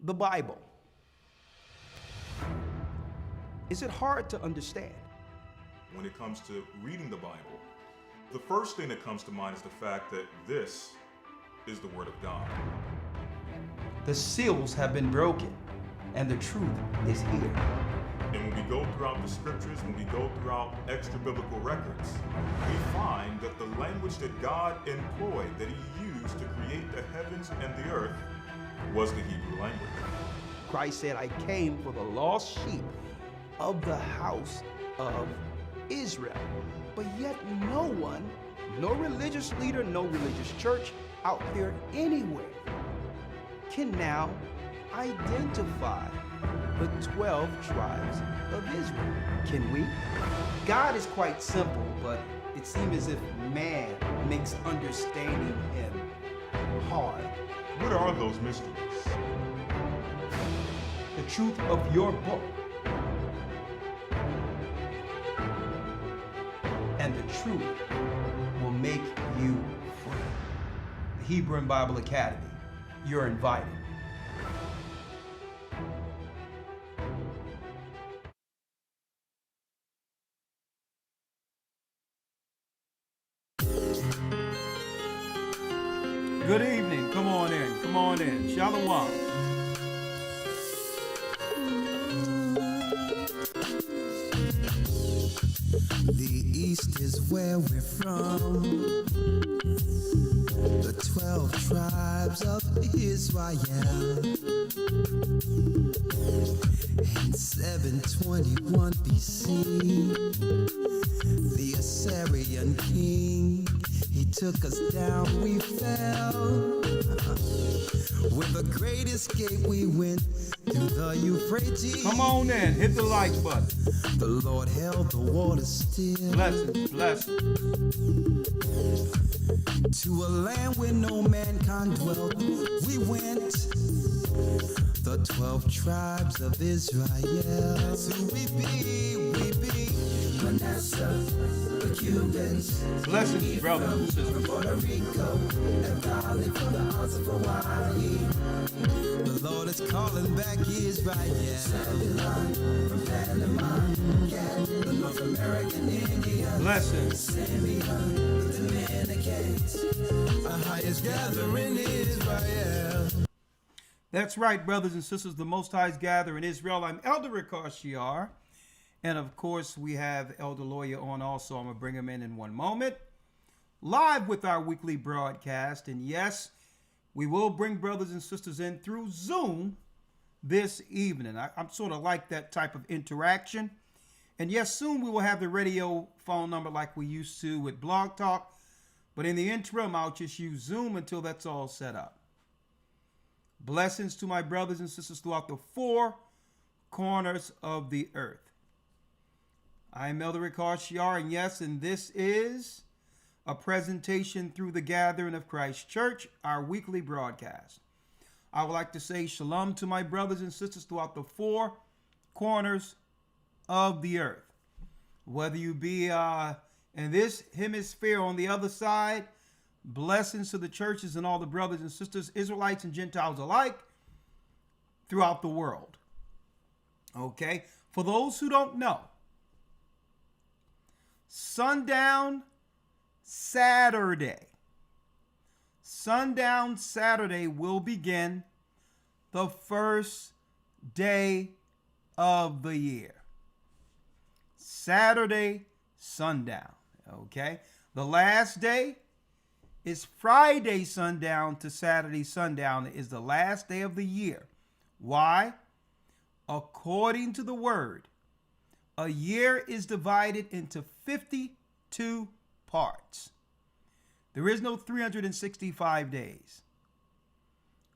the Bible. Is it hard to understand? When it comes to reading the Bible, the first thing that comes to mind is the fact that this is the Word of God. The seals have been broken, and the truth is here. And when we go throughout the scriptures, when we go throughout extra biblical records, we find that the language that God employed, that He used to create the heavens and the earth, was the Hebrew language. Christ said, I came for the lost sheep of the house of Israel. But yet no one, no religious leader, no religious church out there anywhere can now identify the 12 tribes of Israel. Can we? God is quite simple, but it seems as if man makes understanding Him hard. What are those mysteries? The truth of your book and the truth will make you free. The Hebrew and Bible Academy, you're invited. Good evening. Come on in. Come on in. Shalom. The East is where we're from. The 12 tribes of Israel. In 721 BC, the Assyrian king, he took us down, we fell. With the great escape we went through the Euphrates. Come on in, hit the like button. The Lord held the water still. Blessings, blessings. To a land where no mankind dwelt, we went. The 12 tribes of Israel. That's who we be. Manasseh, the Cubans. Blessings, brothers and sisters. From Puerto Rico, and Valley from the Isles of Hawaii. The Lord is calling back Israel. Babylon, from Panama, the North American Indians. Blessings. Simeon, the Dominicans, the highest gathering Israel. That's right, brothers and sisters. The Most High's gather in Israel. I'm Elder Rawchaa. And of course, we have Elder Lawya on also. I'm going to bring him in one moment. Live with our weekly broadcast. And yes, we will bring brothers and sisters in through Zoom this evening. I'm sort of like that type of interaction. And yes, soon we will have the radio phone number like we used to with Blog Talk. But in the interim, I'll just use Zoom until that's all set up. Blessings to my brothers and sisters throughout the four corners of the earth. I am Elder Rawchaa, and yes, and this is a presentation through the Gathering of Christ Church, our weekly broadcast. I would like to say shalom to my brothers and sisters throughout the four corners of the earth. Whether you be in this hemisphere on the other side, blessings to the churches and all the brothers and sisters, Israelites and Gentiles alike, throughout the world. Okay? For those who don't know, sundown Saturday will begin the first day of the year. Saturday sundown. Okay? The last day is Friday sundown to Saturday sundown is the last day of the year. Why? According to the word, a year is divided into 52 parts. There is no 365 days.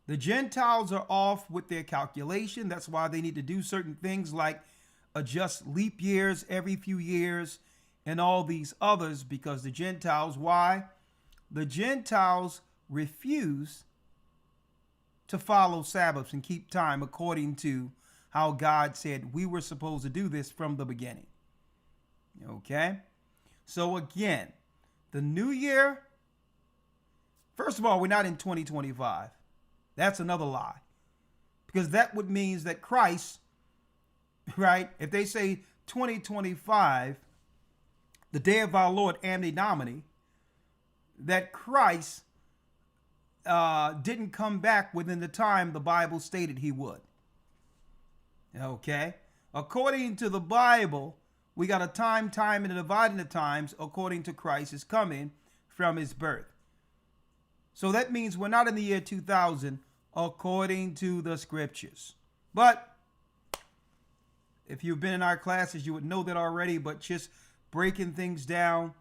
The Gentiles are off with their calculation. That's why they need to do certain things like adjust leap years every few years and all these others, because the Gentiles, why? The Gentiles refuse to follow Sabbaths and keep time according to how God said we were supposed to do this from the beginning. Okay? So again, the new year, first of all, we're not in 2025. That's another lie. because that would means that Christ, right? If they say 2025, the day of our Lord Amni Domini, that Christ didn't come back within the time the Bible stated he would. Okay? According to the Bible, we got a time, and a dividing the times according to Christ's coming from his birth. So that means we're not in the year 2000 according to the scriptures. But if you've been in our classes, you would know that already, but just breaking things down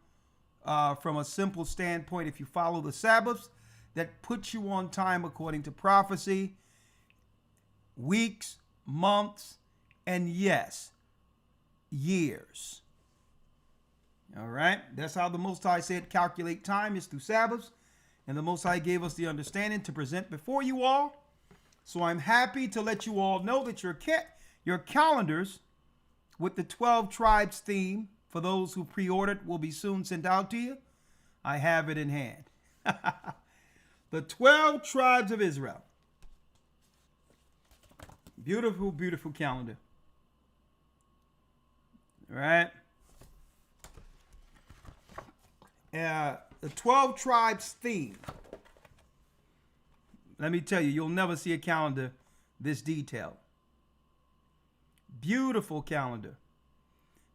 from a simple standpoint, if you follow the Sabbaths, that puts you on time according to prophecy, weeks, months, and yes, years. All right, that's how the Most High said calculate time is through Sabbaths, and the Most High gave us the understanding to present before you all. So I'm happy to let you all know that your calendars with the 12 tribes theme, for those who pre-ordered, will be soon sent out to you. I have it in hand. The 12 tribes of Israel. Beautiful, beautiful calendar. All right. The 12 tribes theme. Let me tell you, you'll never see a calendar this detailed. Beautiful calendar.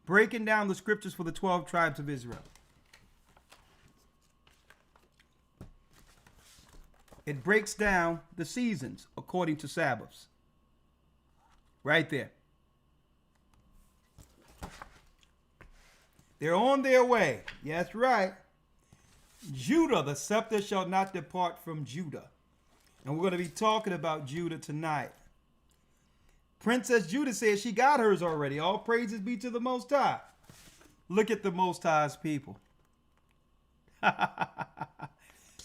Breaking down the scriptures for the 12 tribes of Israel. It breaks down the seasons according to Sabbaths. Right there. They're on their way. Yeah, that's right. Judah, the scepter shall not depart from Judah. And we're going to be talking about Judah tonight. Princess Judah says she got hers already. All praises be to the Most High. Look at the Most High's people.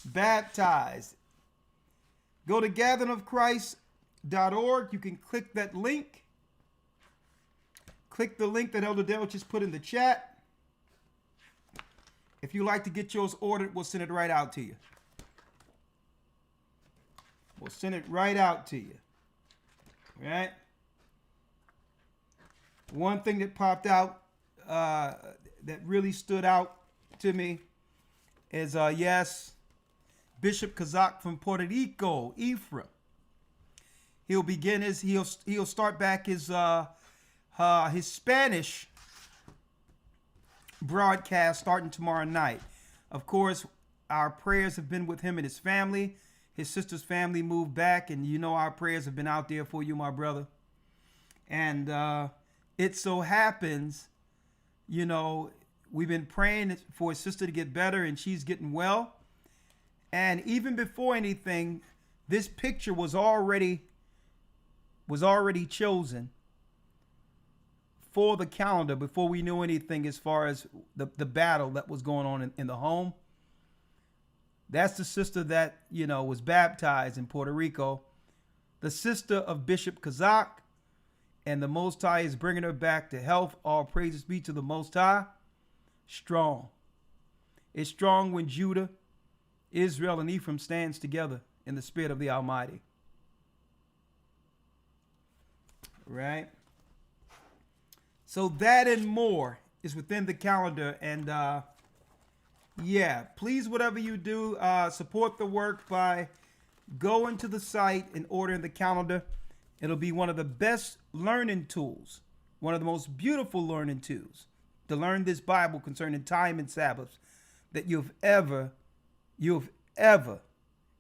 Baptized. Go to gatheringofchrist.org. You can click that link. Click the link that Elder Dale just put in the chat. If you like to get yours ordered, we'll send it right out to you. We'll send it right out to you. All right? One thing that popped out that really stood out to me is, yes, Bishop Kazak from Puerto Rico, Ephraim. He'll start back his Spanish broadcast starting tomorrow night. Of course, our prayers have been with him and his family. His sister's family moved back, and you know our prayers have been out there for you, my brother. And it so happens, you know, we've been praying for his sister to get better, and she's getting well. And even before anything, this picture was already chosen for the calendar before we knew anything as far as the battle that was going on in the home. That's the sister that, you know, was baptized in Puerto Rico, the sister of Bishop Kazak, and the Most High is bringing her back to health. All praises be to the Most High. Strong. It's strong when Judah, Israel, and Ephraim stands together in the spirit of the Almighty. Right? So that and more is within the calendar. And yeah, please, whatever you do, support the work by going to the site and ordering the calendar. It'll be one of the best learning tools, one of the most beautiful learning tools to learn this Bible concerning time and Sabbaths that you've ever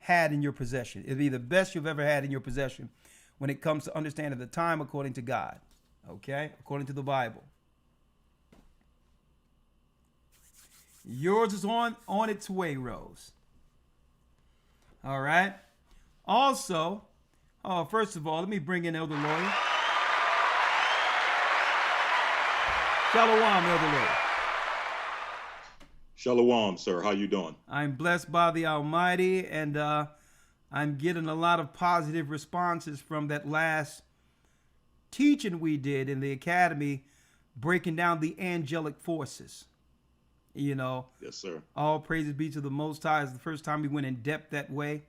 had in your possession. It'll be the best you've ever had in your possession when it comes to understanding the time according to God, okay? According to the Bible. Yours is on its way, Rose. All right. Also, first of all, let me bring in Elder Lawya. Shalom, Elder Lawya. Shalom, sir. How you doing? I'm blessed by the Almighty, and I'm getting a lot of positive responses from that last teaching we did in the academy, breaking down the angelic forces. You know, yes, sir. All praises be to the Most High. It's the first time we went in depth that way.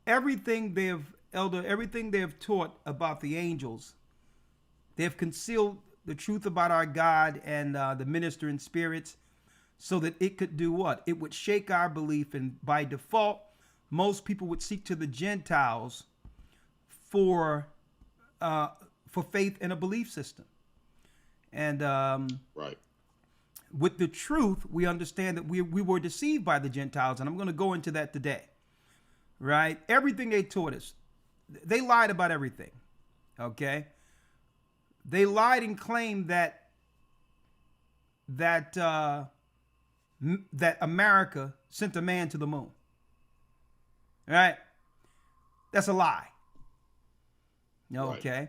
Everything they've Elder, everything they have taught about the angels, they have concealed the truth about our God and the ministering spirits so that it could do what? It would shake our belief, and by default, most people would seek to the Gentiles for faith in a belief system. And Right. with the truth, we understand that we were deceived by the Gentiles, and I'm going to go into that today. Right? Everything they taught us, they lied about everything. Okay? They lied and claimed that America sent a man to the moon. Right? That's a lie. Okay? Right.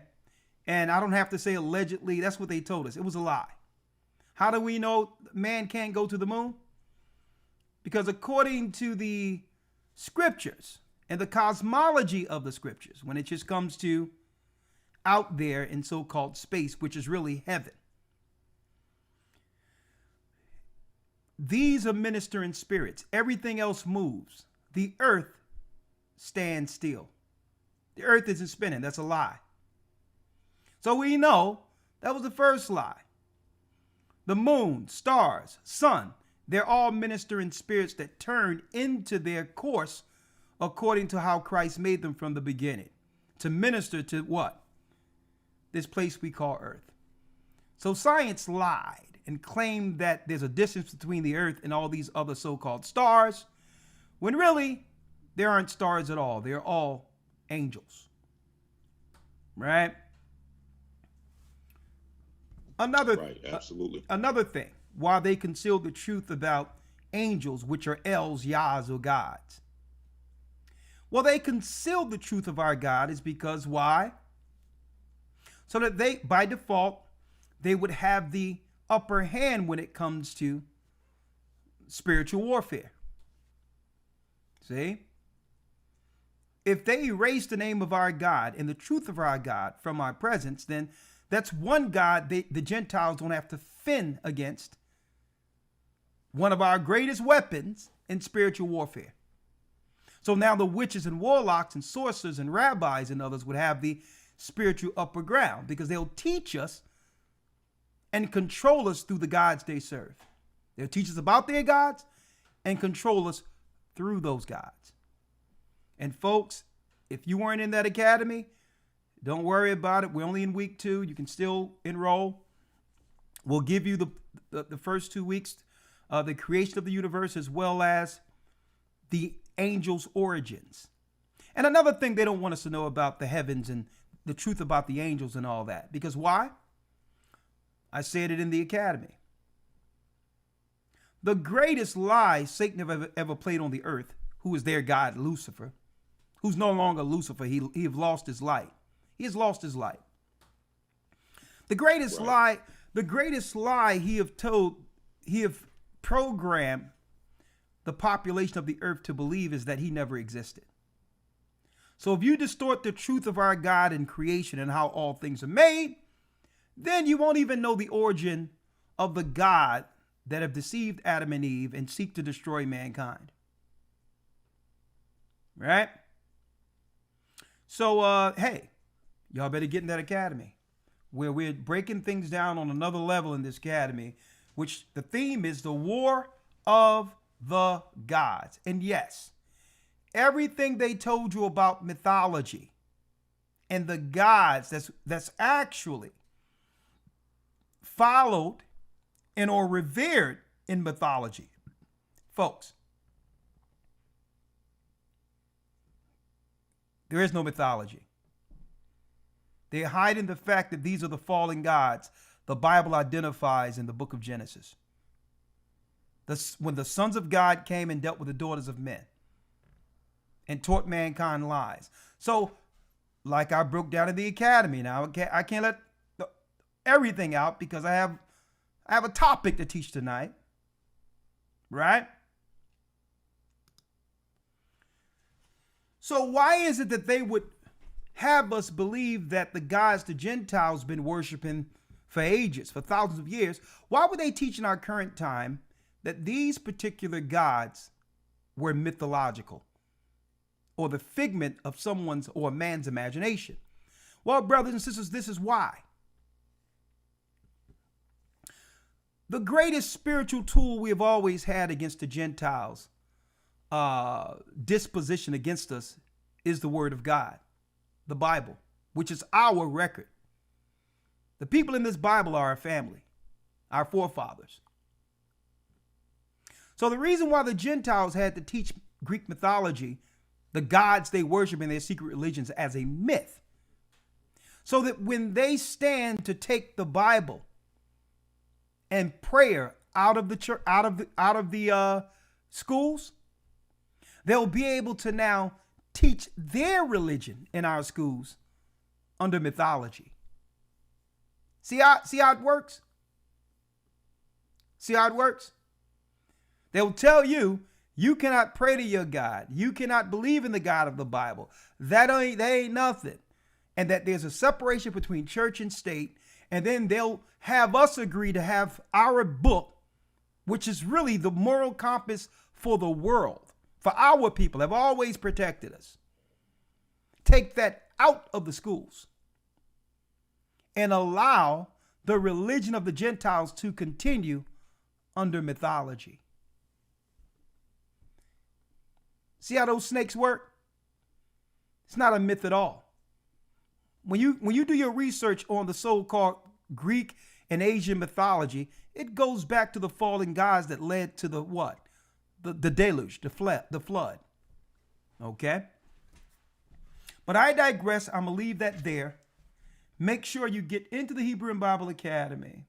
And I don't have to say allegedly. That's what they told us. It was a lie. How do we know man can't go to the moon? Because according to the scriptures and the cosmology of the scriptures, when it just comes to out there in so-called space, which is really heaven, these are ministering spirits. Everything else moves. The earth stands still. The earth isn't spinning. That's a lie. So we know that was the first lie. The moon, stars, sun, they're all ministering spirits that turn into their course according to how Christ made them from the beginning, to minister to what? This place we call earth. So science lied and claimed that there's a distance between the earth and all these other so-called stars, when really there aren't stars at all. They're all angels. Right? Right, absolutely. Another thing, while they concealed the truth about angels, which are Els, Yahs, or gods. Well, they concealed the truth of our God is because why? So that they, by default, they would have the upper hand when it comes to spiritual warfare. See? If they erase the name of our God and the truth of our God from our presence, then that's one God the Gentiles don't have to fend against. One of our greatest weapons in spiritual warfare. So now the witches and warlocks and sorcerers and rabbis and others would have the spiritual upper ground because they'll teach us and control us through the gods they serve. They'll teach us about their gods and control us through those gods. And folks, if you weren't in that academy, don't worry about it. We're only in week 2. You can still enroll. We'll give you the first 2 weeks, the creation of the universe, as well as the angels' origins. And another thing they don't want us to know about the heavens and the truth about the angels and all that. Because why? I said it in the academy. The greatest lie Satan ever played on the earth, who is their god, Lucifer, who's no longer Lucifer. He has lost his light. He has lost his light. The greatest lie he have programmed the population of the earth to believe is that he never existed. So if you distort the truth of our God and creation and how all things are made, then you won't even know the origin of the God that have deceived Adam and Eve and seek to destroy mankind. Right? So, hey, y'all better get in that academy where we're breaking things down on another level in this academy, which the theme is the war of the gods. And yes, everything they told you about mythology and the gods that's actually followed and or revered in mythology, folks, there is no mythology. They hide in the fact that these are the fallen gods the Bible identifies in the book of Genesis. When the sons of God came and dealt with the daughters of men and taught mankind lies. So, like I broke down in the academy, now I can't let everything out because I have a topic to teach tonight, right? So why is it that they would have us believe that the gods the Gentiles been worshiping for ages, for thousands of years? Why would they teach in our current time that these particular gods were mythological or the figment of someone's or a man's imagination. Well, brothers and sisters, this is why. The greatest spiritual tool we have always had against the Gentiles' disposition against us is the Word of God, the Bible, which is our record. The people in this Bible are our family, our forefathers. So the reason why the Gentiles had to teach Greek mythology, the gods they worship in their secret religions, as a myth, so that when they stand to take the Bible and prayer out of the church, out of the schools, they'll be able to now teach their religion in our schools under mythology. See how it works? See how it works? They'll tell you, you cannot pray to your God. You cannot believe in the God of the Bible. That ain't nothing. And that there's a separation between church and state. And then they'll have us agree to have our book, which is really the moral compass for the world, for our people, have always protected us. Take that out of the schools and allow the religion of the Gentiles to continue under mythology. See how those snakes work? It's not a myth at all. When you do your research on the so-called Greek and Asian mythology, it goes back to the fallen gods that led to the what? The deluge, the flood. Okay? But I digress. I'm going to leave that there. Make sure you get into the Hebrew and Bible Academy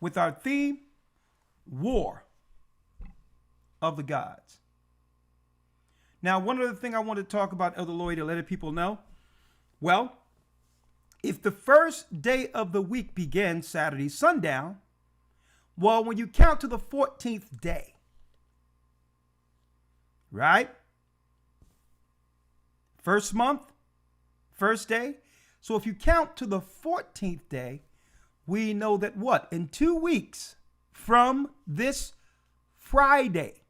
with our theme, War of the Gods. Now, one other thing I want to talk about, Elder Lawya, to let people know. Well, if the first day of the week begins Saturday sundown, well, when you count to the 14th day, right? First month, first day. So if you count to the 14th day, we know that what? In 2 weeks from this Friday,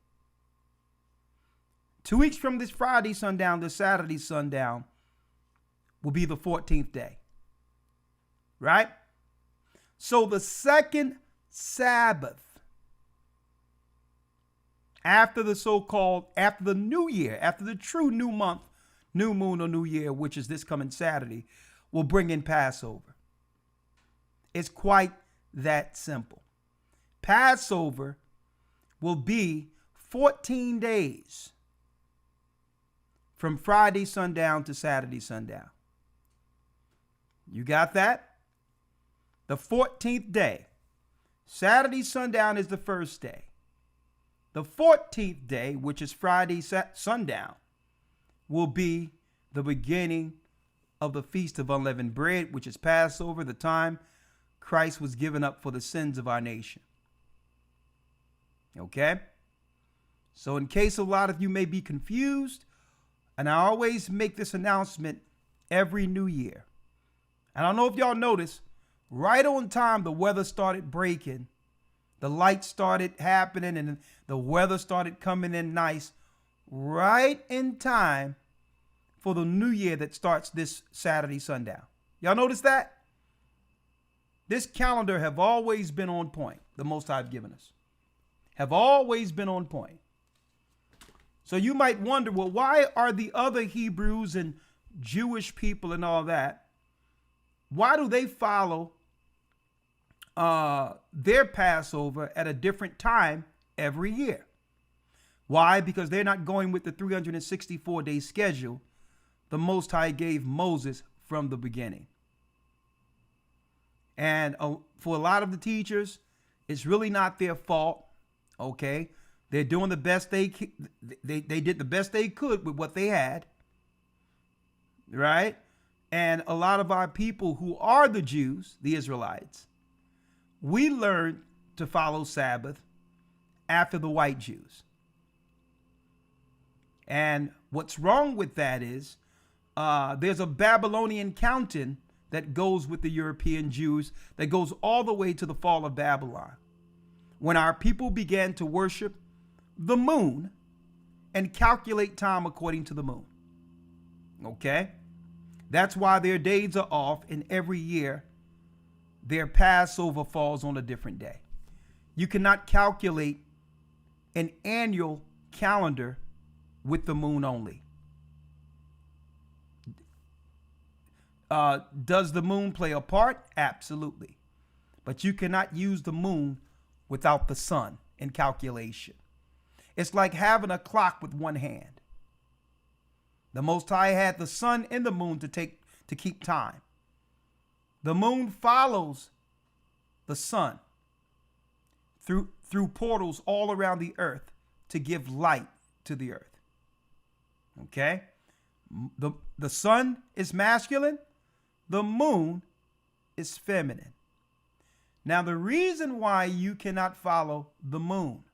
2 weeks from this Friday sundown to Saturday sundown will be the 14th day. Right? So the second Sabbath after the new year, after the true new month, new moon or new year, which is this coming Saturday, will bring in Passover. It's quite that simple. Passover will be 14 days from Friday sundown to Saturday sundown. You got that? The 14th day. Saturday sundown is the first day. The 14th day, which is Friday sundown, will be the beginning of the Feast of Unleavened Bread, which is Passover, the time Christ was given up for the sins of our nation. Okay? So in case a lot of you may be confused, and I always make this announcement every new year. And I don't know if y'all noticed, right on time the weather started breaking. The lights started happening and the weather started coming in nice. Right in time for the new year that starts this Saturday sundown. Y'all notice that? This calendar have always been on point. The Most High have given us. Have always been on point. So you might wonder, well, why are the other Hebrews and Jewish people and all that, why do they follow their Passover at a different time every year? Why? Because they're not going with the 364-day schedule the Most High gave Moses from the beginning. And for a lot of the teachers, it's really not their fault. Okay, they're doing the best they did the best they could with what they had, right? And a lot of our people who are the Jews, the Israelites, we learned to follow Sabbath after the white Jews. And what's wrong with that is there's a Babylonian counting that goes with the European Jews that goes all the way to the fall of Babylon. When our people began to worship the moon and calculate time according to the moon. Okay? That's why their days are off, and every year their Passover falls on a different day. You cannot calculate an annual calendar with the moon only. Does the moon play a part? Absolutely. But you cannot use the moon without the sun in calculation. It's like having a clock with one hand. The Most High had the sun and the moon to keep time. The moon follows the sun through portals all around the earth to give light to the earth. Okay? The sun is masculine. The moon is feminine. Now, the reason why you cannot follow the moon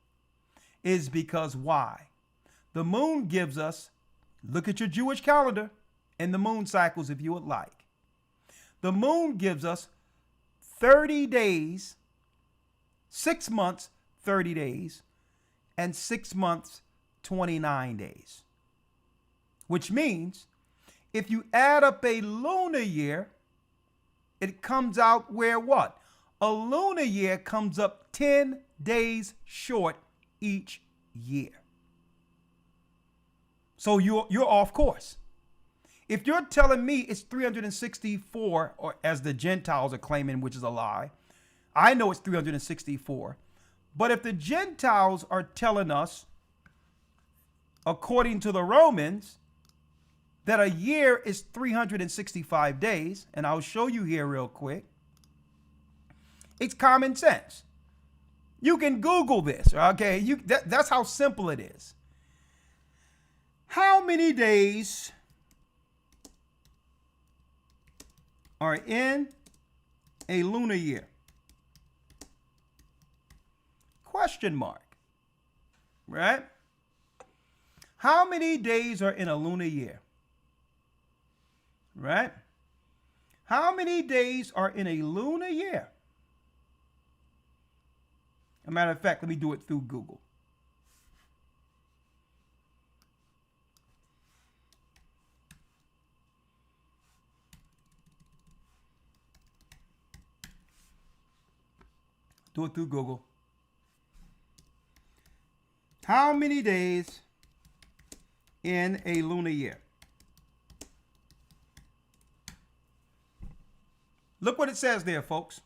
is because why? The moon gives us, look at your Jewish calendar and the moon cycles if you would like. The moon gives us 30 days, 6 months, 30 days, and 6 months, 29 days. Which means if you add up a lunar year, it comes out where what? A lunar year comes up 10 days short each year. So you're off course. If you're telling me it's 364, or as the Gentiles are claiming, which is a lie, I know it's 364. But if the Gentiles are telling us, according to the Romans, that a year is 365 days, and I'll show you here real quick, it's common sense. You can Google this, okay? That's how simple it is. How many days are in a lunar year? Question mark, right? How many days are in a lunar year? Right? How many days are in a lunar year? As a matter of fact, let me do it through Google. Do it through Google. How many days in a lunar year? Look what it says there, folks.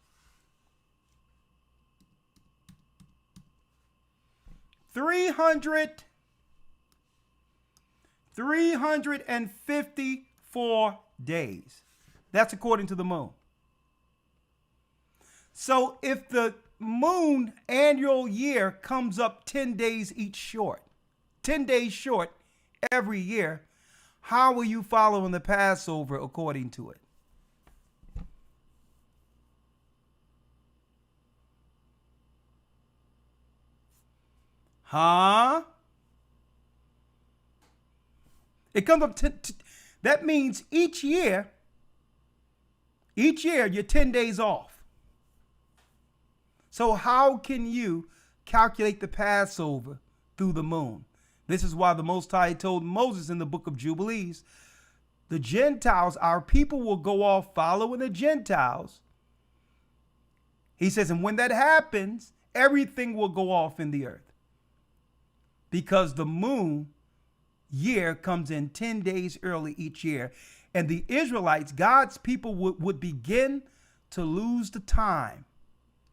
354 days. That's according to the moon. So if the moon annual year comes up 10 days each short, 10 days short every year, how are you following the Passover according to it? Huh? It comes up that means each year you're 10 days off. So how can you calculate the Passover through the moon? This is why the Most High told Moses in the book of Jubilees, the Gentiles, our people will go off following the Gentiles. He says, and when that happens, everything will go off in the earth. Because the moon year comes in 10 days early each year. And the Israelites, God's people, would begin to lose the time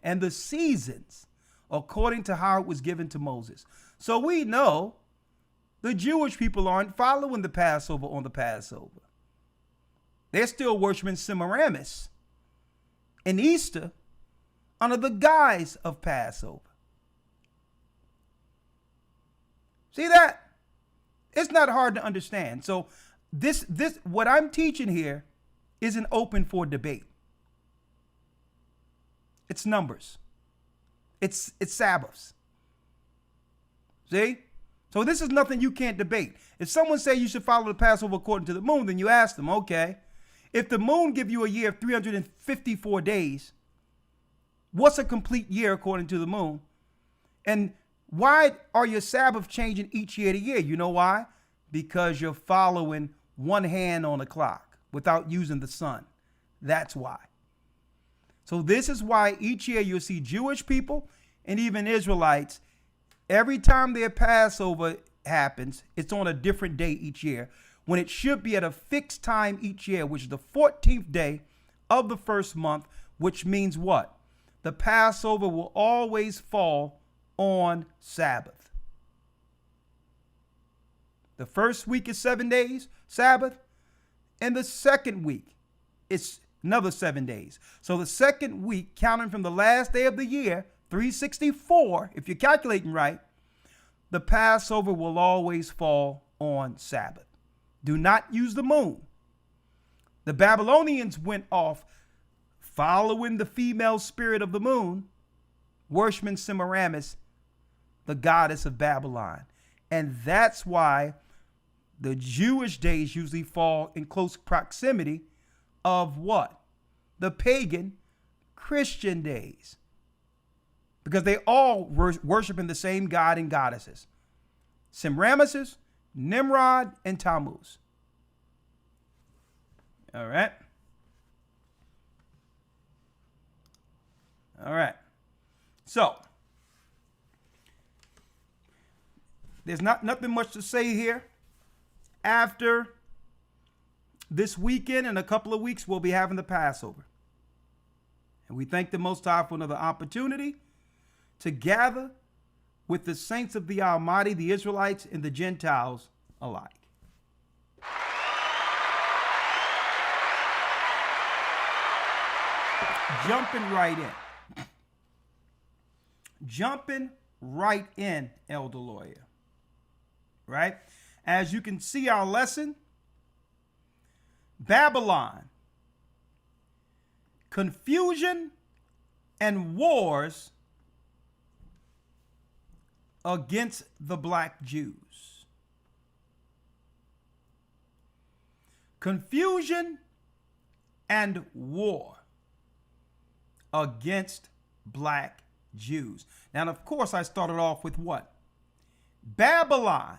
and the seasons according to how it was given to Moses. So we know the Jewish people aren't following the Passover on the Passover. They're still worshiping Semiramis and Easter under the guise of Passover. See that? It's not hard to understand. So this what I'm teaching here isn't open for debate. It's numbers. It's Sabbaths. See? So this is nothing you can't debate. If someone say you should follow the Passover according to the moon, then you ask them, okay, if the moon give you a year of 354 days, what's a complete year according to the moon? And Why are your Sabbath changing each year to year? You know why? Because you're following one hand on the clock without using the sun. That's why. So this is why each year you'll see Jewish people and even Israelites, every time their Passover happens, it's on a different day each year, when it should be at a fixed time each year, which is the 14th day of the first month, which means what? The Passover will always fall on Sabbath. The first week is 7 days, Sabbath, and the second week it's another 7 days. So the second week, counting from the last day of the year, 364, if you're calculating right, the Passover will always fall on Sabbath. Do not use the moon. The Babylonians went off following the female spirit of the moon, worshiping Semiramis, the goddess of Babylon. And that's why the Jewish days usually fall in close proximity of what? The pagan Christian days. Because they all worshiping the same god and goddesses. Semiramis, Nimrod, and Tammuz. All right. All right. So, there's nothing much to say here. After this weekend, in a couple of weeks, we'll be having the Passover. And we thank the Most High for another opportunity to gather with the saints of the Almighty, the Israelites and the Gentiles alike. Jumping right in, Elder Lawya. Right? As you can see, our lesson, Babylon, confusion and wars against the black Jews. Confusion and war against black Jews. Now, of course, I started off with what? Babylon,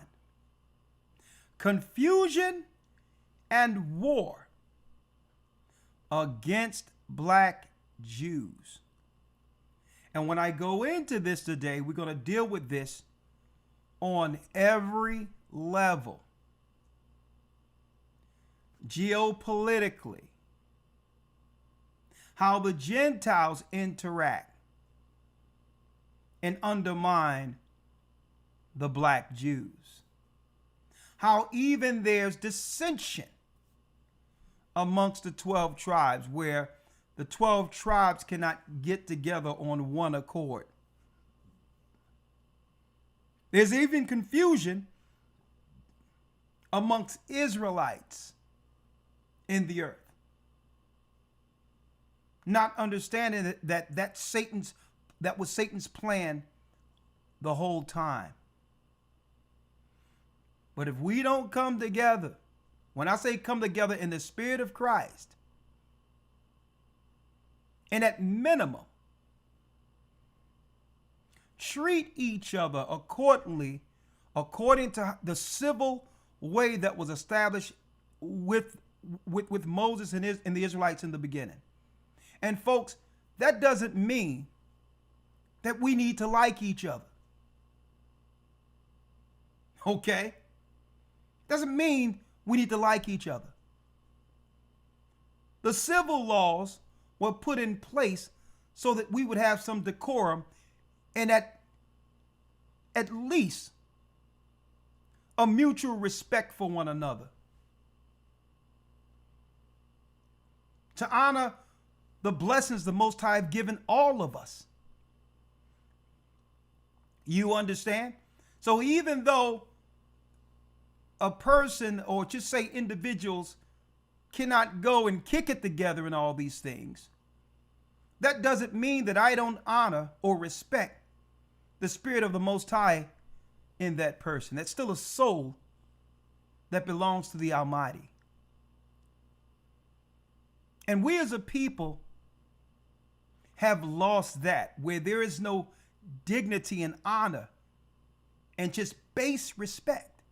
confusion and war against black Jews. And when I go into this today, we're going to deal with this on every level. Geopolitically, how the Gentiles interact and undermine the black Jews. How even there's dissension amongst the 12 tribes, where the 12 tribes cannot get together on one accord. There's even confusion amongst Israelites in the earth, not understanding that was Satan's plan the whole time. But if we don't come together, when I say come together in the Spirit of Christ, and at minimum, treat each other accordingly, according to the civil way that was established with Moses and the Israelites in the beginning. And folks, that doesn't mean that we need to like each other. Okay? Doesn't mean we need to like each other. The civil laws were put in place so that we would have some decorum and at least a mutual respect for one another. To honor the blessings the Most High have given all of us. You understand? So even though a person, or just say individuals, cannot go and kick it together and all these things, that doesn't mean that I don't honor or respect the Spirit of the Most High in that person. That's still a soul that belongs to the Almighty. And we as a people have lost that, where there is no dignity and honor and just base respect.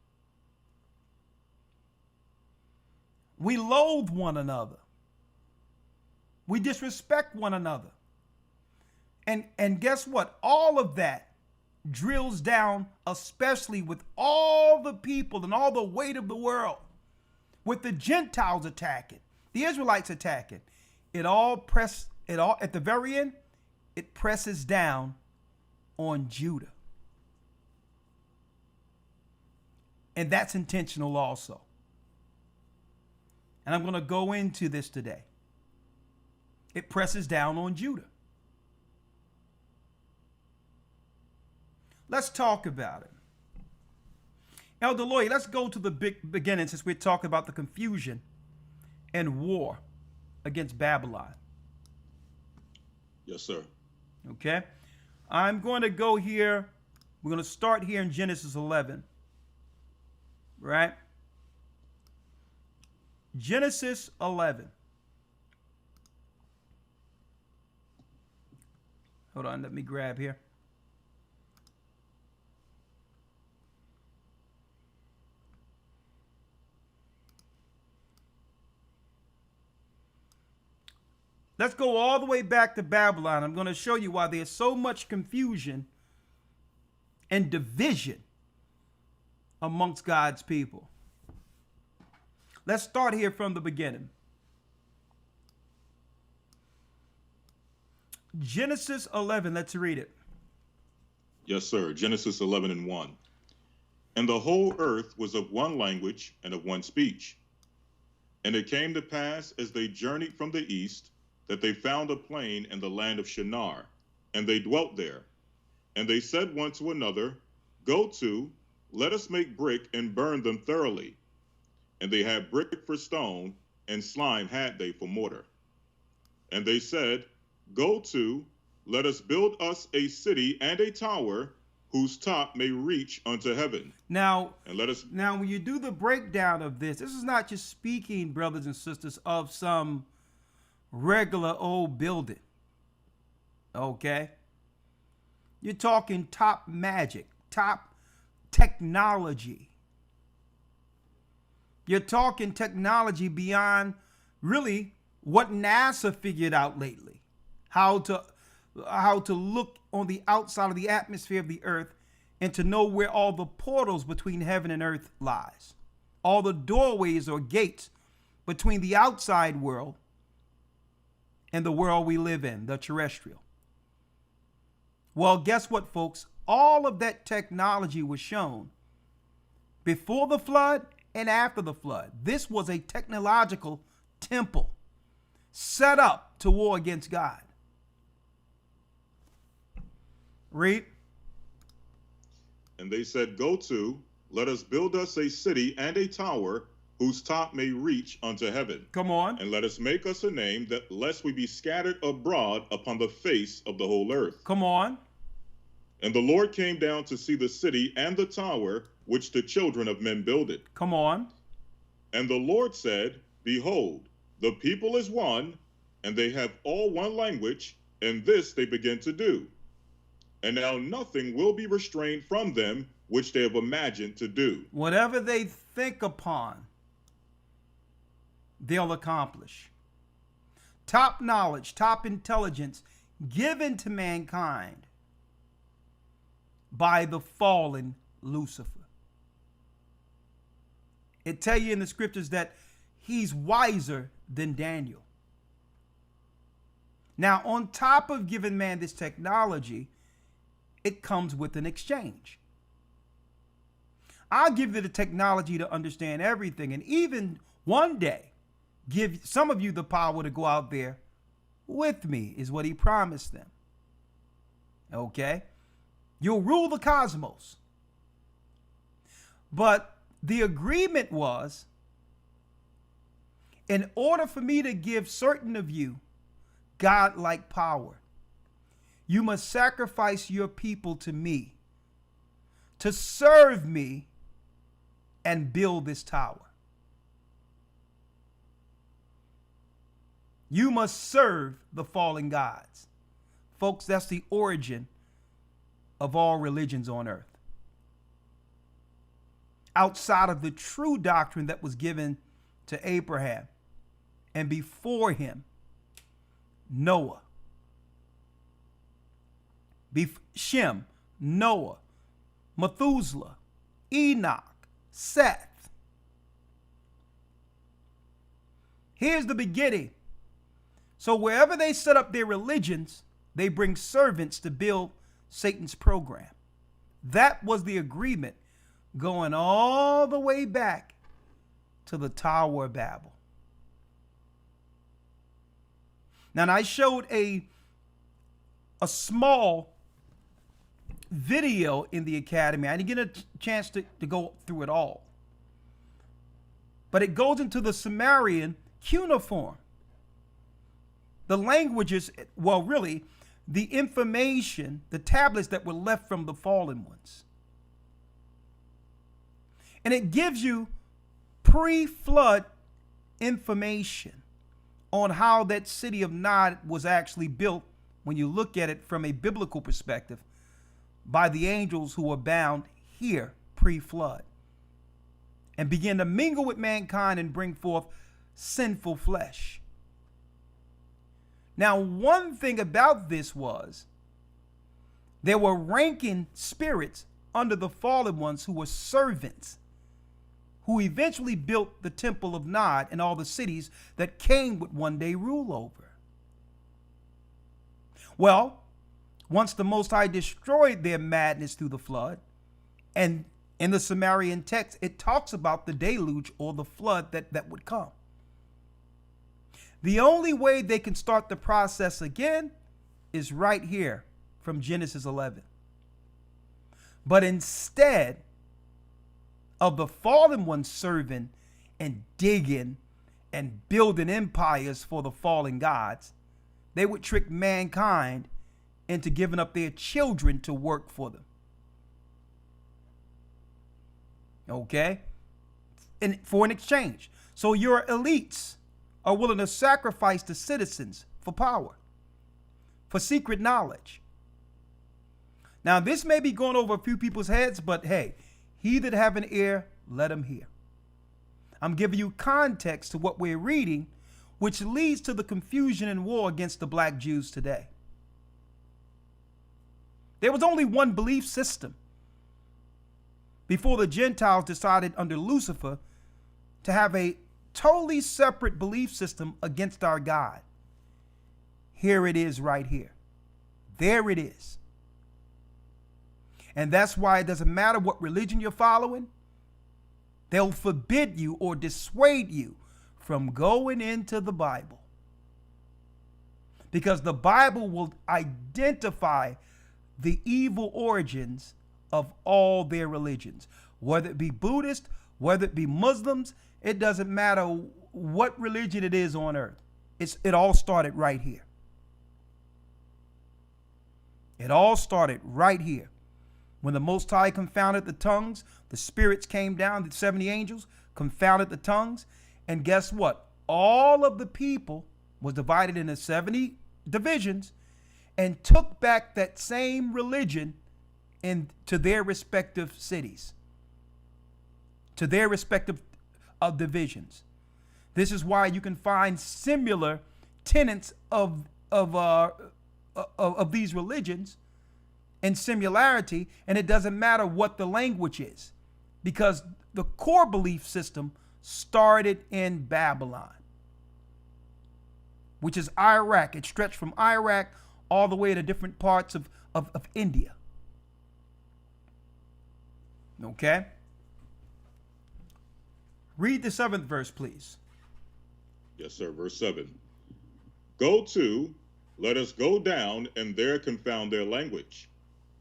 We loathe one another. We disrespect one another. And guess what? All of that drills down, especially with all the people and all the weight of the world, with the Gentiles attacking, the Israelites attacking. It all at the very end, it presses down on Judah. And that's intentional also. And I'm going to go into this today. It presses down on Judah. Let's talk about it. Elder Lawya, let's go to the beginning since we're talking about the confusion and war against Babylon. Yes, sir. Okay. I'm going to go here. We're going to start here in Genesis 11. Right? Genesis 11. Hold on, let me grab here. Let's go all the way back to Babylon. I'm going to show you why there's so much confusion and division amongst God's people. Let's start here from the beginning. Genesis 11, let's read it. Yes, sir. Genesis 11:1. And the whole earth was of one language and of one speech. And it came to pass as they journeyed from the east, that they found a plain in the land of Shinar, and they dwelt there. And they said one to another, Go to, let us make brick and burn them thoroughly. And they had brick for stone, and slime had they for mortar. And they said, Go to, let us build us a city and a tower, whose top may reach unto heaven. Now, and let us. Now, when you do the breakdown of this is not just speaking, brothers and sisters, of some regular old building. Okay? You're talking top magic, top technology. You're talking technology beyond really what NASA figured out lately. How to look on the outside of the atmosphere of the earth and to know where all the portals between heaven and earth lies. All the doorways or gates between the outside world and the world we live in, the terrestrial. Well, guess what, folks? All of that technology was shown before the flood and after the flood. This was a technological temple set up to war against God. Read. And they said, Go to, let us build us a city and a tower, whose top may reach unto heaven. Come on. And let us make us a name, that lest we be scattered abroad upon the face of the whole earth. Come on. And the Lord came down to see the city and the tower, which the children of men builded. Come on. And the Lord said, Behold, the people is one, and they have all one language, and this they begin to do. And now nothing will be restrained from them, which they have imagined to do. Whatever they think upon, they'll accomplish. Top knowledge, top intelligence given to mankind by the fallen Lucifer. It tells you in the scriptures that he's wiser than Daniel. Now, on top of giving man this technology, it comes with an exchange. I'll give you the technology to understand everything, and even one day give some of you the power to go out there with me, is what he promised them. Okay? You'll rule the cosmos. But the agreement was, in order for me to give certain of you God-like power, you must sacrifice your people to me, to serve me and build this tower. You must serve the fallen gods. Folks, that's the origin of all religions on earth. outside of the true doctrine that was given to Abraham, and before him, Noah. Shem, Noah, Methuselah, Enoch, Seth. Here's the beginning. So wherever they set up their religions, they bring servants to build Satan's program. That was the agreement going all the way back to the Tower of Babel. Now, I showed a small video in the academy. I didn't get a chance to go through it all. But it goes into the Sumerian cuneiform. The languages, well, really, the information, the tablets that were left from the fallen ones. And it gives you pre-flood information on how that city of Nod was actually built when you look at it from a biblical perspective by the angels who were bound here pre-flood and begin to mingle with mankind and bring forth sinful flesh. Now, one thing about this was there were ranking spirits under the fallen ones who were servants, who eventually built the temple of Nod and all the cities that Cain would one day rule over. Well, once the Most High destroyed their madness through the flood, and in the Sumerian text, it talks about the deluge or the flood that would come. The only way they can start the process again is right here from Genesis 11. But instead of the fallen ones serving and digging and building empires for the fallen gods, they would trick mankind into giving up their children to work for them. Okay? And for an exchange. So your elites are willing to sacrifice the citizens for power, for secret knowledge. Now, this may be going over a few people's heads, but hey, he that have an ear, let him hear. I'm giving you context to what we're reading, which leads to the confusion and war against the black Jews today. There was only one belief system before the Gentiles decided under Lucifer to have a totally separate belief system against our God. Here it is right here. There it is. And that's why it doesn't matter what religion you're following. They'll forbid you or dissuade you from going into the Bible. Because the Bible will identify the evil origins of all their religions. Whether it be Buddhist, whether it be Muslims, it doesn't matter what religion it is on earth. It all started right here. It all started right here. When the Most High confounded the tongues, the spirits came down, the 70 angels confounded the tongues. And guess what? All of the people was divided into 70 divisions and took back that same religion to their respective cities, to their respective divisions. This is why you can find similar tenets of these religions and similarity, and it doesn't matter what the language is, because the core belief system started in Babylon, which is Iraq. It stretched from Iraq all the way to different parts of India. Okay? Read the 7th verse, please. Yes, sir. Verse 7. Go to, let us go down, and there confound their language,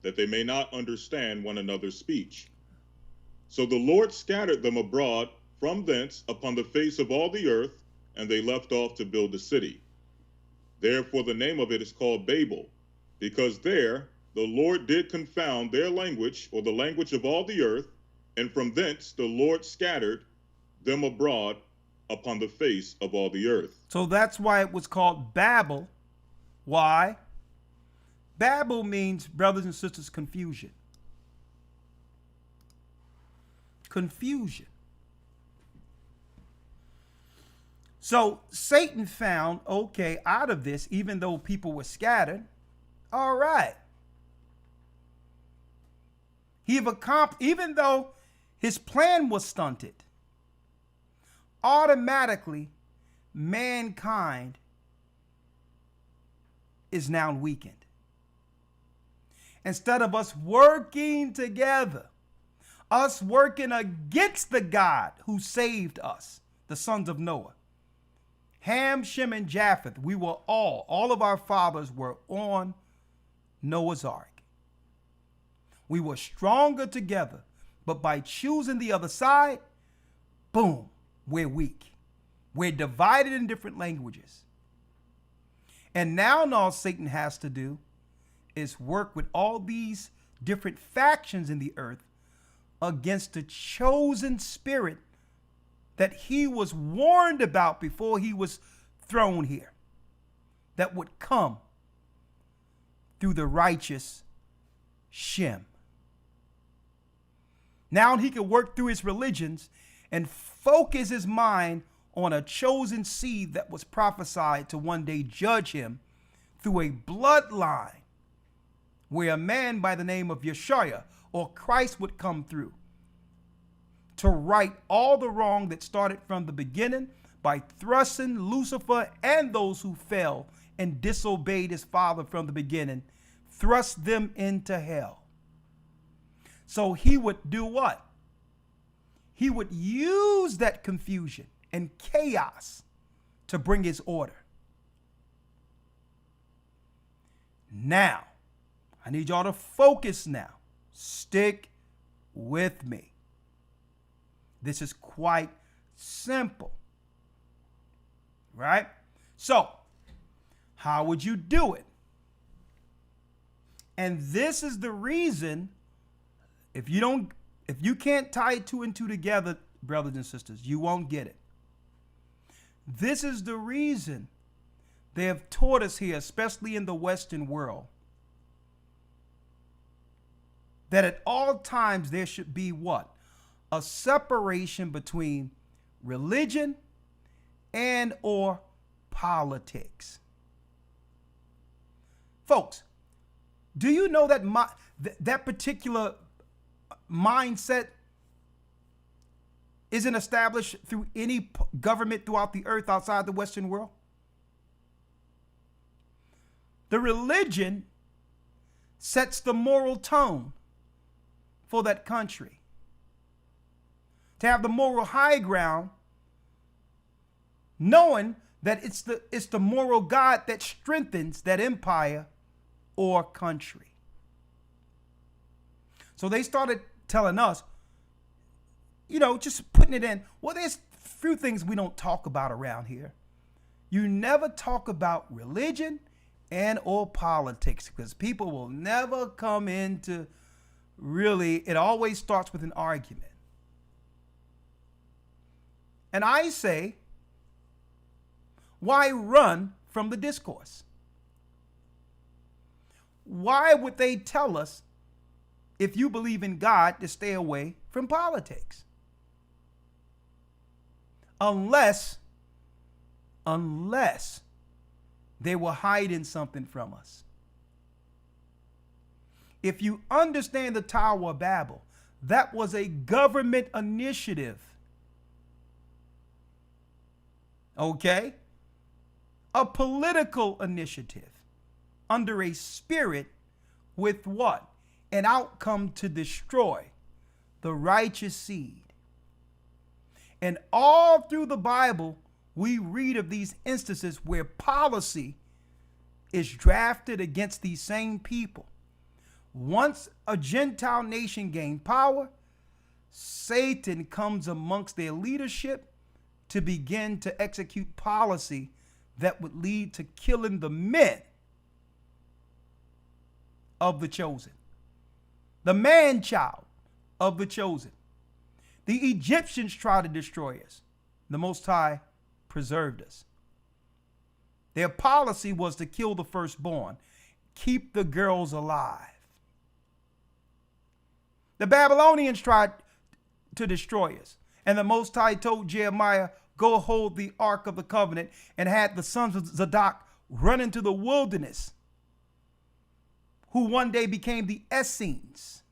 that they may not understand one another's speech. So the Lord scattered them abroad from thence upon the face of all the earth, and they left off to build a city. Therefore the name of it is called Babel, because there the Lord did confound their language, or the language of all the earth, and from thence the Lord scattered them abroad upon the face of all the earth. So that's why it was called Babel. Why? Babel means, brothers and sisters, confusion. confusion. So Satan found, okay, out of this, even though people were scattered, all right. Even though his plan was stunted, automatically mankind is now weakened. Instead of us working together, us working against the God who saved us, the sons of Noah, Ham, Shem, and Japheth, we were all of our fathers were on Noah's Ark. We were stronger together, but by choosing the other side, boom, we're weak. We're divided in different languages. And now all Satan has to do is work with all these different factions in the earth against the chosen spirit that he was warned about before he was thrown here, that would come through the righteous Shem. Now he can work through his religions and focus his mind on a chosen seed that was prophesied to one day judge him through a bloodline where a man by the name of Yeshua or Christ would come through to right all the wrong that started from the beginning by thrusting Lucifer and those who fell and disobeyed his father from the beginning, thrust them into hell. So he would do what? He would use that confusion and chaos to bring his order. Now, I need y'all to focus now. Stick with me. This is quite simple, right? So, how would you do it? And this is the reason, if you can't tie two and two together, brothers and sisters, you won't get it. This is the reason they have taught us here, especially in the Western world, that at all times there should be what? A separation between religion and or politics. Folks, do you know that that particular mindset isn't established through any government throughout the earth outside the Western world? The religion sets the moral tone for that country. To have the moral high ground, knowing that it's the moral God that strengthens that empire or country. So they started telling us, just putting it in. Well, there's a few things we don't talk about around here. You never talk about religion and or politics because people will never come into it always starts with an argument. And I say, why run from the discourse? Why would they tell us, if you believe in God, to stay away from politics? Unless they were hiding something from us. If you understand the Tower of Babel, that was a government initiative. Okay? A political initiative under a spirit with what? An outcome to destroy the righteous seed. And all through the Bible, we read of these instances where policy is drafted against these same people. Once a Gentile nation gained power, Satan comes amongst their leadership to begin to execute policy that would lead to killing the men of the chosen, the man-child of the chosen. The Egyptians tried to destroy us. The Most High preserved us. Their policy was to kill the firstborn, keep the girls alive. The Babylonians tried to destroy us. And the Most High told Jeremiah, go hold the Ark of the Covenant, and had the sons of Zadok run into the wilderness, who one day became the Essenes,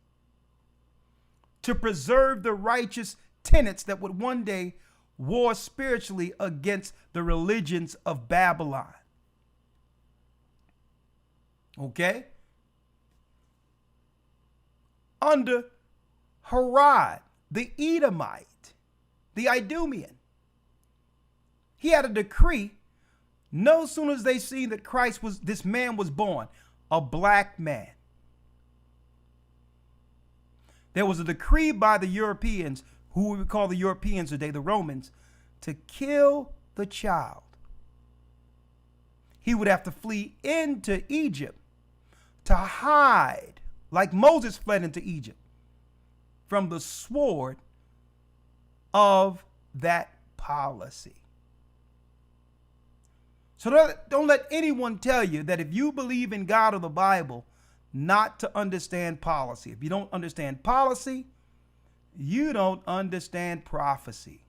to preserve the righteous tenets that would one day war spiritually against the religions of Babylon. Okay? Under Herod, the Edomite, the Idumean, he had a decree. No sooner as they seen that this man was born, a black man, there was a decree by the Europeans, who we would call the Europeans today, the Romans, to kill the child. He would have to flee into Egypt to hide, like Moses fled into Egypt, from the sword of that policy. So don't let anyone tell you that if you believe in God or the Bible, not to understand policy. If you don't understand policy, you don't understand prophecy.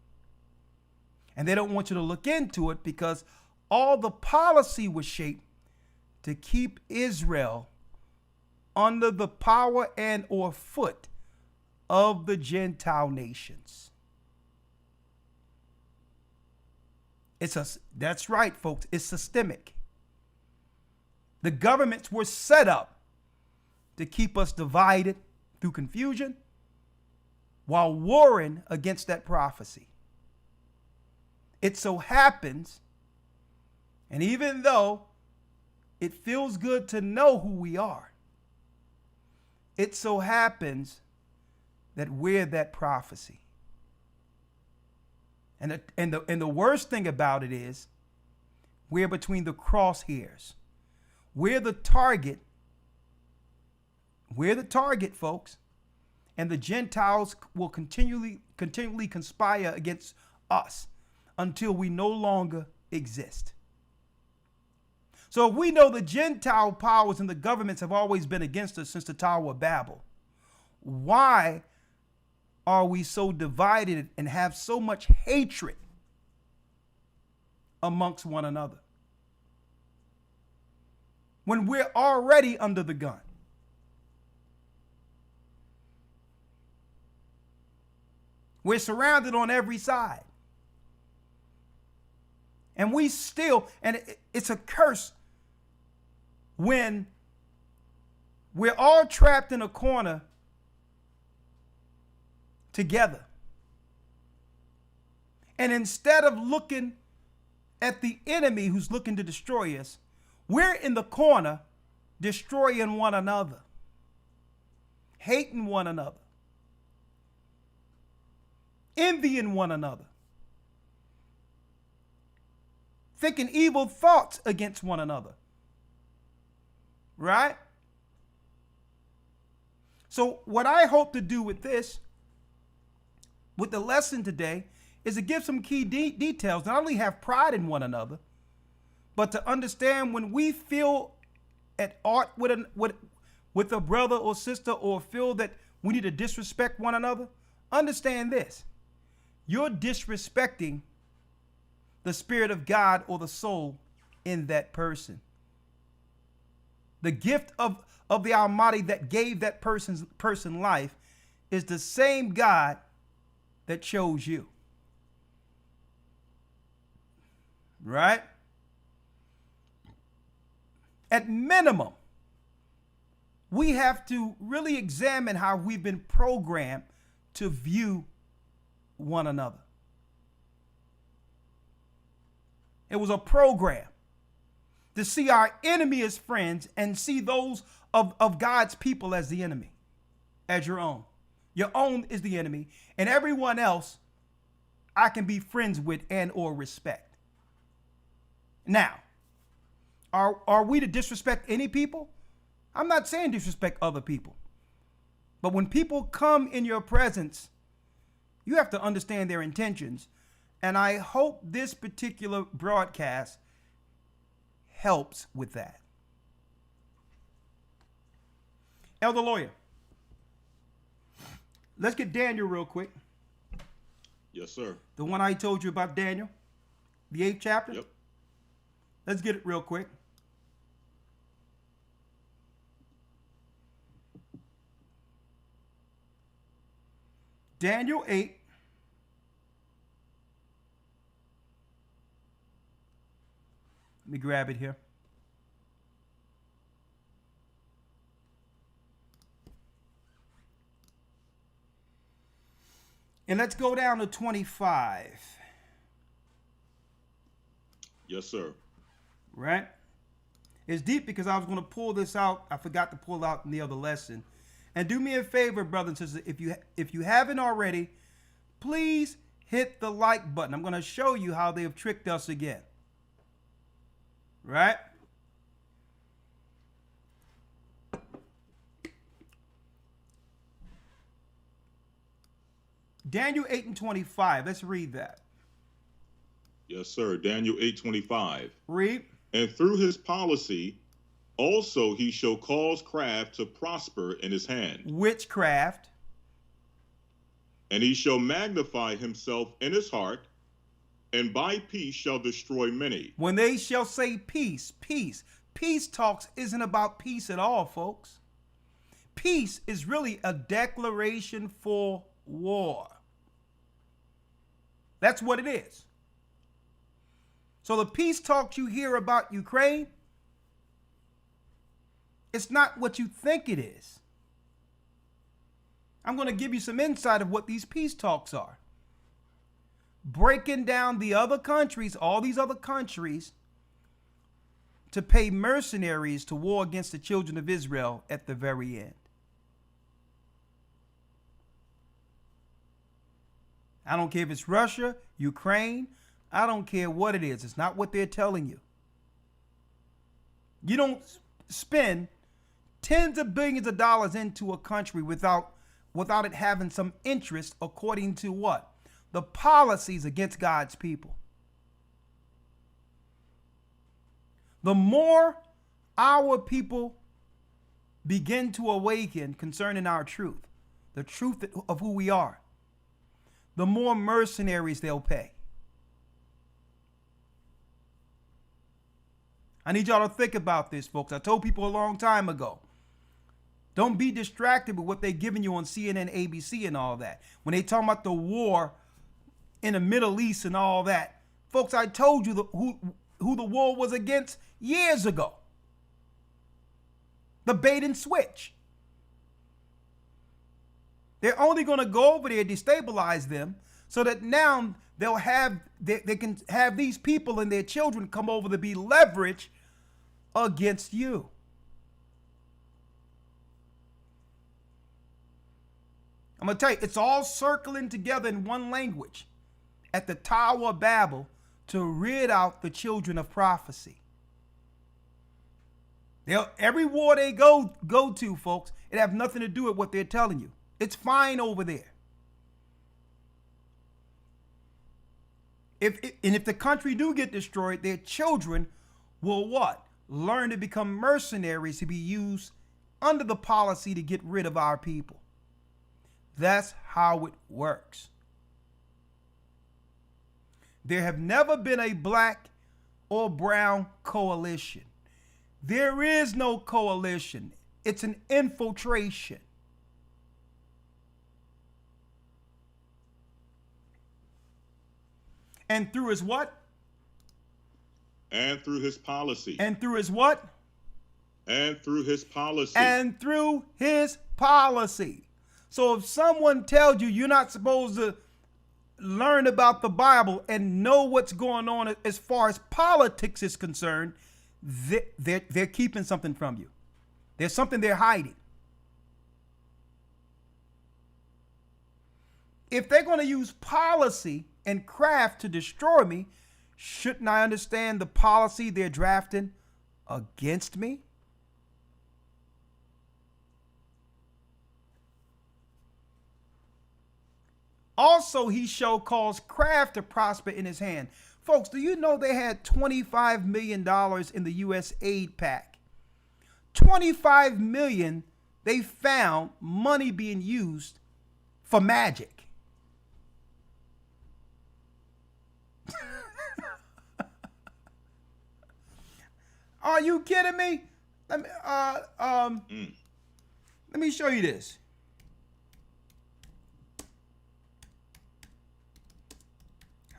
And they don't want you to look into it because all the policy was shaped to keep Israel under the power and or foot of the Gentile nations. That's right, folks. It's systemic. The governments were set up to keep us divided through confusion while warring against that prophecy. It so happens, and even though it feels good to know who we are, it so happens that we're that prophecy. And the worst thing about it is we're between the crosshairs. We're the target. We're the target, folks. And the Gentiles will continually conspire against us until we no longer exist. So if we know the Gentile powers and the governments have always been against us since the Tower of Babel, why are we so divided and have so much hatred amongst one another when we're already under the gun? We're surrounded on every side. And we still, and it's a curse when we're all trapped in a corner together. And instead of looking at the enemy who's looking to destroy us, we're in the corner destroying one another, hating one another, envying one another, thinking evil thoughts against one another. Right? So what I hope to do with this, with the lesson today, is to give some key details, not only have pride in one another, but to understand when we feel at odds with a brother or sister, or feel that we need to disrespect one another, understand this. You're disrespecting the Spirit of God or the soul in that person. The gift of the Almighty that gave that person life is the same God that chose you. Right? At minimum, we have to really examine how we've been programmed to view one another. It was a program to see our enemy as friends and see those of God's people as the enemy, as your own. Your own is the enemy, and everyone else I can be friends with and or respect. Now, are we to disrespect any people? I'm not saying disrespect other people. But when people come in your presence, you have to understand their intentions. And I hope this particular broadcast helps with that. Elder Lawya, let's get Daniel real quick. Yes, sir. The one I told you about, Daniel, the 8th chapter? Yep. Let's get it real quick. Daniel 8. Let me grab it here. And let's go down to 25. Yes, sir. Right? It's deep because I was going to pull this out. I forgot to pull out in the other lesson. And do me a favor, brothers and sisters, if you haven't already, please hit the like button. I'm going to show you how they have tricked us again. Right? Daniel 8 and 25. Let's read that. Yes, sir. Daniel 8:25. Read. And through his policy, also he shall cause craft to prosper in his hand. Witchcraft. And he shall magnify himself in his heart, and by peace shall destroy many. When they shall say peace, peace. Peace talks isn't about peace at all, folks. Peace is really a declaration for war. That's what it is. So the peace talks you hear about Ukraine, it's not what you think it is. I'm going to give you some insight of what these peace talks are. Breaking down the other countries, all these other countries, to pay mercenaries to war against the children of Israel at the very end. I don't care if it's Russia, Ukraine, I don't care what it is. It's not what they're telling you. You don't spend tens of billions of dollars into a country without it having some interest according to what? The policies against God's people. The more our people begin to awaken concerning our truth, the truth of who we are, the more mercenaries they'll pay. I need y'all to think about this, folks. I told people a long time ago, don't be distracted with what they're giving you on CNN, ABC, and all that. When they talk about the war in the Middle East and all that, folks, I told you who the war was against years ago. The bait and switch. They're only going to go over there, destabilize them, so that now they can have these people and their children come over to be leverage against you. I'm going to tell you, it's all circling together in one language at the Tower of Babel to rid out the children of prophecy. Every war they go to, folks, it have nothing to do with what they're telling you. It's fine over there. If the country do get destroyed, their children will what? Learn to become mercenaries to be used under the policy to get rid of our people. That's how it works. There have never been a black or brown coalition. There is no coalition. It's an infiltration. And through his what? And through his policy. And through his what? And through his policy. And through his policy. So if someone tells you you're not supposed to learn about the Bible and know what's going on as far as politics is concerned, they're keeping something from you. There's something they're hiding. If they're going to use policy and craft to destroy me, shouldn't I understand the policy they're drafting against me? Also, he shall cause craft to prosper in his hand. Folks, do you know they had $25 million in the U.S. aid pack? $25 million, they found money being used for magic. Are you kidding me? Let me show you this.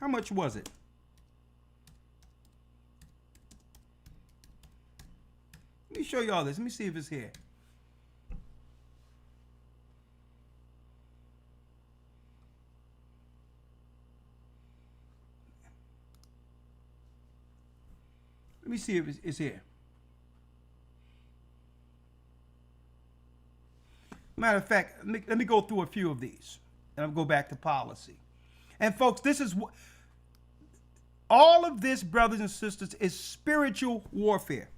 How much was it? Let me show you all this. Let me see if it's here. Let me see if it's here. Matter of fact, let me go through a few of these, and I'll go back to policy. And folks, this is what all of this, brothers and sisters, is spiritual warfare,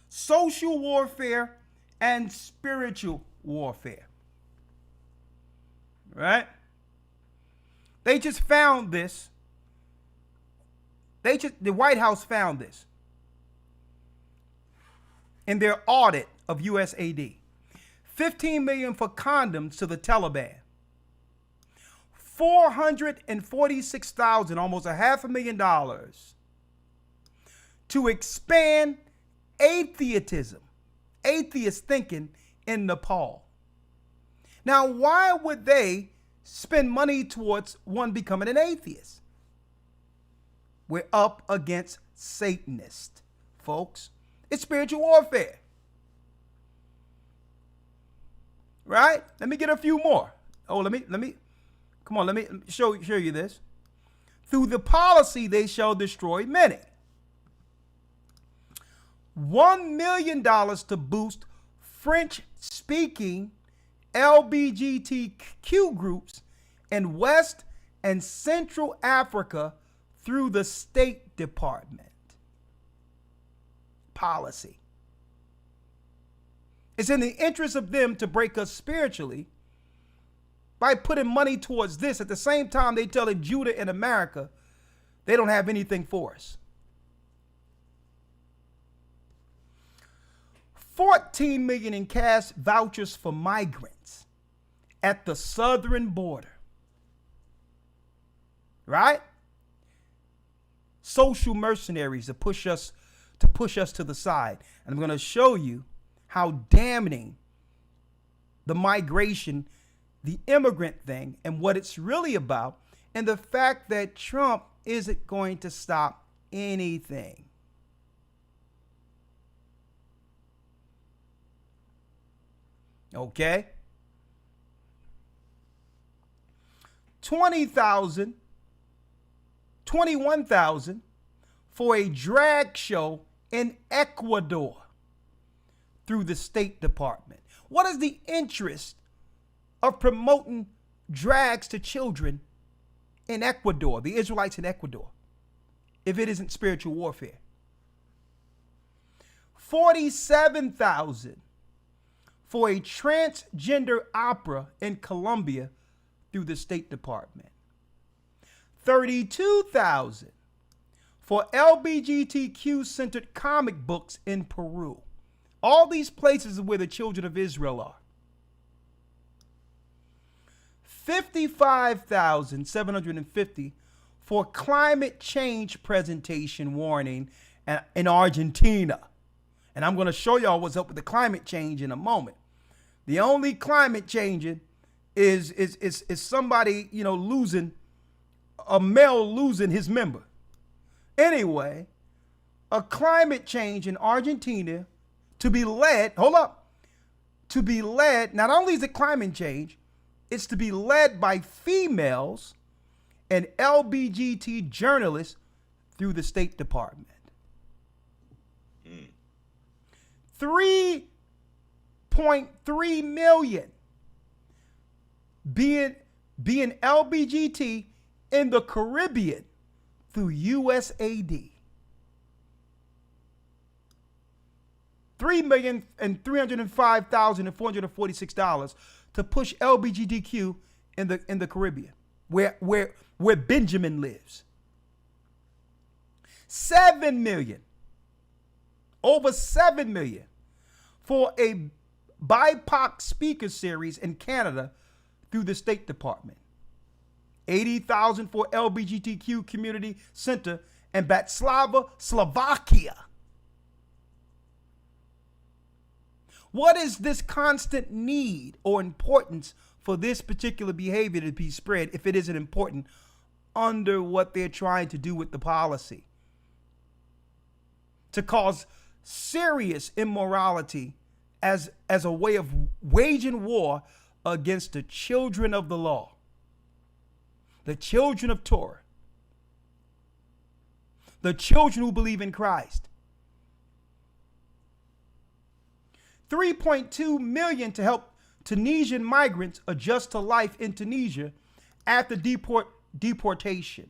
social warfare, and spiritual warfare. Right? They just found this. The White House found this in their audit of USAID. $15 million for condoms to the Taliban. $446,000, almost $500,000, to expand atheist thinking in Nepal. Now, why would they spend money towards one becoming an atheist? We're up against Satanists, folks. It's spiritual warfare. Right? Let me get a few more. Oh, let me show you this. Through the policy, they shall destroy many. $1 million to boost French-speaking LGBTQ groups in West and Central Africa through the State Department. Policy. It's in the interest of them to break us spiritually by putting money towards this. At the same time, they telling Judah and America they don't have anything for us. 14 million in cash vouchers for migrants at the southern border. Right? Social mercenaries to push us to the side. And I'm going to show you how damning the migration, the immigrant thing, and what it's really about, and the fact that Trump isn't going to stop anything. Okay? 20,000, 21,000 for a drag show in Ecuador through the State Department. What is the interest of promoting drags to children in Ecuador, the Israelites in Ecuador, if it isn't spiritual warfare? 47,000 for a transgender opera in Colombia through the State Department. 32,000 for LGBTQ-centered comic books in Peru. All these places are where the children of Israel are. 55,750 for climate change presentation warning in Argentina. And I'm going to show y'all what's up with the climate change in a moment. The only climate changing is somebody, losing, a male losing his member. Anyway, a climate change in Argentina to be led, not only is it climate change, it's to be led by females and LGBT journalists through the State Department. 3.3 million being LGBT in the Caribbean through USAID. $3,305,446 to push LGBTQ in the Caribbean, where Benjamin lives. 7 million, over 7 million, for a BIPOC speaker series in Canada through the State Department. 80,000 for LGBTQ community center in Bratislava, Slovakia. What is this constant need or importance for this particular behavior to be spread if it isn't important under what they're trying to do with the policy? To cause serious immorality as a way of waging war against the children of the law, the children of Torah, the children who believe in Christ. 3.2 million to help Tunisian migrants adjust to life in Tunisia after deportation.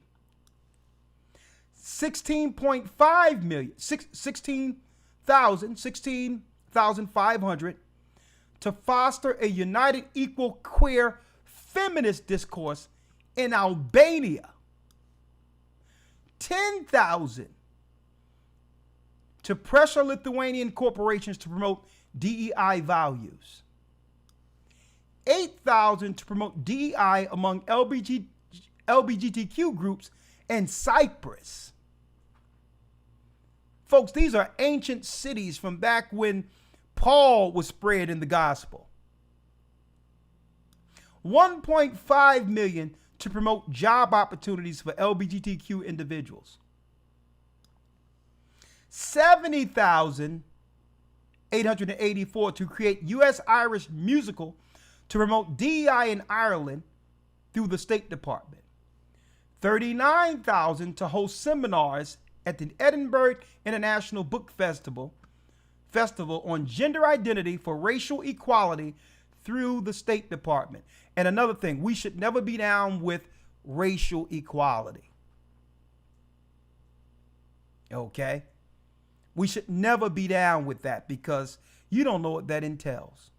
16.5 million, 16,500 to foster a united, equal, queer, feminist discourse in Albania. 10,000 to pressure Lithuanian corporations to promote DEI values. 8,000 to promote DEI among LGBTQ groups in Cyprus. Folks, these are ancient cities from back when Paul was spreading the gospel. 1.5 million to promote job opportunities for LGBTQ individuals. 70,884 to create U.S.-Irish musical to promote DEI in Ireland through the State Department. 39,000 to host seminars at the Edinburgh International Book Festival on gender identity for racial equality through the State Department. And another thing, we should never be down with racial equality. Okay? We should never be down with that because you don't know what that entails.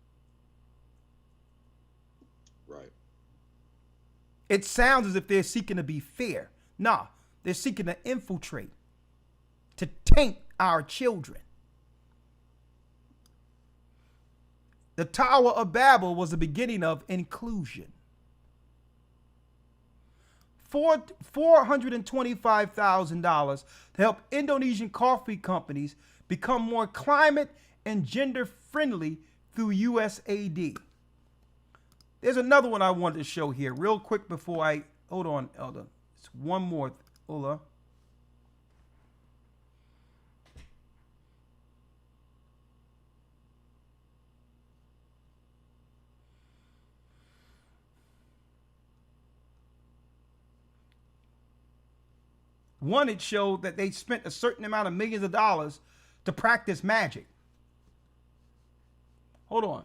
Right. It sounds as if they're seeking to be fair. No, they're seeking to infiltrate, to taint our children. The Tower of Babel was the beginning of inclusion. $425,000 to help Indonesian coffee companies become more climate and gender friendly through USAID. There's another one I wanted to show here real quick before I, hold on, Elder. It's one more, Ola. One, it showed that they spent a certain amount of millions of dollars to practice magic. Hold on.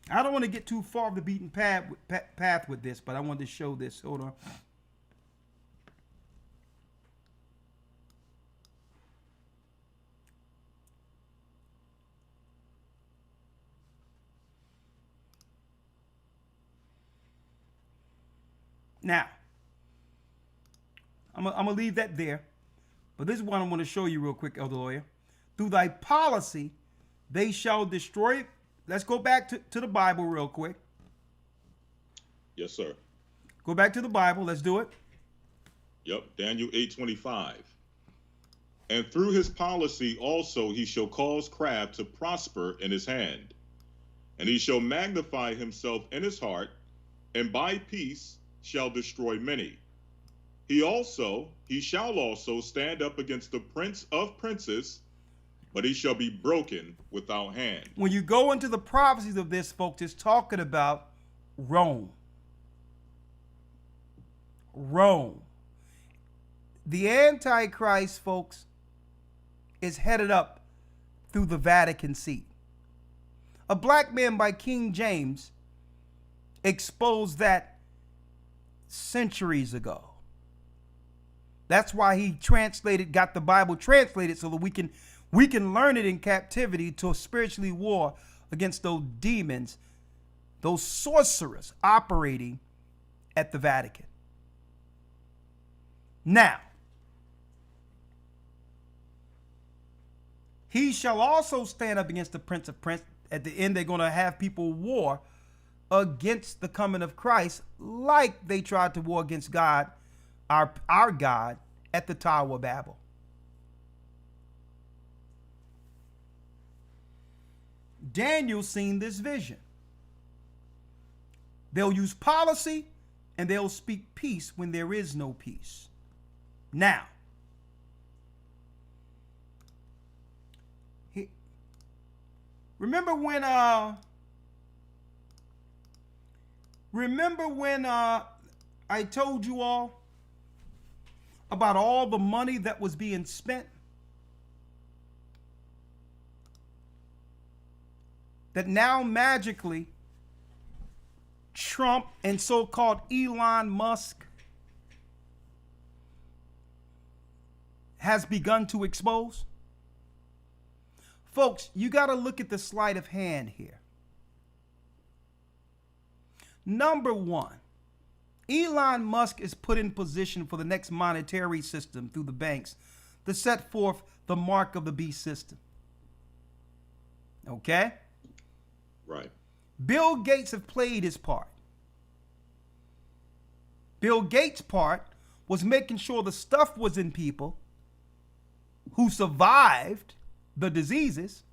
I don't want to get too far off the beaten path with this, but I wanted to show this. Hold on. Now, I'm going to leave that there. But this is what I want to show you real quick, Elder Lawyer. Through thy policy, they shall destroy. Let's go back to the Bible real quick. Yes, sir. Go back to the Bible. Let's do it. Yep, Daniel 8:25. And through his policy also he shall cause craft to prosper in his hand. And he shall magnify himself in his heart, and by peace shall destroy many. He shall also stand up against the prince of princes, but he shall be broken without hand. When you go into the prophecies of this, folks, it's talking about Rome. Rome. The Antichrist, folks, is headed up through the Vatican seat. A black man by King James exposed that centuries ago. That's why he got the Bible translated so that we can learn it in captivity to spiritually war against those demons, those sorcerers operating at the Vatican. Now, he shall also stand up against the Prince of Princes. At the end, they're going to have people war against the coming of Christ, like they tried to war against God, our God, at the Tower of Babel. Daniel seen this vision. They'll use policy and they'll speak peace when there is no peace. Now, remember when I told you all about all the money that was being spent? That now magically Trump and so-called Elon Musk has begun to expose? Folks, you got to look at the sleight of hand here. Number one, Elon Musk is put in position for the next monetary system through the banks to set forth the mark of the beast system. Okay? Right. Bill Gates have played his part. Bill Gates' part was making sure the stuff was in people who survived the diseases,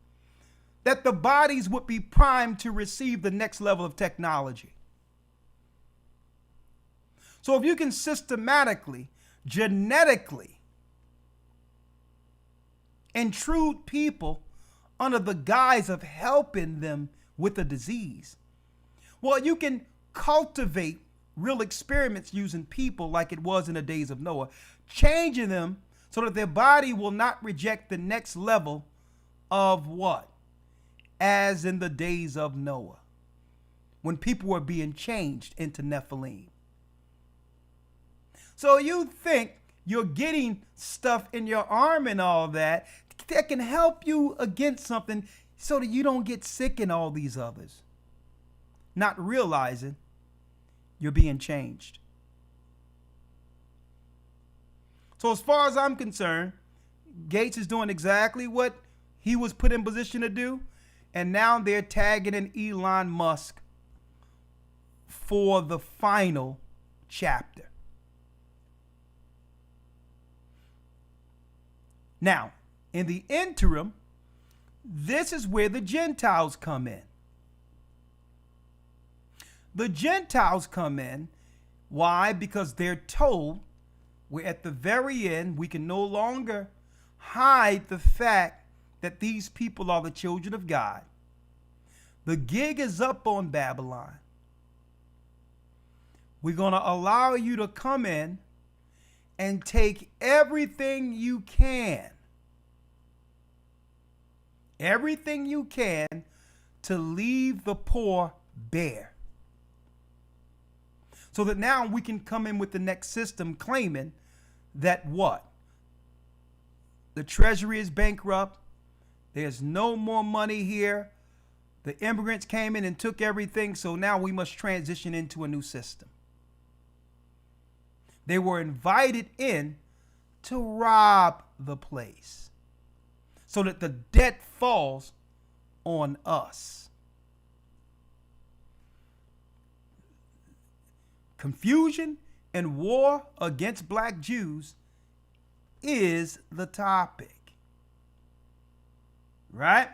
that the bodies would be primed to receive the next level of technology. So if you can systematically, genetically intrude people under the guise of helping them with a disease, well, you can cultivate real experiments using people like it was in the days of Noah, changing them so that their body will not reject the next level of what? As in the days of Noah, when people were being changed into Nephilim. So you think you're getting stuff in your arm and all that can help you against something so that you don't get sick and all these others, not realizing you're being changed. So as far as I'm concerned, Gates is doing exactly what he was put in position to do, and now they're tagging in Elon Musk for the final chapter. Now, in the interim, this is where the Gentiles come in. The Gentiles come in. Why? Because they're told we're at the very end. We can no longer hide the fact that these people are the children of God. The gig is up on Babylon. We're going to allow you to come in and take everything you can. Everything you can to leave the poor bare. So that now we can come in with the next system claiming that what? The treasury is bankrupt. There's no more money here. The immigrants came in and took everything, so now we must transition into a new system. They were invited in to rob the place so that the debt falls on us. Confusion and war against black Jews is the topic. Right?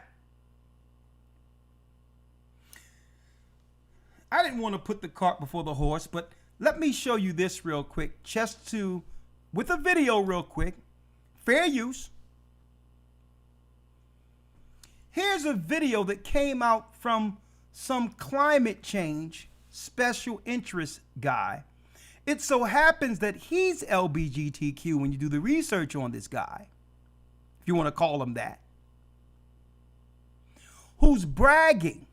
I didn't want to put the cart before the horse, but let me show you this real quick, with a video real quick. Fair use. Here's a video that came out from some climate change special interest guy. It so happens that he's LGBTQ when you do the research on this guy, if you want to call him that, who's bragging.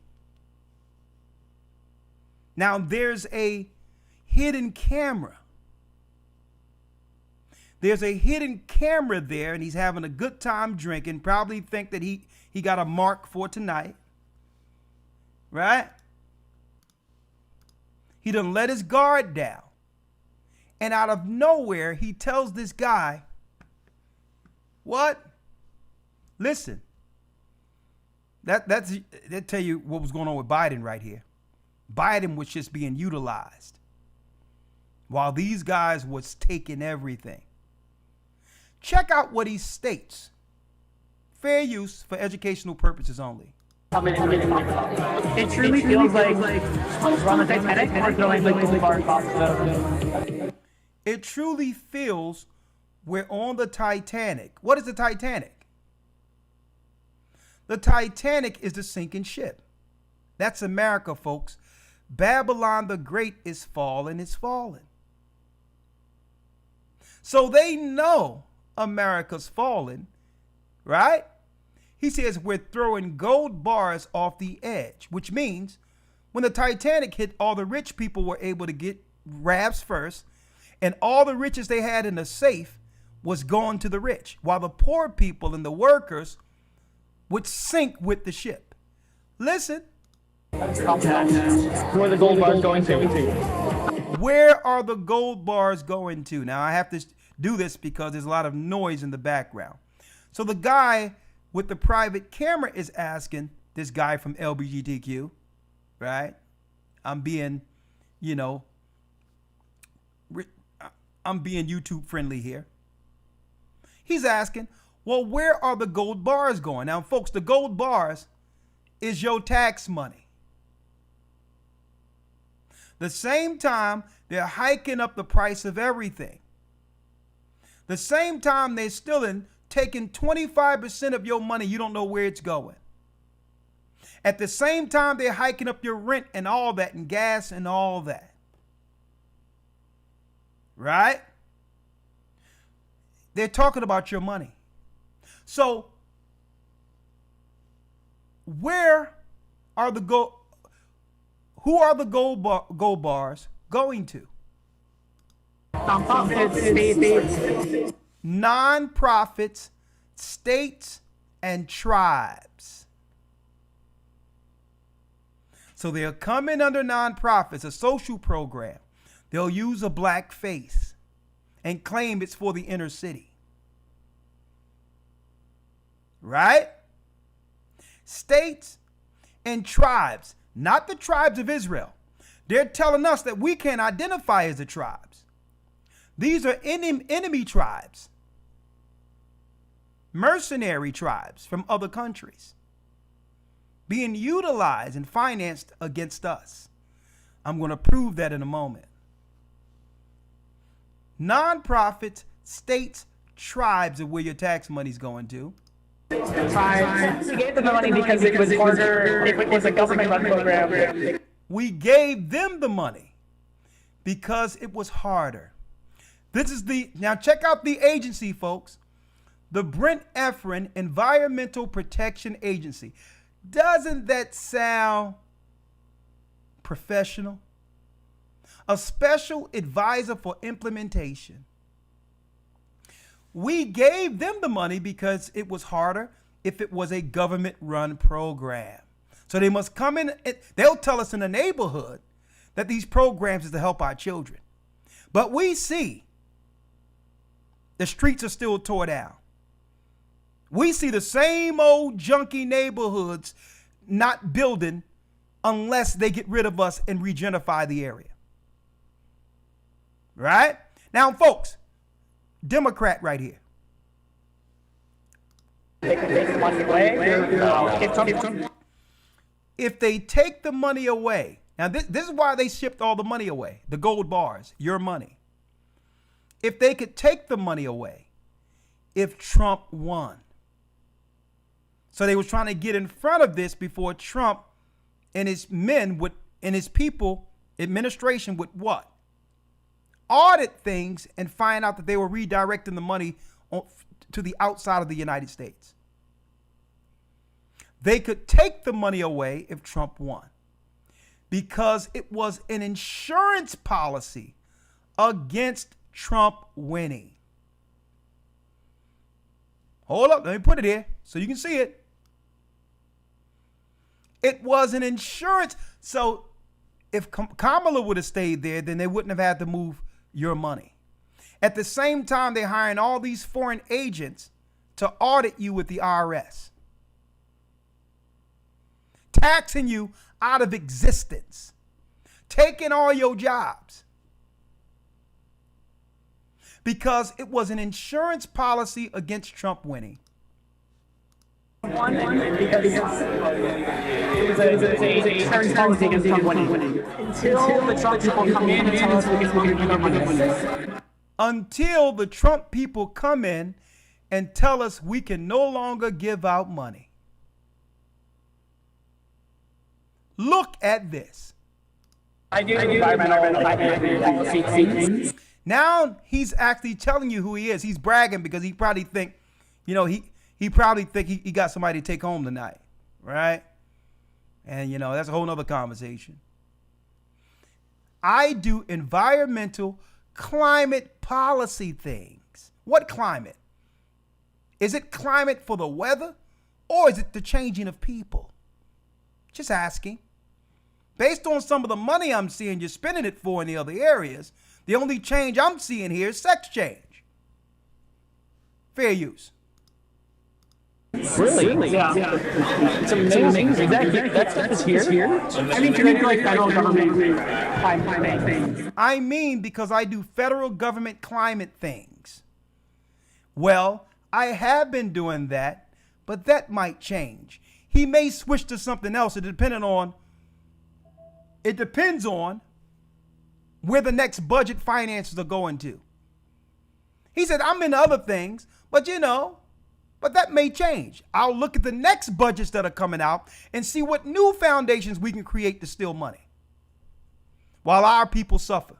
Now there's a hidden camera. There's a hidden camera there, and he's having a good time drinking, probably think that he got a mark for tonight. Right? He done let his guard down. And out of nowhere, he tells this guy, what? Listen, that tell you what was going on with Biden right here. Biden was just being utilized while these guys was taking everything. Check out what he states. Fair use for educational purposes only. It truly feels like we're on the Titanic and we're throwing like gold bar across the... It truly feels we're on the Titanic. What is the Titanic? The Titanic is the sinking ship. That's America, folks. Babylon the Great is fallen, it's fallen. So they know America's fallen, right? He says we're throwing gold bars off the edge, which means when the Titanic hit, all the rich people were able to get grabs first, and all the riches they had in the safe was gone to the rich, while the poor people and the workers would sink with the ship. Listen. Where are the gold bars going to? Where are the gold bars going to? Now, I have to do this because there's a lot of noise in the background. So the guy with the private camera is asking this guy from LGBTQ, right? I'm being YouTube friendly here. He's asking, well, where are the gold bars going? Now, folks, the gold bars is your tax money. The same time they're hiking up the price of everything. The same time they're still taking 25% of your money, you don't know where it's going. At the same time they're hiking up your rent and all that, and gas and all that. Right? They're talking about your money. So, where are the who are the gold bars going to? Non-profits, states, and tribes. So they're coming under non-profits, a social program. They'll use a black face and claim it's for the inner city. Right? States and tribes, not the tribes of Israel. They're telling us that we can't identify as the tribes. These are enemy tribes, mercenary tribes from other countries being utilized and financed against us. I'm going to prove that in a moment. Non-profits, states, tribes are where your tax money's going to. Tribes. We gave them the money because it was harder if it was a government-run program. We gave them the money because it was harder. Now check out the agency, folks. The Brent Efron Environmental Protection Agency. Doesn't that sound professional? A special advisor for implementation. We gave them the money because it was harder if it was a government-run program. So they must come in, they'll tell us in the neighborhood that these programs is to help our children. But we see the streets are still tore down. We see the same old junky neighborhoods not building unless they get rid of us and regentrify the area. Right? Now, folks, Democrat right here. If they take the money away, now this is why they shipped all the money away, the gold bars, your money. If they could take the money away, if Trump won. So they was trying to get in front of this before Trump and his men would, and his people, administration would what? Audit things and find out that they were redirecting the money to the outside of the United States. They could take the money away if Trump won because it was an insurance policy against Trump winning. Hold up, let me put it here so you can see it. It was an insurance. So if Kamala would have stayed there, then they wouldn't have had to move your money. At the same time, they're hiring all these foreign agents to audit you with the IRS. Taxing you out of existence. Taking all your jobs. because it was an insurance policy against Trump winning. Because it was a insurance policy against Trump winning. Until the Trump people come in and tell us we can do money. Until the Trump people come in and tell us we can no longer give out money. Look at this. I do environmental policy. Now he's actually telling you who he is. He's bragging because he probably think, you know, he probably think he got somebody to take home tonight, right? And, you know, that's a whole nother conversation. I do environmental climate policy things. What climate? Is it climate for the weather or is it the changing of people? Just asking. Based on some of the money I'm seeing you're spending it for in the other areas, the only change I'm seeing here is sex change. Fair use. Really? Yeah. It's amazing. That stuff is here? I mean, can you do like federal government climate things? I mean, because I do federal government climate things. Well, I have been doing that, but that might change. He may switch to something else. It depends on where the next budget finances are going to. He said, I'm into other things, but but that may change. I'll look at the next budgets that are coming out and see what new foundations we can create to steal money while our people suffer.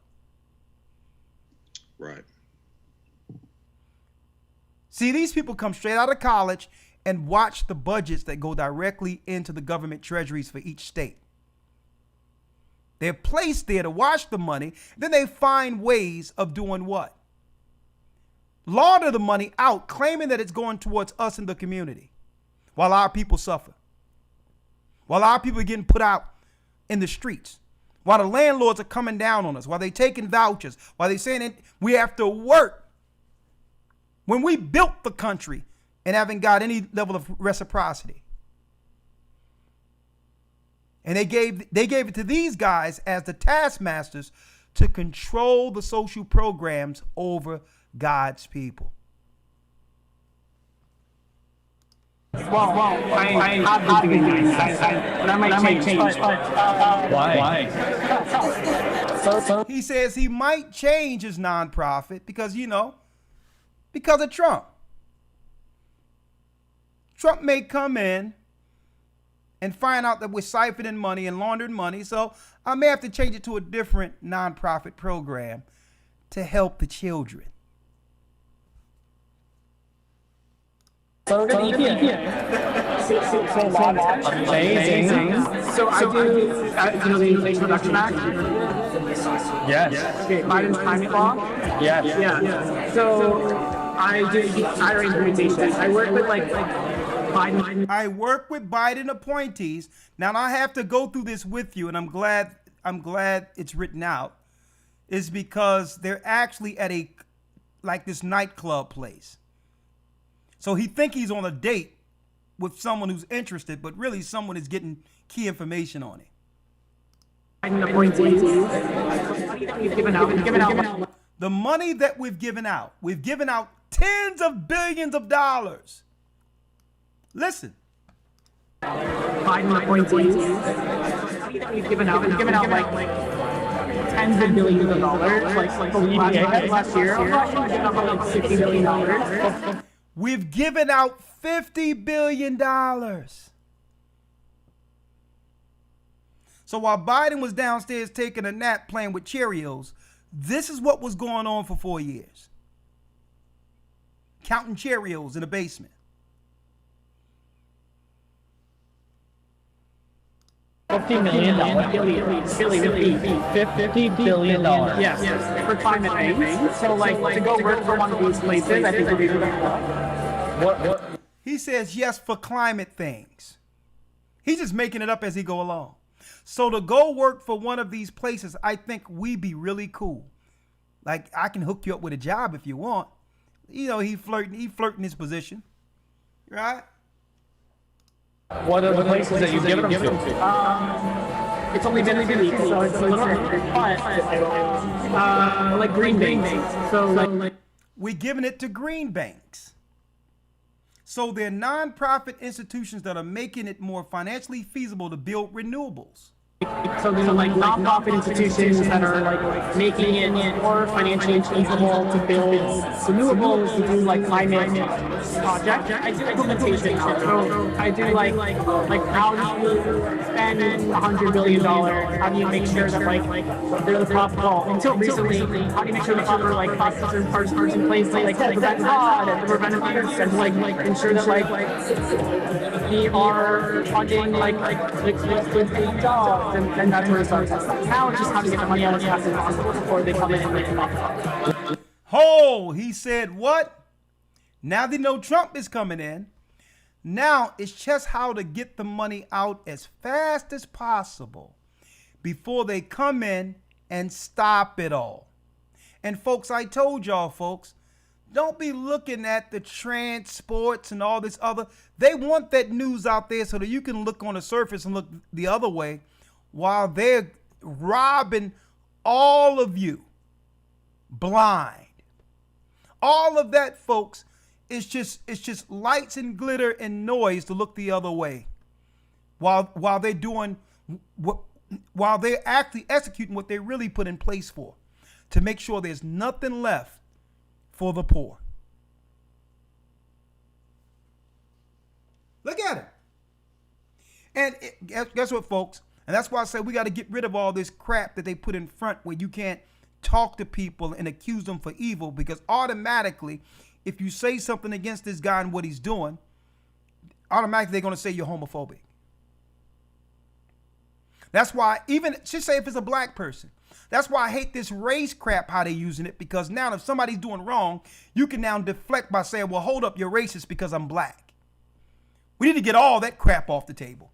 Right. See, these people come straight out of college and watch the budgets that go directly into the government treasuries for each state. They're placed there to watch the money. Then they find ways of doing what? Launder the money out, claiming that it's going towards us in the community while our people suffer. While our people are getting put out in the streets. While the landlords are coming down on us. While they're taking vouchers. While they're saying that we have to work. When we built the country and haven't got any level of reciprocity. And they gave it to these guys as the taskmasters to control the social programs over God's people. Well, I have been doing that. That might change. Why? So He says he might change his nonprofit because of Trump. Trump may come in and find out that we're siphoning money and laundering money, so I may have to change it to a different nonprofit program to help the children. So we're going to EPA. Amazing. So I do, the Inflation Reduction Act. Yes. Okay, Biden's climate law. Yes. Yeah. So I do IRA implementation. I work with Biden. I work with Biden appointees. Now I have to go through this with you, and I'm glad it's written out. Is because they're actually at this nightclub place. So he think he's on a date with someone who's interested, but really someone is getting key information on it. Biden appointees. We've given out. The money that we've given out tens of billions of dollars. Listen. Biden appointees. We've given out like tens of billions of dollars. Last year, we've given out like $60 billion. We've given out $50 billion. So while Biden was downstairs taking a nap playing with Cheerios, this is what was going on for 4 years. Counting Cheerios in the basement. $50 million. $50 billion. Yes, for climate things. So to go work for one of these places, I think would be really cool. What? He says yes for climate things. He's just making it up as he go along. So to go work for one of these places, I think we'd be really cool. Like, I can hook you up with a job if you want. He flirting his position. Right? What are the places that you've given them to? It's only been a week, so it's a little hard. But, like green things. So, we're giving it to green banks. So they're nonprofit institutions that are making it more financially feasible to build renewables. So these are like nonprofit institutions that are like making it more financially feasible to build renewables, to do like climate projects. I do implementation. So I do like how do you spend $100 billion? How do you make sure that like there's a proper until recently? How do you make sure the proper like processes and parts are in place like to prevent fraud and prevent abuse and like ensure that like we are funding like good jobs. And that's where it starts. Now it's just how to get the money out as fast as possible before they come in and make a profit. Oh, he said what? Now they know Trump is coming in. Now it's just how to get the money out as fast as possible before they come in and stop it all. And folks, I told y'all, folks, don't be looking at the transports and all this other. They want that news out there so that you can look on the surface and look the other way, while they're robbing all of you blind. All of that, folks, it's just lights and glitter and noise to look the other way, while they're doing while they're actually executing what they really put in place for, to make sure there's nothing left for the poor. Look at it. And guess what, folks? And that's why I say we got to get rid of all this crap that they put in front where you can't talk to people and accuse them for evil, because automatically, if you say something against this guy and what he's doing, automatically they're going to say you're homophobic. That's why, even, just say if it's a black person, that's why I hate this race crap, how they're using it, because now if somebody's doing wrong, you can now deflect by saying, well, hold up, you're racist because I'm black. We need to get all that crap off the table.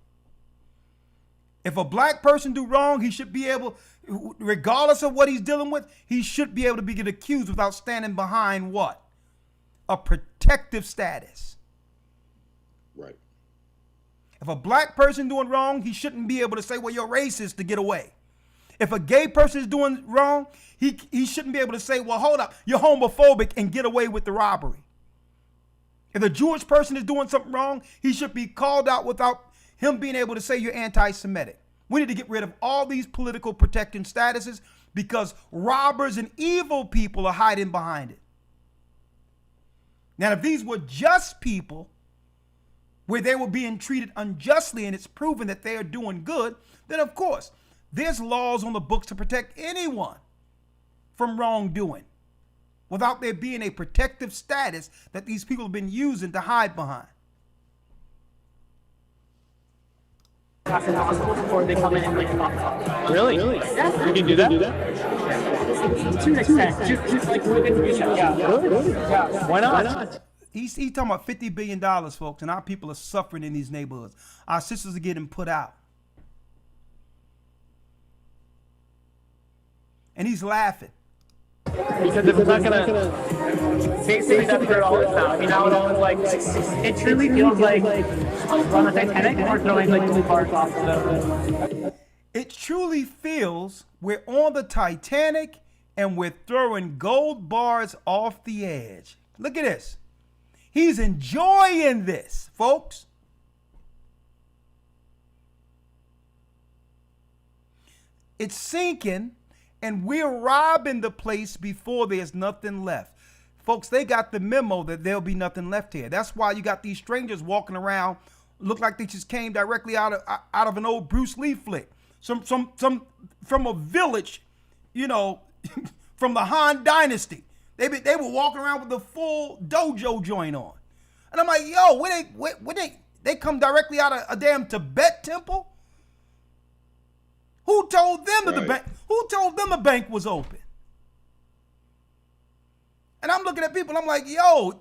If a black person do wrong, he should be able, regardless of what he's dealing with, he should be able to get accused without standing behind what? A protective status. Right. If a black person doing wrong, he shouldn't be able to say, well, you're racist to get away. If a gay person is doing wrong, he shouldn't be able to say, well, hold up, you're homophobic and get away with the robbery. If a Jewish person is doing something wrong, he should be called out without him being able to say you're anti-Semitic. We need to get rid of all these political protecting statuses, because robbers and evil people are hiding behind it. Now, if these were just people where they were being treated unjustly and it's proven that they are doing good, then of course, there's laws on the books to protect anyone from wrongdoing without there being a protective status that these people have been using to hide behind. Before they come in and make a profit. Really? Yeah. You can do that? To an extent. Just like within reason. Yeah. Really? Yeah. Why not? He's talking about $50 billion, folks, and our people are suffering in these neighborhoods. Our sisters are getting put out. And he's laughing. Because if it's not gonna say that for all this now. I mean, now it all like it truly feels like on the Titanic or throwing like gold bars off the. It truly feels we're on the Titanic and we're throwing gold bars off the edge. Look at this. He's enjoying this, folks. It's sinking, and we're robbing the place before there's nothing left. Folks, they got the memo that there'll be nothing left here. That's why you got these strangers walking around, look like they just came directly out of an old Bruce Lee flick. Some from a village, you know, from the Han Dynasty. They were walking around with the full dojo joint on. And I'm like, yo, they come directly out of a damn Tibet temple? Who told them that the bank was open? And I'm looking at people, I'm like, yo,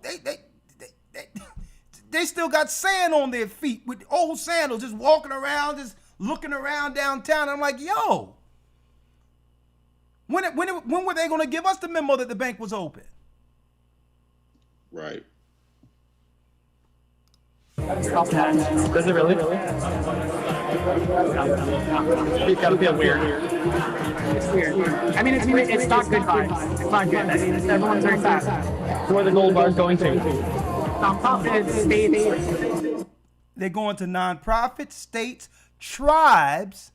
they still got sand on their feet with old sandals, just walking around, just looking around downtown. I'm like, yo, when were they going to give us the memo that the bank was open? Right. Stop that. Does it really? It's gotta feel weird. It's weird. I mean, it's not good vibes. It's not good. I mean, everyone's very fast. Where the gold bar's going to? Nonprofits, states. They're going to nonprofits, states, tribes.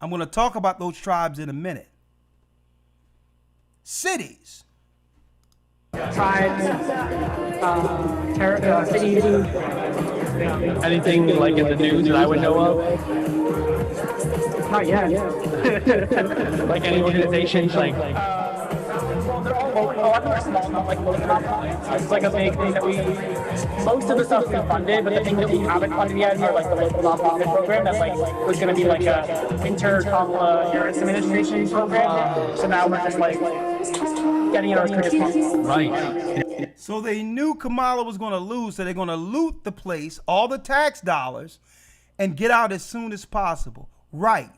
I'm going to talk about those tribes in a minute. Cities. Tribes, cities. Anything like in the news that I would know of? Not yet. Like any organizations, like Well, they're all, a lot of them are small, not like most nonprofits. It's like a big thing that most of the stuff we funded, but the thing that we haven't funded yet are like the local nonprofit program that like was going to be like a winter Kamala Harris administration program. So now we're just like getting it as quick as possible. right. So they knew Kamala was going to lose, so they're going to loot the place, all the tax dollars, and get out as soon as possible. Right.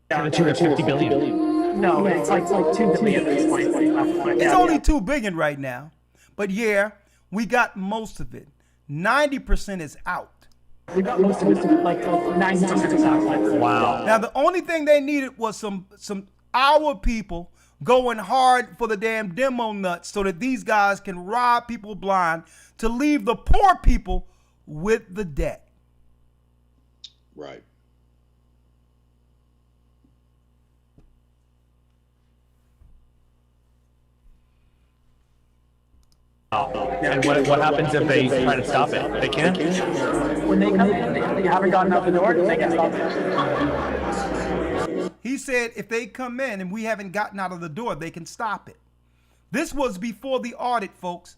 To the tune of $50 billion. No, it's like 2 billion at this point. It's only $2 billion right now. But yeah, we got most of it. 90% is out. We got most of it, like 90% is out. Wow. Now the only thing they needed was some our people going hard for the damn demo nuts so that these guys can rob people blind to leave the poor people with the debt. Right. And what happens if they try to stop it? They can't? When they come in, if they haven't gotten out the door, they can stop it. He said if they come in and we haven't gotten out of the door, they can stop it. This was before the audit, folks.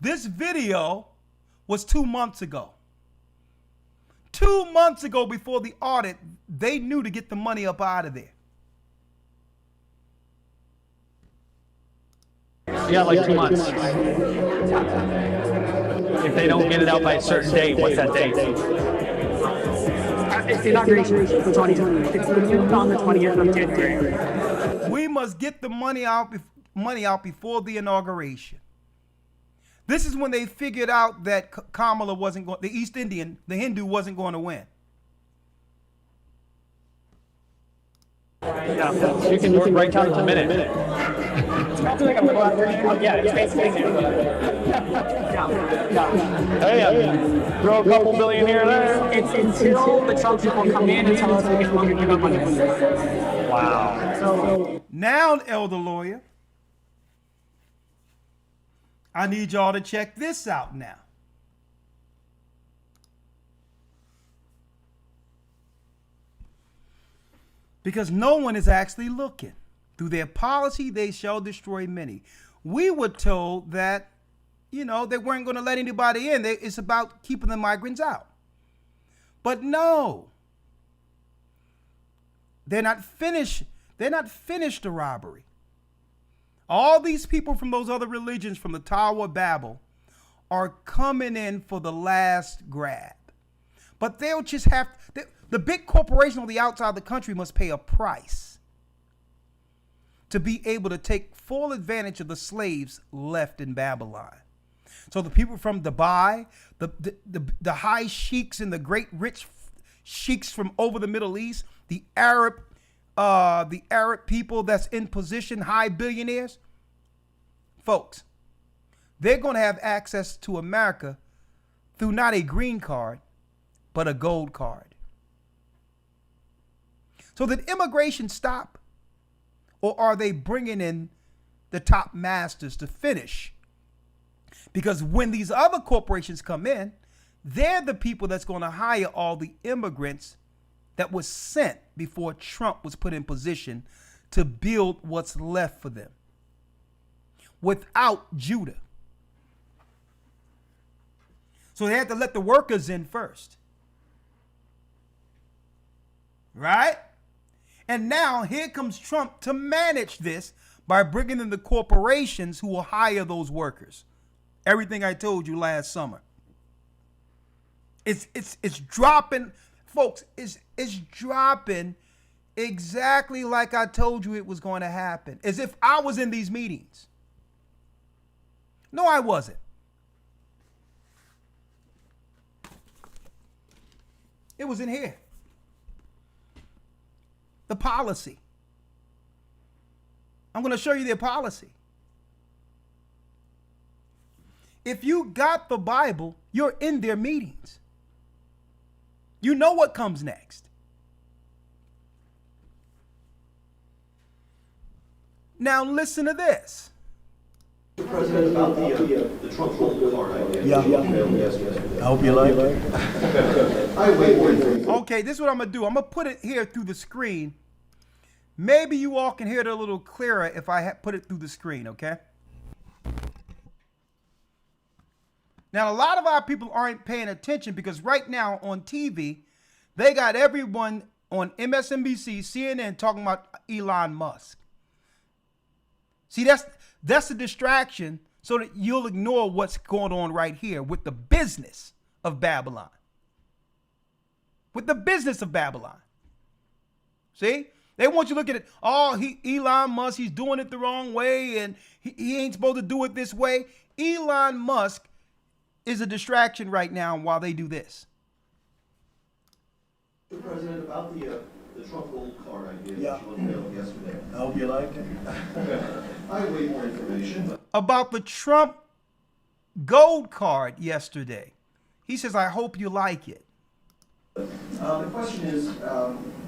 This video was 2 months ago. 2 months ago before the audit, they knew to get the money up out of there. Yeah, like 2 months. If they don't get it out by a certain date, what's that date? It's the inauguration for 2020. It's on the 20th of January. We must get the money out before the inauguration. This is when they figured out that Kamala wasn't going, the East Indian, the Hindu wasn't going to win. Yeah, you can write down in a minute. Yeah, it's basically Hey, throw a couple billion here or there. It's until the Trump people come in and tell us we can give up money. Wow. So Now, Elder Lawyer, I need y'all to check this out now. Because no one is actually looking. Through their policy, they shall destroy many. We were told that, they weren't going to let anybody in. It's about keeping the migrants out. But no. They're not finished. They're not finished the robbery. All these people from those other religions from the Tower of Babel are coming in for the last grab. But they'll just have, the big corporation on the outside of the country must pay a price to be able to take full advantage of the slaves left in Babylon. So the people from Dubai, the high sheiks and the great rich sheiks from over the Middle East, the Arab people that's in position, high billionaires, folks, they're going to have access to America through not a green card, but a gold card. So did immigration stop? Or are they bringing in the top masters to finish? Because when these other corporations come in, they're the people that's going to hire all the immigrants that was sent before Trump was put in position to build what's left for them without Judah. So they had to let the workers in first. Right? And now here comes Trump to manage this by bringing in the corporations who will hire those workers. Everything I told you last summer. It's dropping, folks, it's dropping exactly like I told you it was going to happen. As if I was in these meetings. No, I wasn't. It was in here. The policy. I'm going to show you their policy. If you got the Bible, you're in their meetings. You know what comes next. Now listen to this. Mr. President, about the Trump gold card idea. Yeah. I hope you like it. I wait more information. Okay, this is what I'm going to do. I'm going to put it here through the screen. Maybe you all can hear it a little clearer if I put it through the screen, okay? Now, a lot of our people aren't paying attention because right now on TV, they got everyone on MSNBC, CNN talking about Elon Musk. See, that's a distraction so that you'll ignore what's going on right here with the business of Babylon. With the business of Babylon. See? They want you to look at it. Oh, Elon Musk, he's doing it the wrong way and he ain't supposed to do it this way. Elon Musk is a distraction right now while they do this. Mr. President, about the Trump gold card idea Yeah. that you unveiled yesterday. I hope you like it. I wait more information. About the Trump gold card yesterday. He says, I hope you like it. The question is,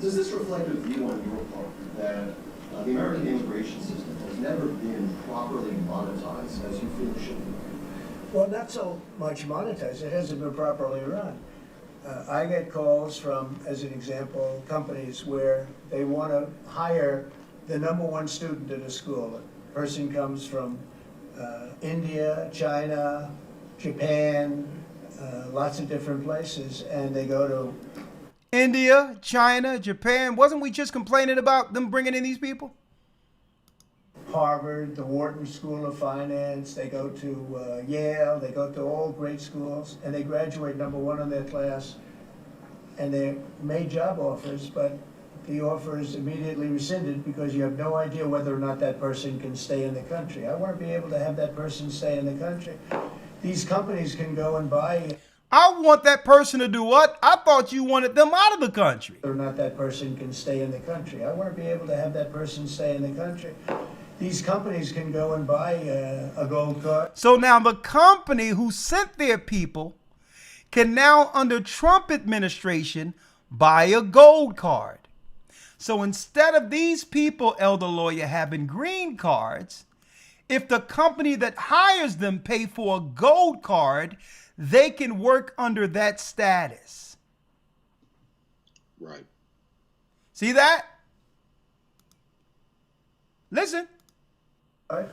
does this reflect a view on your part that the American immigration system has never been properly monetized as you feel it should be? Well, not so much monetized. It hasn't been properly run. I get calls from, as an example, companies where they want to hire the #1 student in a school. A person comes from India, China, Japan, lots of different places, and they go to India, China, Japan. Wasn't we just complaining about them bringing in these people? Harvard, the Wharton School of Finance, they go to Yale, they go to all great schools, and they graduate #1 in their class, and they're made job offers, but the offer is immediately rescinded because you have no idea whether or not that person can stay in the country. I want to be able to have that person stay in the country. These companies can go and buy I want that person to do what? I thought you wanted them out of the country. whether or not that person can stay in the country. I want to be able to have that person stay in the country. These companies can go and buy a gold card. So now the company who sent their people can now, under Trump administration, buy a gold card. So instead of these people, Elder Lawya, having green cards, if the company that hires them pay for a gold card, they can work under that status. Right. See that? Listen. Right?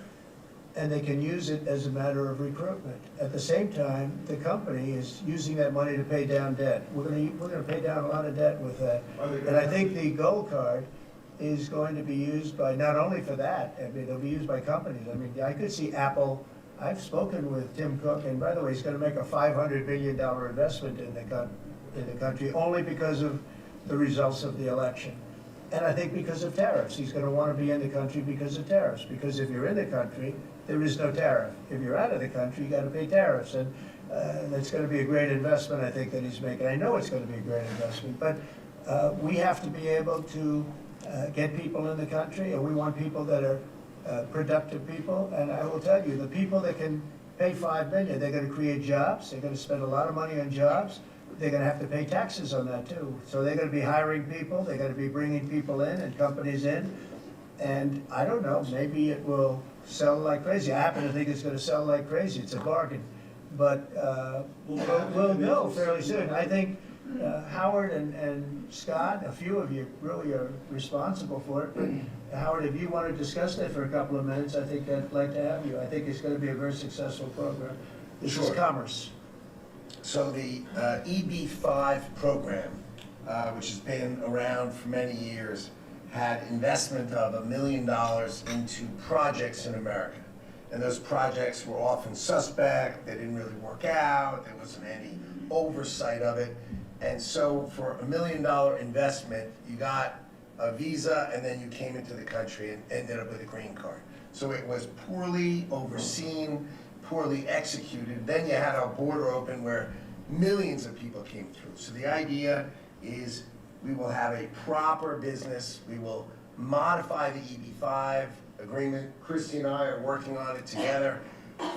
And they can use it as a matter of recruitment. At the same time, the company is using that money to pay down debt. We're going to pay down a lot of debt with that. And I think the gold card is going to be used by not only for that. I mean, it'll be used by companies. I mean, I could see Apple. I've spoken with Tim Cook, and by the way, he's going to make a $500 billion investment in the country only because of the results of the election. And I think because of tariffs. He's going to want to be in the country because of tariffs. Because if you're in the country, there is no tariff. If you're out of the country, you got to pay tariffs. And that's going to be a great investment, I think, that he's making. I know it's going to be a great investment. But we have to be able to get people in the country, and we want people that are productive people. And I will tell you, the people that can pay $5 million, they're going to create jobs. They're going to spend a lot of money on jobs. They're going to have to pay taxes on that too. So they're going to be hiring people. They're going to be bringing people in and companies in. And I don't know, maybe it will sell like crazy. I happen to think it's going to sell like crazy. It's a bargain. But we'll know fairly soon. I think Howard and Scott, a few of you really are responsible for it. But Howard, if you want to discuss that for a couple of minutes, I think I'd like to have you. I think it's going to be a very successful program. This is commerce. So the EB5 program, which has been around for many years, had investment of $1 million into projects in America. And those projects were often suspect, they didn't really work out, there wasn't any oversight of it. And so for $1 million investment, you got a visa and then you came into the country and ended up with a green card. So it was poorly overseen, poorly executed. Then you had a border open where millions of people came through. So the idea is we will have a proper business. We will modify the EB-5 agreement. Christy and I are working on it together.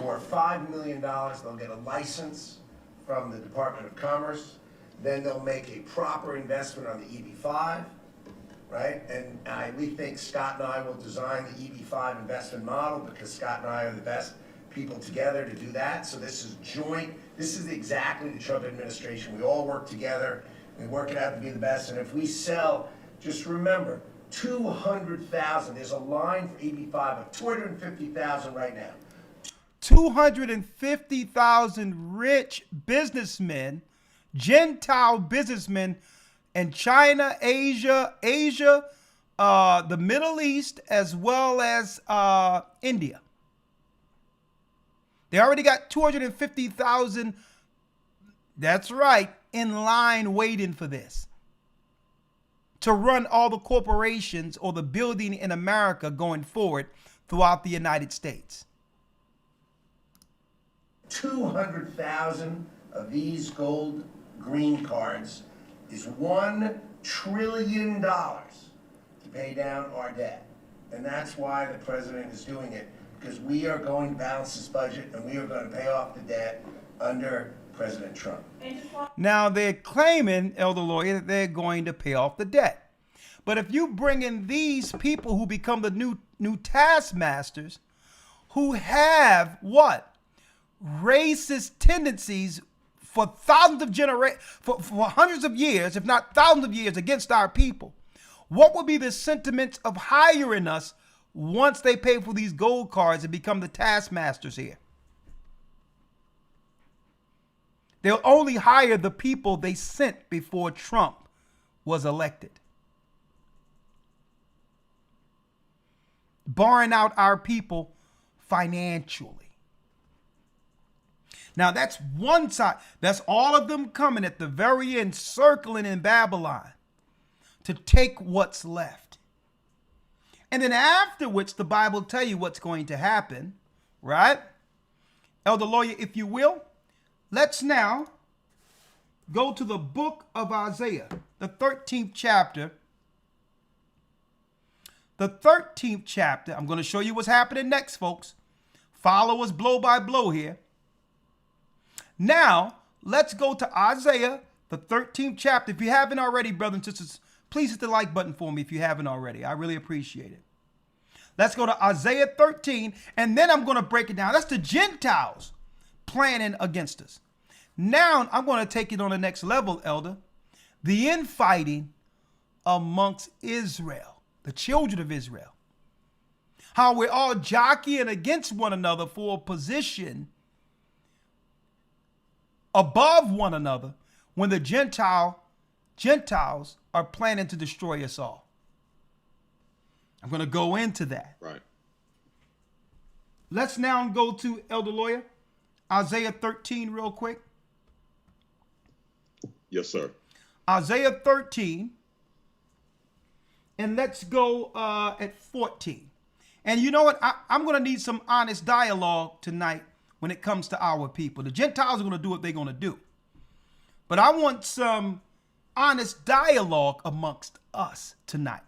For $5 million, they'll get a license from the Department of Commerce. Then they'll make a proper investment on the EB-5, right? And we think Scott and I will design the EB-5 investment model because Scott and I are the best people together to do that. So this is joint. This is exactly the Trump administration. We all work together. We work it out to be the best. And if we sell, just remember, 200,000. There's a line for EB-5 of 250,000 right now. 250,000 rich businessmen, Gentile businessmen in China, Asia, the Middle East, as well as India. They already got 250,000, that's right, in line waiting for this, to run all the corporations or the building in America going forward throughout the United States. 200,000 of these gold green cards is $1 trillion to pay down our debt. And that's why the president is doing it, because we are going to balance this budget and we are going to pay off the debt under President Trump. Now they're claiming, Elder Lawya, that they're going to pay off the debt. But if you bring in these people who become the new taskmasters, who have what? Racist tendencies for thousands of for hundreds of years, if not thousands of years, against our people, what would be the sentiments of hiring us once they pay for these gold cards and become the taskmasters here? They'll only hire the people they sent before Trump was elected, barring out our people financially. Now that's one side. That's all of them coming at the very end, circling in Babylon to take what's left. And then after which the Bible tell you what's going to happen, right? Elder Lawya, if you will, let's now go to the book of Isaiah, the 13th chapter. The 13th chapter. I'm going to show you what's happening next, folks. Follow us blow by blow here. Now, let's go to Isaiah, the 13th chapter. If you haven't already, brothers and sisters, please hit the like button for me if you haven't already. I really appreciate it. Let's go to Isaiah 13, and then I'm going to break it down. That's the Gentiles planning against us. Now, I'm going to take it on the next level, Elder. The infighting amongst Israel, the children of Israel. How we're all jockeying against one another for a position above one another when the Gentiles are planning to destroy us all. I'm going to go into that. Right. Let's now go to Elder Lawya, Isaiah 13 real quick. Yes, sir. Isaiah 13. And let's go at 14. And you know what? I'm going to need some honest dialogue tonight when it comes to our people. The Gentiles are going to do what they're going to do. But I want some honest dialogue amongst us tonight.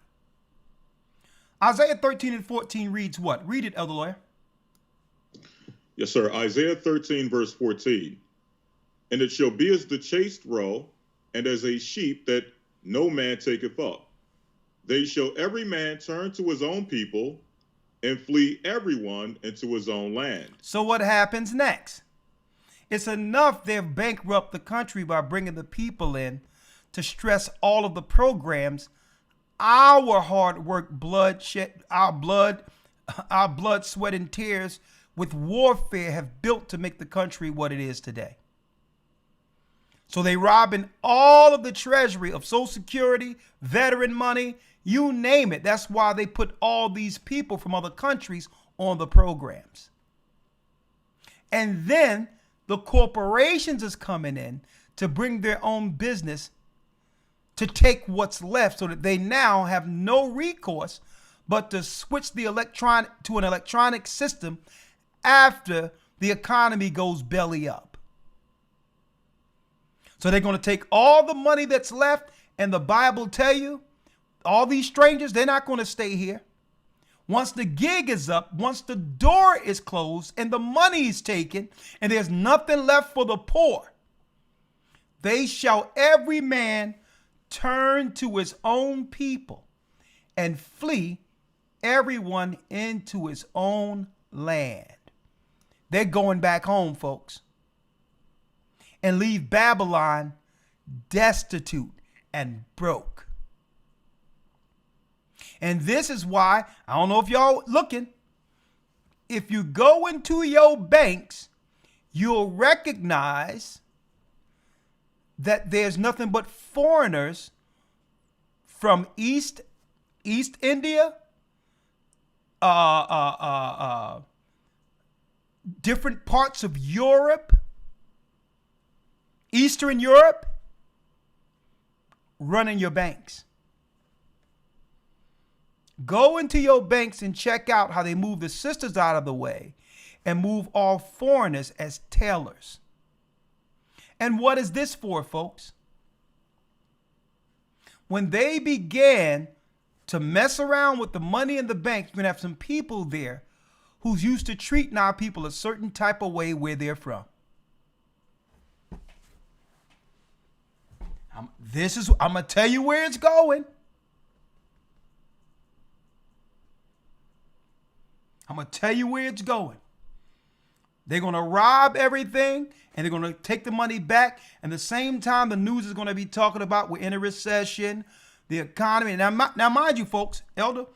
Isaiah 13 and 14 reads what? Read it, Elder Lawya. Yes, sir. Isaiah 13, verse 14. And it shall be as the chased roe, and as a sheep that no man taketh up. They shall every man turn to his own people, and flee everyone into his own land. So what happens next? It's enough they've bankrupted the country by bringing the people in to stress all of the programs our hard work, our blood, sweat, and tears with warfare have built to make the country what it is today. So they robbing all of the treasury of Social Security, veteran money, you name it. That's why they put all these people from other countries on the programs. And then the corporations is coming in to bring their own business to take what's left so that they now have no recourse but to switch the to an electronic system after the economy goes belly up. So they're going to take all the money that's left And the Bible tell you, all these strangers, they're not going to stay here. Once the gig is up, once the door is closed and the money is taken and there's nothing left for the poor, they shall every man turn to his own people and flee everyone into his own land. They're going back home, folks, and leave Babylon destitute and broke. And this is why, I don't know if y'all looking, if you go into your banks, you'll recognize that there's nothing but foreigners from East India, different parts of Europe, Eastern Europe, running your banks. Go into your banks and check out how they move the sisters out of the way and move all foreigners as tailors. And what is this for, folks? When they began to mess around with the money in the bank, you're going to have some people there who's used to treating our people a certain type of way where they're from. I'm going to tell you where it's going. I'm going to tell you where it's going. They're going to rob everything and they're going to take the money back. And at the same time, the news is going to be talking about we're in a recession, the economy. Now, mind you, folks, Elder,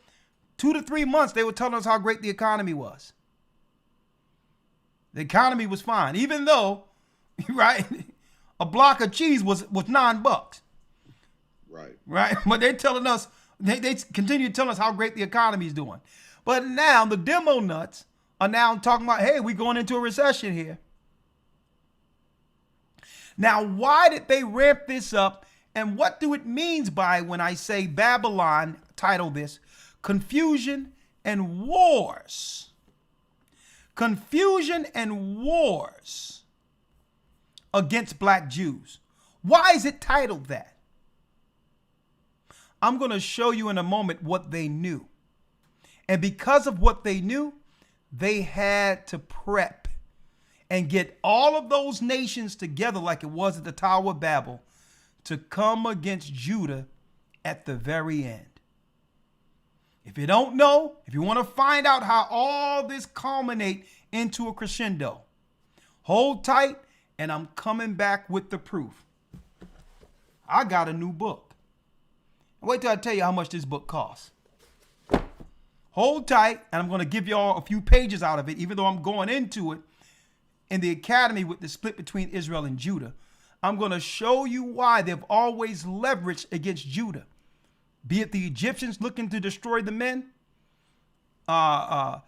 2 to 3 months, they were telling us how great the economy was. The economy was fine, even though, right, a block of cheese was $9. Right. But they're telling us, they continue telling us how great the economy is doing. But now the demo nuts are now talking about, hey, we're going into a recession here. Now, why did they ramp this up? And what do it means by when I say Babylon, title this, Confusion and Wars? Confusion and Wars against black Jews. Why is it titled that? I'm going to show you in a moment what they knew. And because of what they knew, they had to prep and get all of those nations together like it was at the Tower of Babel to come against Judah at the very end. If you don't know, if you want to find out how all this culminate into a crescendo, hold tight and I'm coming back with the proof. I got a new book. Wait till I tell you how much this book costs. Hold tight, and I'm going to give y'all a few pages out of it, even though I'm going into it in the academy with the split between Israel and Judah. I'm going to show you why they've always leveraged against Judah. Be it the Egyptians looking to destroy the men, the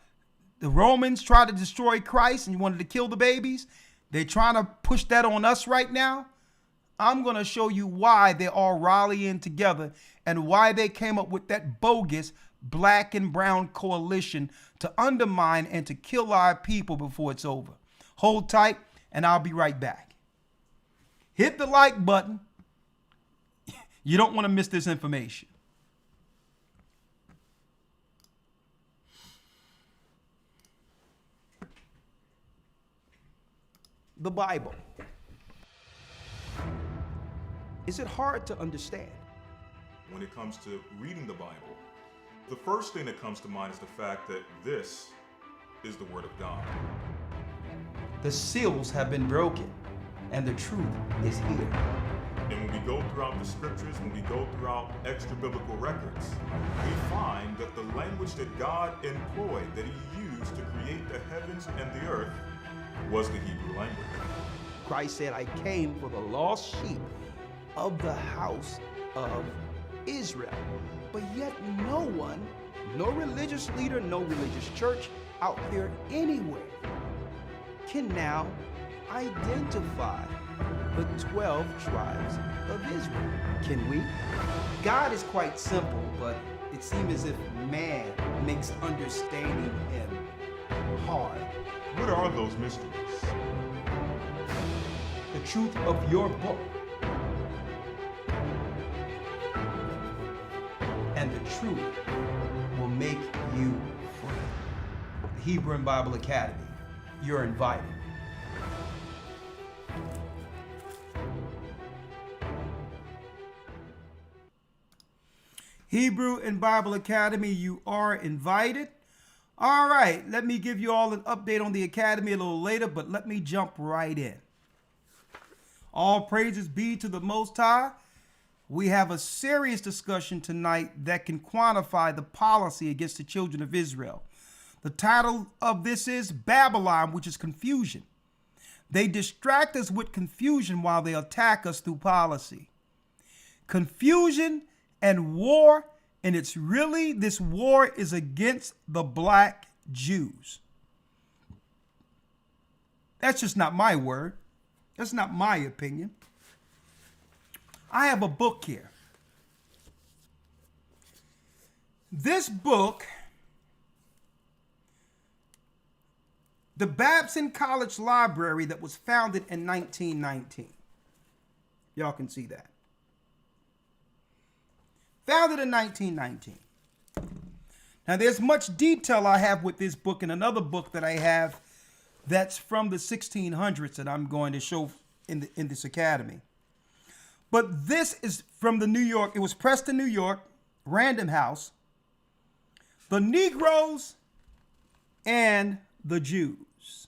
Romans tried to destroy Christ and wanted to kill the babies. They're trying to push that on us right now. I'm going to show you why they're all rallying together and why they came up with that bogus black and brown coalition to undermine and to kill our people before it's over. Hold tight, and I'll be right back. Hit the like button. You don't want to miss this information. The Bible. Is it hard to understand? When it comes to reading the Bible, the first thing that comes to mind is the fact that this is the Word of God. The seals have been broken, and the truth is here. And when we go throughout the scriptures, when we go throughout extra biblical records, we find that the language that God employed, that He used to create the heavens and the earth, was the Hebrew language. Christ said, I came for the lost sheep of the house of Israel. But yet no one, no religious leader, no religious church out there anywhere can now identify the 12 tribes of Israel. Can we? God is quite simple, but it seems as if man makes understanding him hard. What are those mysteries? The truth of your book. truly will make you free. The Hebrew and Bible Academy, you're invited. Hebrew and Bible Academy, you are invited. All right, let me give you all an update on the Academy a little later, but let me jump right in. All praises be to the Most High. We have a serious discussion tonight that can quantify the policy against the children of Israel. The title of this is Babylon, which is confusion. They distract us with confusion while they attack us through policy. Confusion and war, and it's really, this war is against the black Jews. That's just not my word. That's not my opinion. I have a book here. This book, the Babson College Library, that was founded in 1919. Y'all can see that. Founded in 1919. Now, there's much detail I have with this book and another book that I have that's from the 1600s that I'm going to show in this academy. But this is from the New York, it was pressed in New York, Random House, The Negroes and the Jews.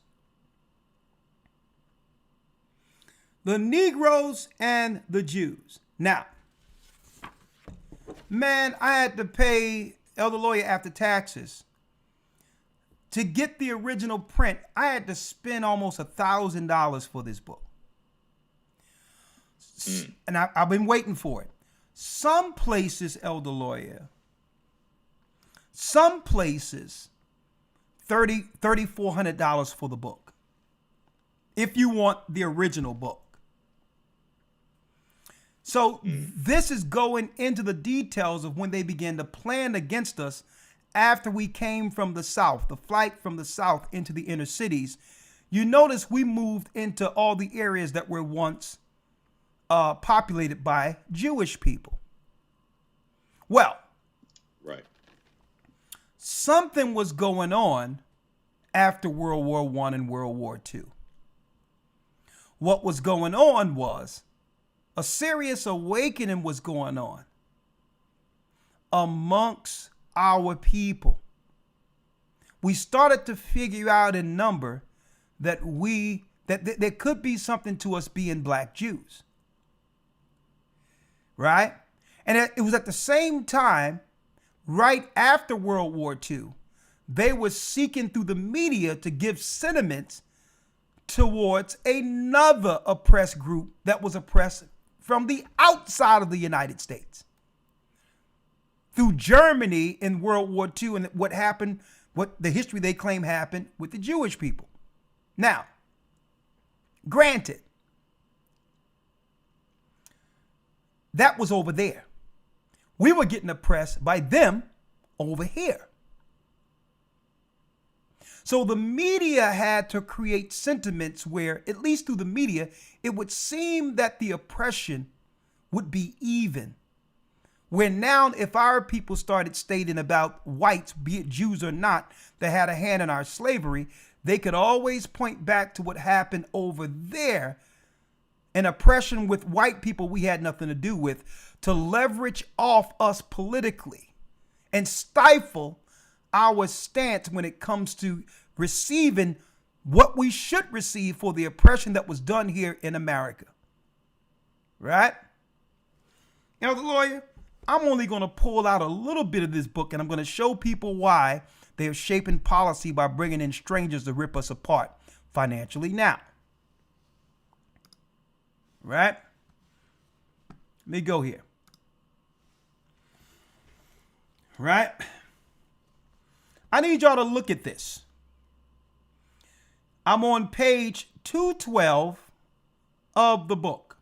The Negroes and the Jews. Now, man, I had to pay Elder Lawya after taxes. To get the original print, I had to spend almost $1,000 for this book. And I've been waiting for it. Some places, Elder Lawya, some places, $3,400 for the book. If you want the original book. So this is going into the details of when they began to plan against us after we came from the South, the flight from the South into the inner cities. You notice we moved into all the areas that were once populated by Jewish people. Well, right. Something was going on after World War I and World War II. What was going on was a serious awakening was going on amongst our people. We started to figure out in number that there could be something to us being black Jews. Right? And it was at the same time, right after World War II, they were seeking through the media to give sentiments towards another oppressed group that was oppressed from the outside of the United States. Through Germany in World War II and what happened, what the history they claim happened with the Jewish people. Now, granted, that was over there. We were getting oppressed by them over here. So the media had to create sentiments where, at least through the media, it would seem that the oppression would be even. Where now, if our people started stating about whites, be it Jews or not, that had a hand in our slavery, they could always point back to what happened over there, an oppression with white people we had nothing to do with, to leverage off us politically and stifle our stance when it comes to receiving what we should receive for the oppression that was done here in America. Right? Elder Lawya, I'm only going to pull out a little bit of this book, and I'm going to show people why they are shaping policy by bringing in strangers to rip us apart financially now. Right? Let me go here. Right? I need y'all to look at this. I'm on page 212 of the book.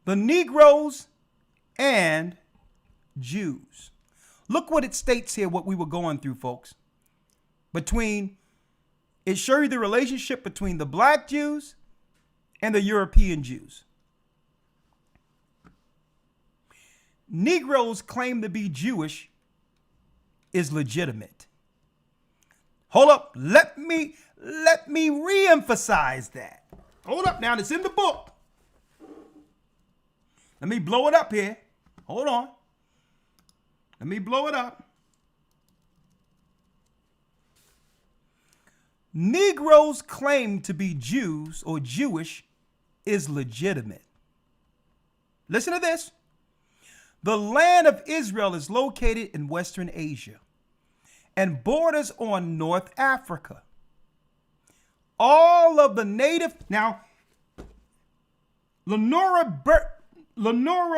The Negroes and Jews. Look what it states here, what we were going through, folks. It shows you the relationship between the black Jews and the European Jews. Negroes claim to be Jewish is legitimate. Hold up. Let me reemphasize that. Hold up now. It's in the book. Let me blow it up here. Hold on. Let me blow it up. Negroes claim to be Jews or Jewish is legitimate. Listen to this. The land of Israel is located in Western Asia and borders on North Africa. All of the native, now, Lenora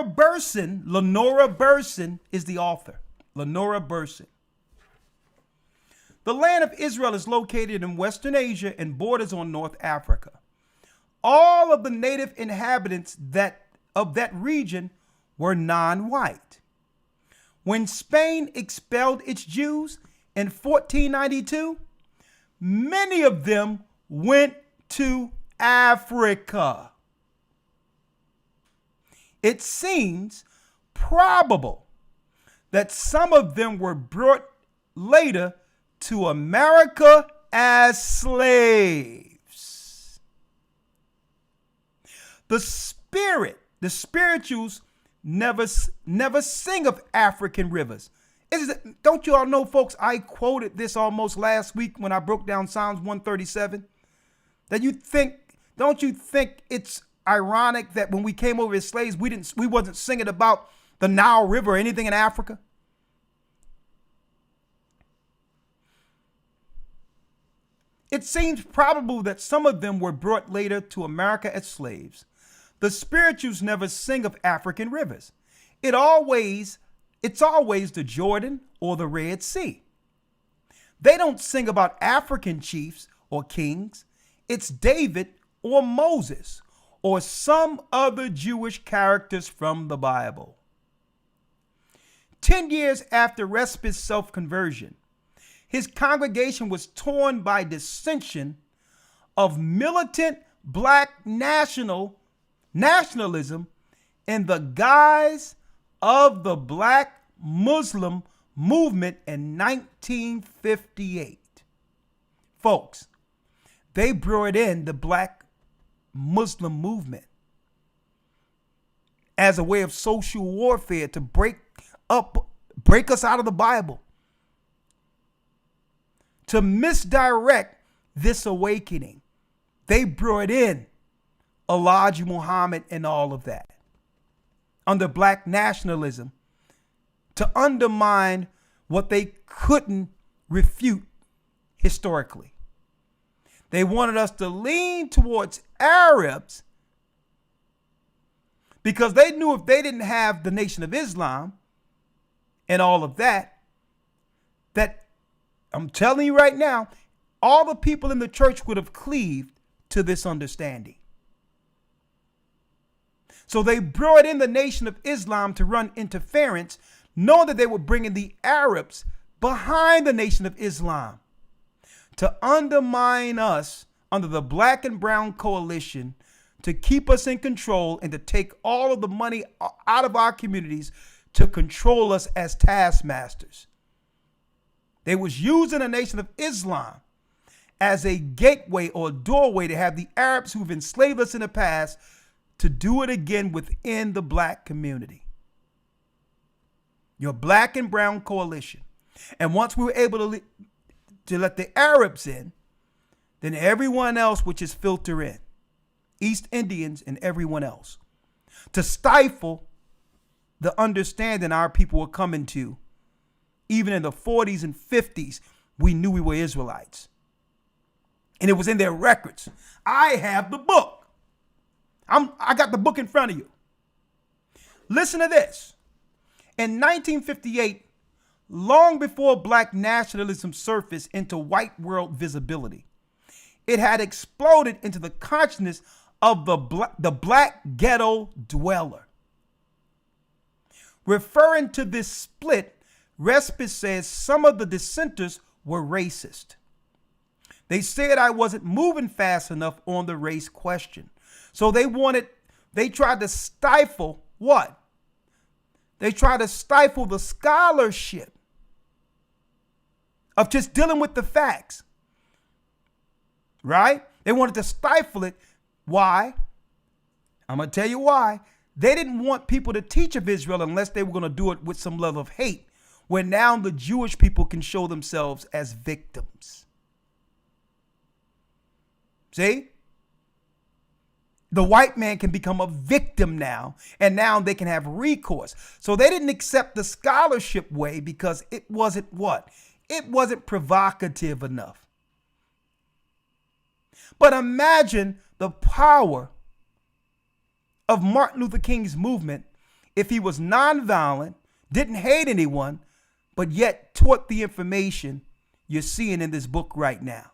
Burson is the author. Lenora Burson. The land of Israel is located in Western Asia and borders on North Africa. All of the native inhabitants of that region were non-white. When Spain expelled its Jews in 1492, many of them went to Africa. It seems probable that some of them were brought later to America as slaves. The spirituals never sing of African rivers. Don't you all know, folks, I quoted this almost last week when I broke down Psalms 137. Don't you think it's ironic that when we came over as slaves, we wasn't singing about the Nile River or anything in Africa? It seems probable that some of them were brought later to America as slaves. The spirituals never sing of African rivers. It's always the Jordan or the Red Sea. They don't sing about African chiefs or kings. It's David or Moses or some other Jewish characters from the Bible. 10 years after Respit's self-conversion, his congregation was torn by dissension of militant black nationalism in the guise of the Black Muslim movement in 1958. Folks, they brought in the Black Muslim movement as a way of social warfare to break us out of the Bible, to misdirect this awakening. They brought in Elijah Muhammad and all of that under black nationalism to undermine what they couldn't refute historically. They wanted us to lean towards Arabs because they knew if they didn't have the Nation of Islam and all of that, that I'm telling you right now, all the people in the church would have cleaved to this understanding. So they brought in the Nation of Islam to run interference, knowing that they were bringing the Arabs behind the Nation of Islam to undermine us under the black and brown coalition, to keep us in control and to take all of the money out of our communities to control us as taskmasters. They was using the Nation of Islam as a gateway or doorway to have the Arabs who've enslaved us in the past to do it again within the black community. Your black and brown coalition. And once we were able to let the Arabs in, then everyone else would just filter in. East Indians and everyone else. To stifle the understanding our people were coming to. Even in the 40s and 50s, we knew we were Israelites. And it was in their records. I have the book. I got the book in front of you. Listen to this. In 1958, long before black nationalism surfaced into white world visibility, it had exploded into the consciousness of the black ghetto dweller. Referring to this split, Respit says some of the dissenters were racist. They said I wasn't moving fast enough on the race question. So they tried to stifle what? They try to stifle the scholarship of just dealing with the facts. Right? They wanted to stifle it. Why? I'm going to tell you why. They didn't want people to teach of Israel unless they were going to do it with some level of hate, where now the Jewish people can show themselves as victims. See? The white man can become a victim now, and now they can have recourse. So they didn't accept the scholarship way because it wasn't what? It wasn't provocative enough. But imagine the power of Martin Luther King's movement if he was nonviolent, didn't hate anyone, but yet taught the information you're seeing in this book right now.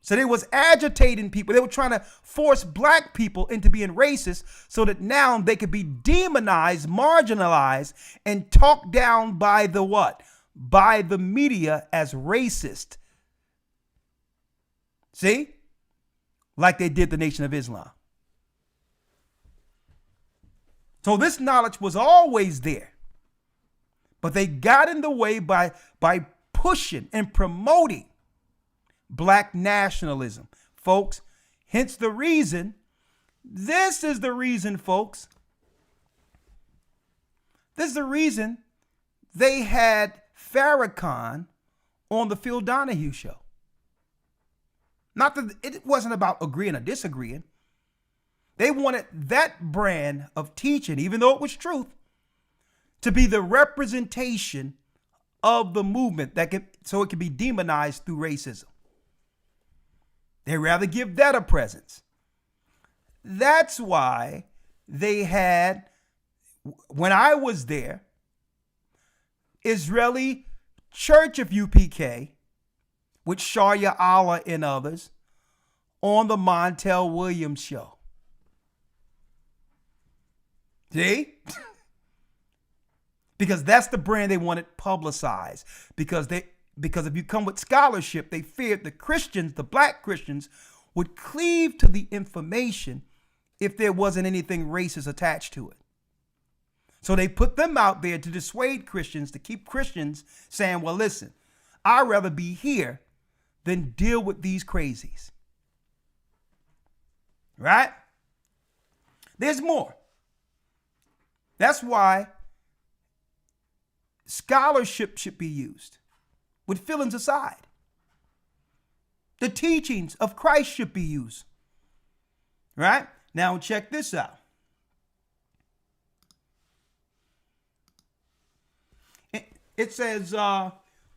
So they was agitating people. They were trying to force black people into being racist so that now they could be demonized, marginalized, and talked down by the what? By the media as racist. See? Like they did the Nation of Islam. So this knowledge was always there. But they got in the way by pushing and promoting black nationalism. Folks, hence the reason, this is the reason, folks. This is the reason they had Farrakhan on the Phil Donahue show. Not that it wasn't about agreeing or disagreeing. They wanted that brand of teaching, even though it was truth, to be the representation of the movement so it could be demonized through racism. They rather give that a presence. That's why they had, when I was there, Israeli Church of UPK with Sharia Allah and others on the Montel Williams show. See? Because that's the brand they wanted publicized. Because if you come with scholarship, they feared the Christians, the black Christians, would cleave to the information if there wasn't anything racist attached to it. So they put them out there to dissuade Christians, to keep Christians saying, well, listen, I'd rather be here than deal with these crazies. Right? There's more. That's why scholarship should be used with feelings aside. The teachings of Christ should be used. Right? Now check this out. It says,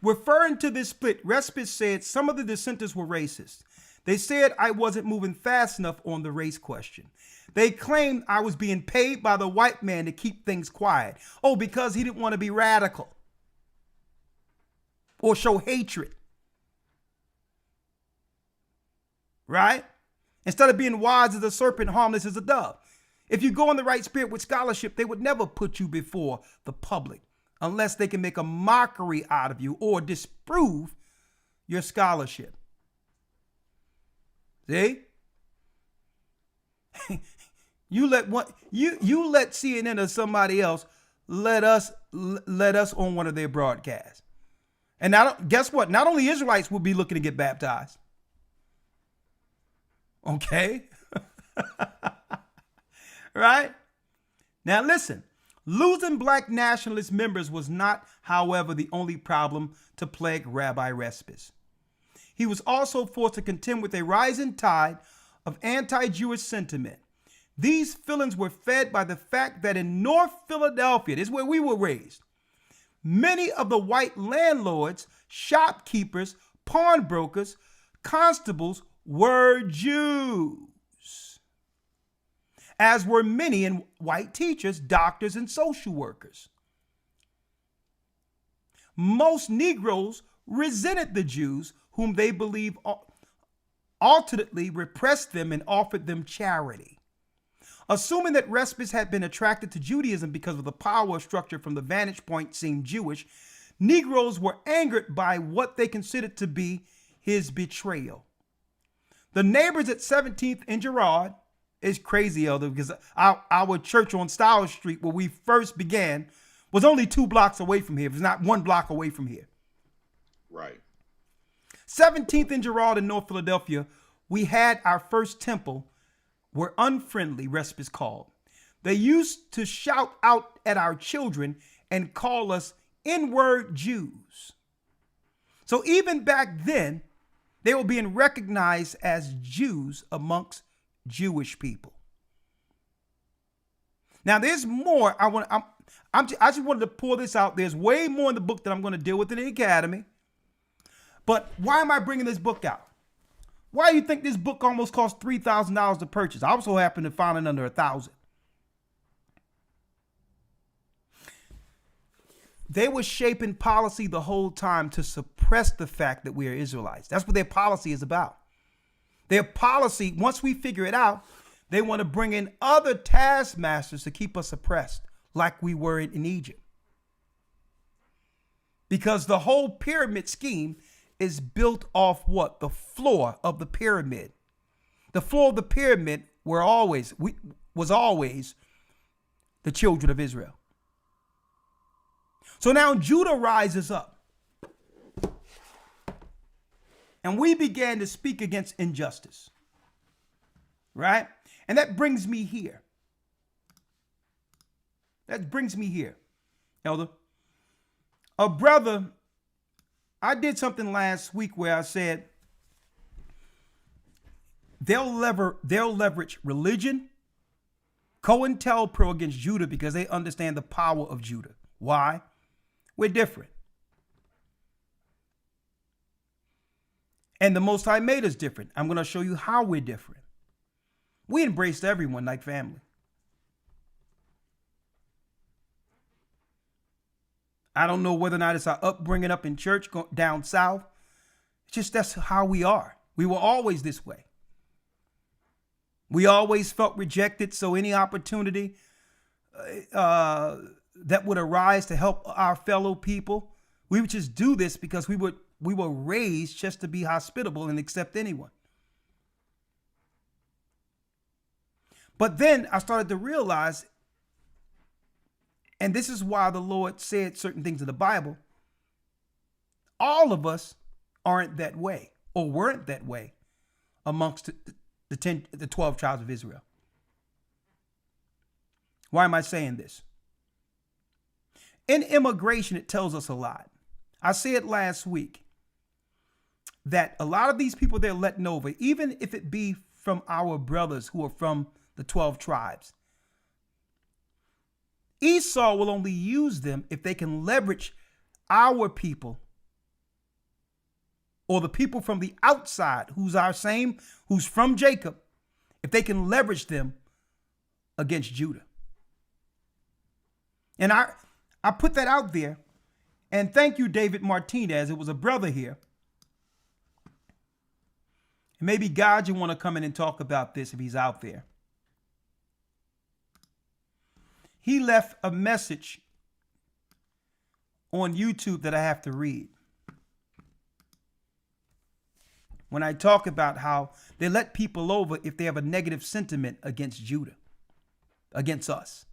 referring to this split, Respite said some of the dissenters were racist. They said I wasn't moving fast enough on the race question. They claimed I was being paid by the white man to keep things quiet. Oh, because he didn't want to be radical or show hatred. Right? Instead of being wise as a serpent, harmless as a dove. If you go in the right spirit with scholarship, they would never put you before the public unless they can make a mockery out of you or disprove your scholarship. See? You let CNN or somebody else let us on one of their broadcasts. And now, guess what? Not only Israelites will be looking to get baptized. Okay? Right? Now listen, losing black nationalist members was not, however, the only problem to plague Rabbi Respis. He was also forced to contend with a rising tide of anti-Jewish sentiment. These feelings were fed by the fact that in North Philadelphia, this is where we were raised, many of the white landlords, shopkeepers, pawnbrokers, constables were Jews, as were many in white teachers, doctors, and social workers. Most Negroes resented the Jews, whom they believe alternately repressed them and offered them charity. Assuming that Respis had been attracted to Judaism because of the power structure from the vantage point seemed Jewish, Negroes were angered by what they considered to be his betrayal. The neighbors at 17th and Girard It's crazy, Elder, because our church on Stiles Street, where we first began, was only 2 blocks away from here. It was not 1 block away from here. Right. 17th and Girard in North Philadelphia, we had our first temple where unfriendly respite called. They used to shout out at our children and call us N-word Jews. So even back then, they were being recognized as Jews amongst Jewish people. Now, there's more. I just wanted to pour this out. There's way more in the book that I'm going to deal with in the academy. But why am I bringing this book out? Why do you think this book almost cost $3,000 to purchase? I also happened to find it under $1,000. They were shaping policy the whole time to suppress the fact that we are Israelites. That's what their policy is about. Their policy, once we figure it out, they want to bring in other taskmasters to keep us oppressed like we were in Egypt. Because the whole pyramid scheme is built off what? The floor of the pyramid. The floor of the pyramid was always the children of Israel. So now Judah rises up. And we began to speak against injustice. Right? And that brings me here. Elder. A brother, I did something last week where I said they'll leverage religion, COINTELPRO against Judah because they understand the power of Judah. Why? We're different. And the Most High made us different. I'm going to show you how we're different. We embraced everyone like family. I don't know whether or not it's our upbringing up in church down south. It's just that's how we are. We were always this way. We always felt rejected, so any opportunity that would arise to help our fellow people, we would just do this because we were raised just to be hospitable and accept anyone. But then I started to realize, and this is why the Lord said certain things in the Bible, all of us aren't that way or weren't that way amongst the 12 tribes of Israel. Why am I saying this? In immigration, it tells us a lot. I said last week that a lot of these people they're letting over, even if it be from our brothers who are from the 12 tribes, Esau will only use them if they can leverage our people or the people from the outside who's from Jacob, if they can leverage them against Judah. And I put that out there, and thank you, David Martinez. It was a brother here. And maybe God, you want to come in and talk about this if he's out there. He left a message on YouTube that I have to read. When I talk about how they let people over if they have a negative sentiment against Judah, against us.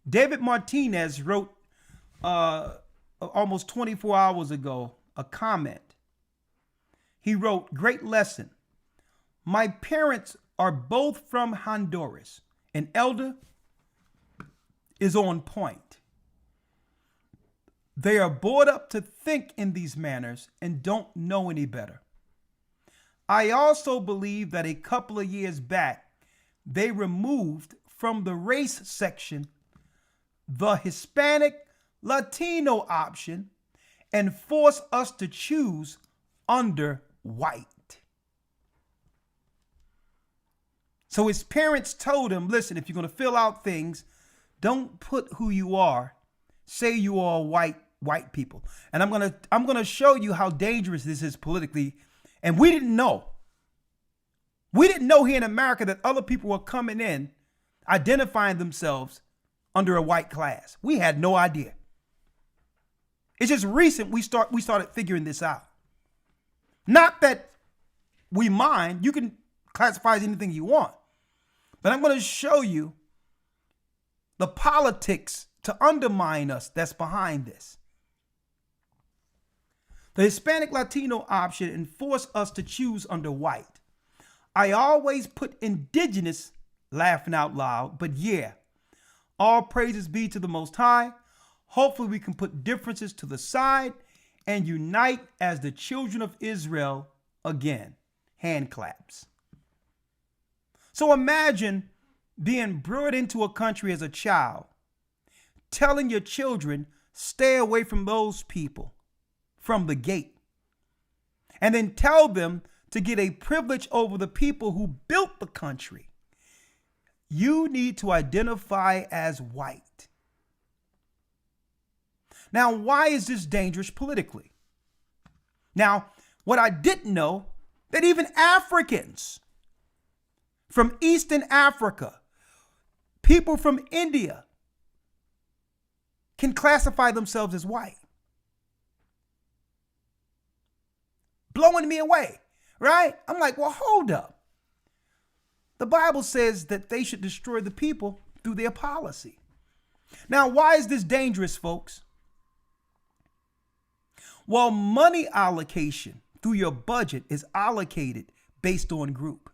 David Martinez wrote almost 24 hours ago a comment. He wrote, "Great lesson. My parents are both from Honduras. An elder is on point. They are brought up to think in these manners and don't know any better. I also believe that a couple of years back, they removed from the race section the Hispanic Latino option and forced us to choose under white. So his parents told him, listen, if you're going to fill out things, don't put who you are. Say you are white people. And I'm going to show you how dangerous this is politically. And we didn't know. We didn't know here in America that other people were coming in, identifying themselves under a white class. We had no idea. It's just recent we started figuring this out. Not that we mind. You can classify as anything you want. But I'm going to show you the politics to undermine us that's behind this. The Hispanic Latino option enforced us to choose under white. I always put indigenous, laughing out loud, but yeah, all praises be to the Most High. Hopefully we can put differences to the side and unite as the children of Israel again. Hand claps. So imagine being brought into a country as a child, telling your children, stay away from those people from the gate, and then tell them to get a privilege over the people who built the country. You need to identify as white. Now, why is this dangerous politically? Now, what I didn't know, that even Africans from Eastern Africa, people from India, can classify themselves as white. Blowing me away, right? I'm like, well, hold up. The Bible says that they should destroy the people through their policy. Now, why is this dangerous, folks? Well, money allocation through your budget is allocated based on group.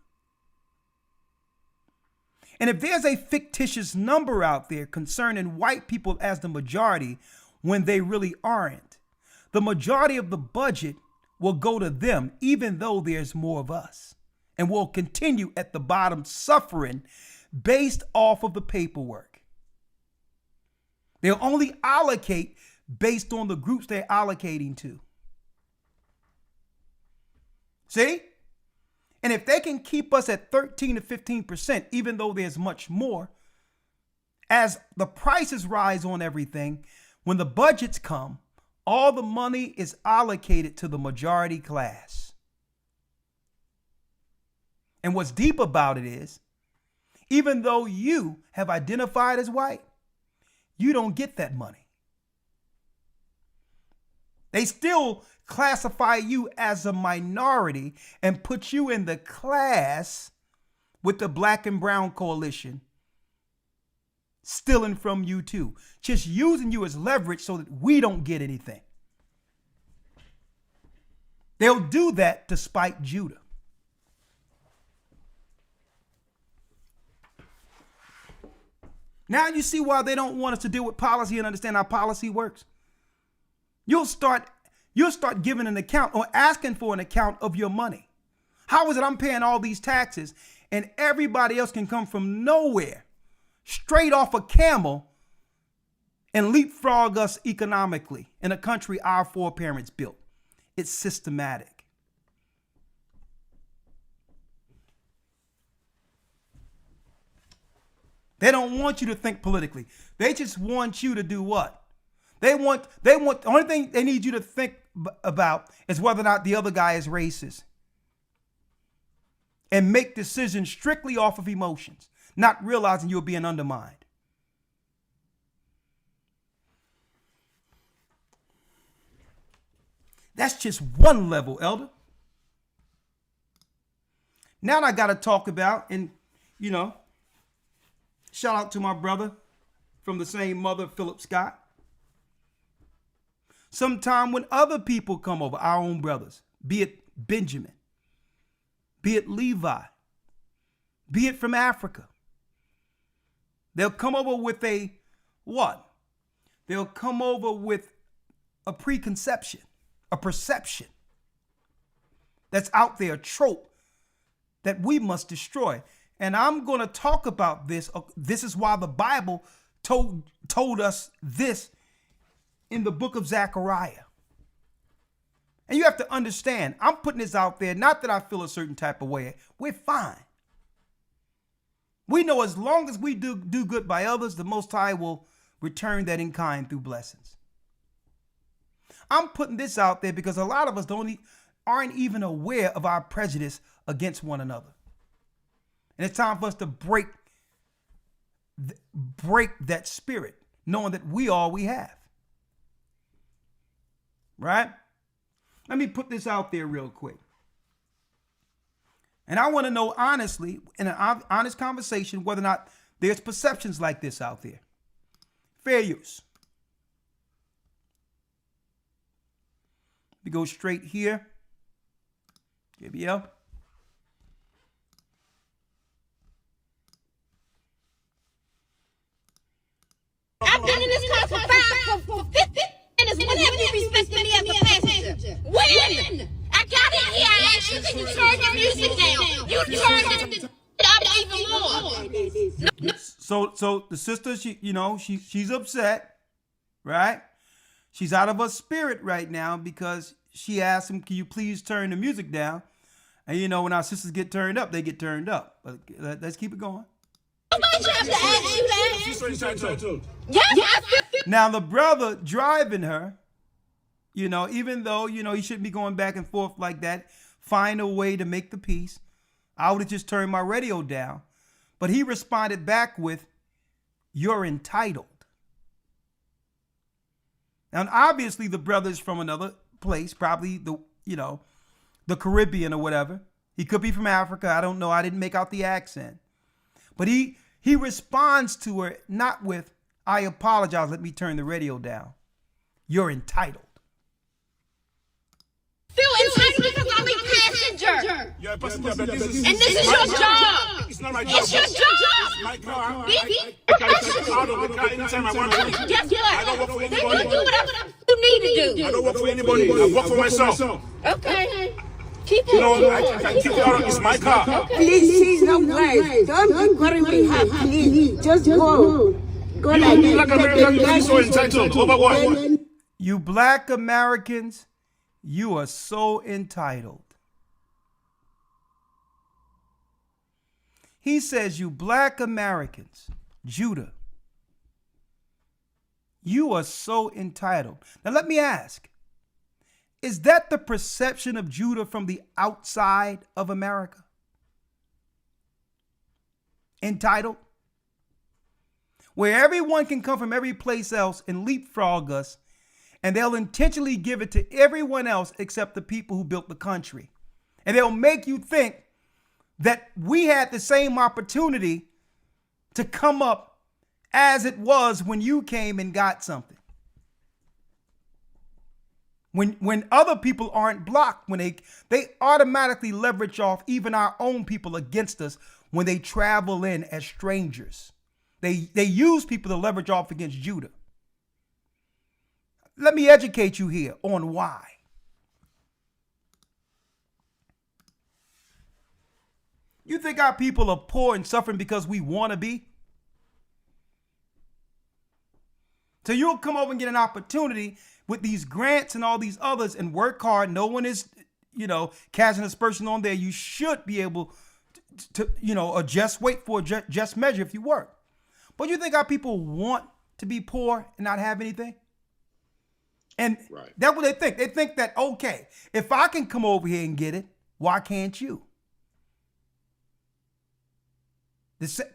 And if there's a fictitious number out there concerning white people as the majority when they really aren't, the majority of the budget will go to them, even though there's more of us, and we'll continue at the bottom suffering based off of the paperwork. They'll only allocate based on the groups they're allocating to. See? And if they can keep us at 13 to 15%, even though there's much more, as the prices rise on everything, when the budgets come, all the money is allocated to the majority class. And what's deep about it is, even though you have identified as white, you don't get that money. They still classify you as a minority and put you in the class with the black and brown coalition, stealing from you too, just using you as leverage so that we don't get anything. They'll do that to spite Judah. Now you see why they don't want us to deal with policy and understand how policy works. You'll start giving an account or asking for an account of your money. How is it I'm paying all these taxes and everybody else can come from nowhere, straight off a camel, and leapfrog us economically in a country our foreparents built? It's systematic. They don't want you to think politically. They just want you to do what? They want the only thing they need you to think about is whether or not the other guy is racist. And make decisions strictly off of emotions, not realizing you're being undermined. That's just one level, Elder. Now I got to talk about, and shout out to my brother from the same mother, Philip Scott. Sometime when other people come over, our own brothers, be it Benjamin, be it Levi, be it from Africa, they'll come over with a what? They'll come over with a preconception, a perception that's out there, a trope that we must destroy. And I'm going to talk about this. This is why the Bible told us this in the book of Zechariah. And you have to understand, I'm putting this out there, not that I feel a certain type of way. We're fine. We know as long as we do good by others, the Most High will return that in kind through blessings. I'm putting this out there because a lot of us aren't even aware of our prejudice against one another. And it's time for us to break that spirit, knowing that we have. Right? Let me put this out there real quick. And I want to know honestly, in an honest conversation, whether or not there's perceptions like this out there. Fair use. We go straight here. JBL. I've been in this car for 50 minutes. When have you respected me as a passenger? When? I got in here, I asked you, can you turn your music down? You turned it up even more. So the sister, she's upset, right? She's out of her spirit right now because she asked him, can you please turn the music down? And when our sisters get turned up, they get turned up. But let's keep it going. Now the brother driving her, even though, he shouldn't be going back and forth like that, find a way to make the peace. I would have just turned my radio down. But he responded back with, you're entitled. Now, obviously the brother's from another place, probably the Caribbean or whatever. He could be from Africa. I don't know. I didn't make out the accent. But he responds to her not with, I apologize, let me turn the radio down. You're entitled. Feel entitled because I'm a passenger. You're a passenger, but this is your job. It's not my job. It's your job. It's my car. Be I can take you out of the car anytime I want to. Guess what? I don't work for Then anybody. you do whatever you need to do. I don't work for anybody. I work for myself. Okay. Keep it. You know, I can keep you out of. It's my car. Please, she's not right. Don't worry her, please. Just go. Go like You black Americans, you're so entitled. Over what? You black Americans, you are so entitled. He says, you black Americans, Judah, you are so entitled. Now let me ask, is that the perception of Judah from the outside of America? Entitled? Where everyone can come from every place else and leapfrog us, and they'll intentionally give it to everyone else except the people who built the country. And they'll make you think that we had the same opportunity to come up as it was when you came and got something. When other people aren't blocked, when they automatically leverage off even our own people against us when they travel in as strangers. They use people to leverage off against Judah. Let me educate you here on why. You think our people are poor and suffering because we want to be? So you'll come over and get an opportunity with these grants and all these others and work hard. No one is, casting aspersion on there. You should be able to adjust, wait for a just measure if you work. But you think our people want to be poor and not have anything? And right. That's what they think. They think that, okay, if I can come over here and get it, why can't you?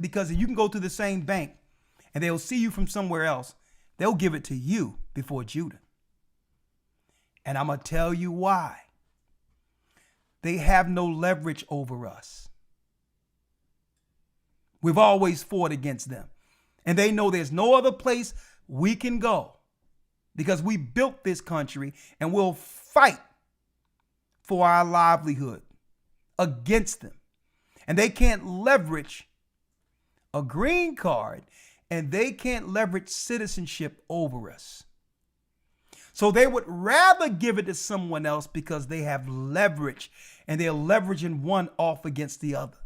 Because you can go to the same bank and they'll see you from somewhere else. They'll give it to you before Judah. And I'm going to tell you why. They have no leverage over us. We've always fought against them. And they know there's no other place we can go because we built this country and we'll fight for our livelihood against them. And they can't leverage a green card and they can't leverage citizenship over us. So they would rather give it to someone else because they have leverage and they're leveraging one off against the other.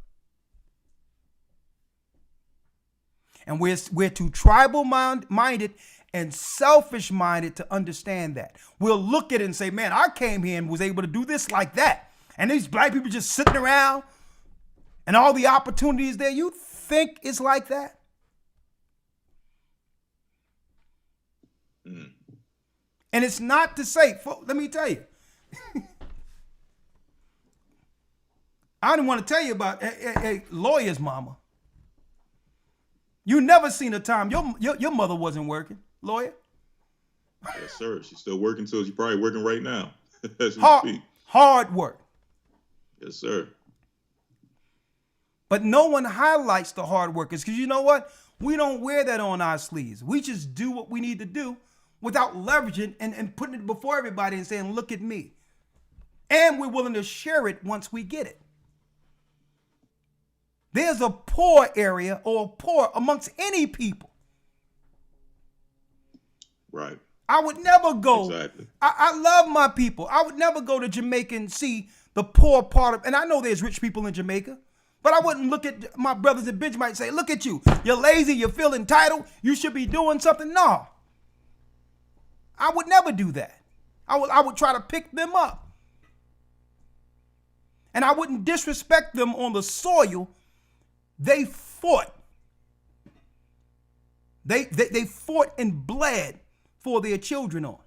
And we're too tribal minded and selfish minded to understand that. We'll look at it and say, man, I came here and was able to do this like that. And these black people just sitting around and all the opportunities there. You think it's like that? Mm. And it's not to say, let me tell you. I didn't want to tell you about a Lawya's mama. You never seen a time your mother wasn't working, Lawya. Yes, sir. She's still working, so she's probably working right now as we speak. Hard work. Yes, sir. But no one highlights the hard workers, because you know what? We don't wear that on our sleeves. We just do what we need to do without leveraging and putting it before everybody and saying, look at me. And we're willing to share it once we get it. There's a poor area or poor amongst any people. Right. I would never go. Exactly. I love my people. I would never go to Jamaica and see the poor part of, and I know there's rich people in Jamaica, but I wouldn't look at my brothers in Benjamin and say, look at you. You're lazy. You feel entitled. You should be doing something. No. I would never do that. I would try to pick them up. And I wouldn't disrespect them on the soil they fought. They fought and bled for their children on.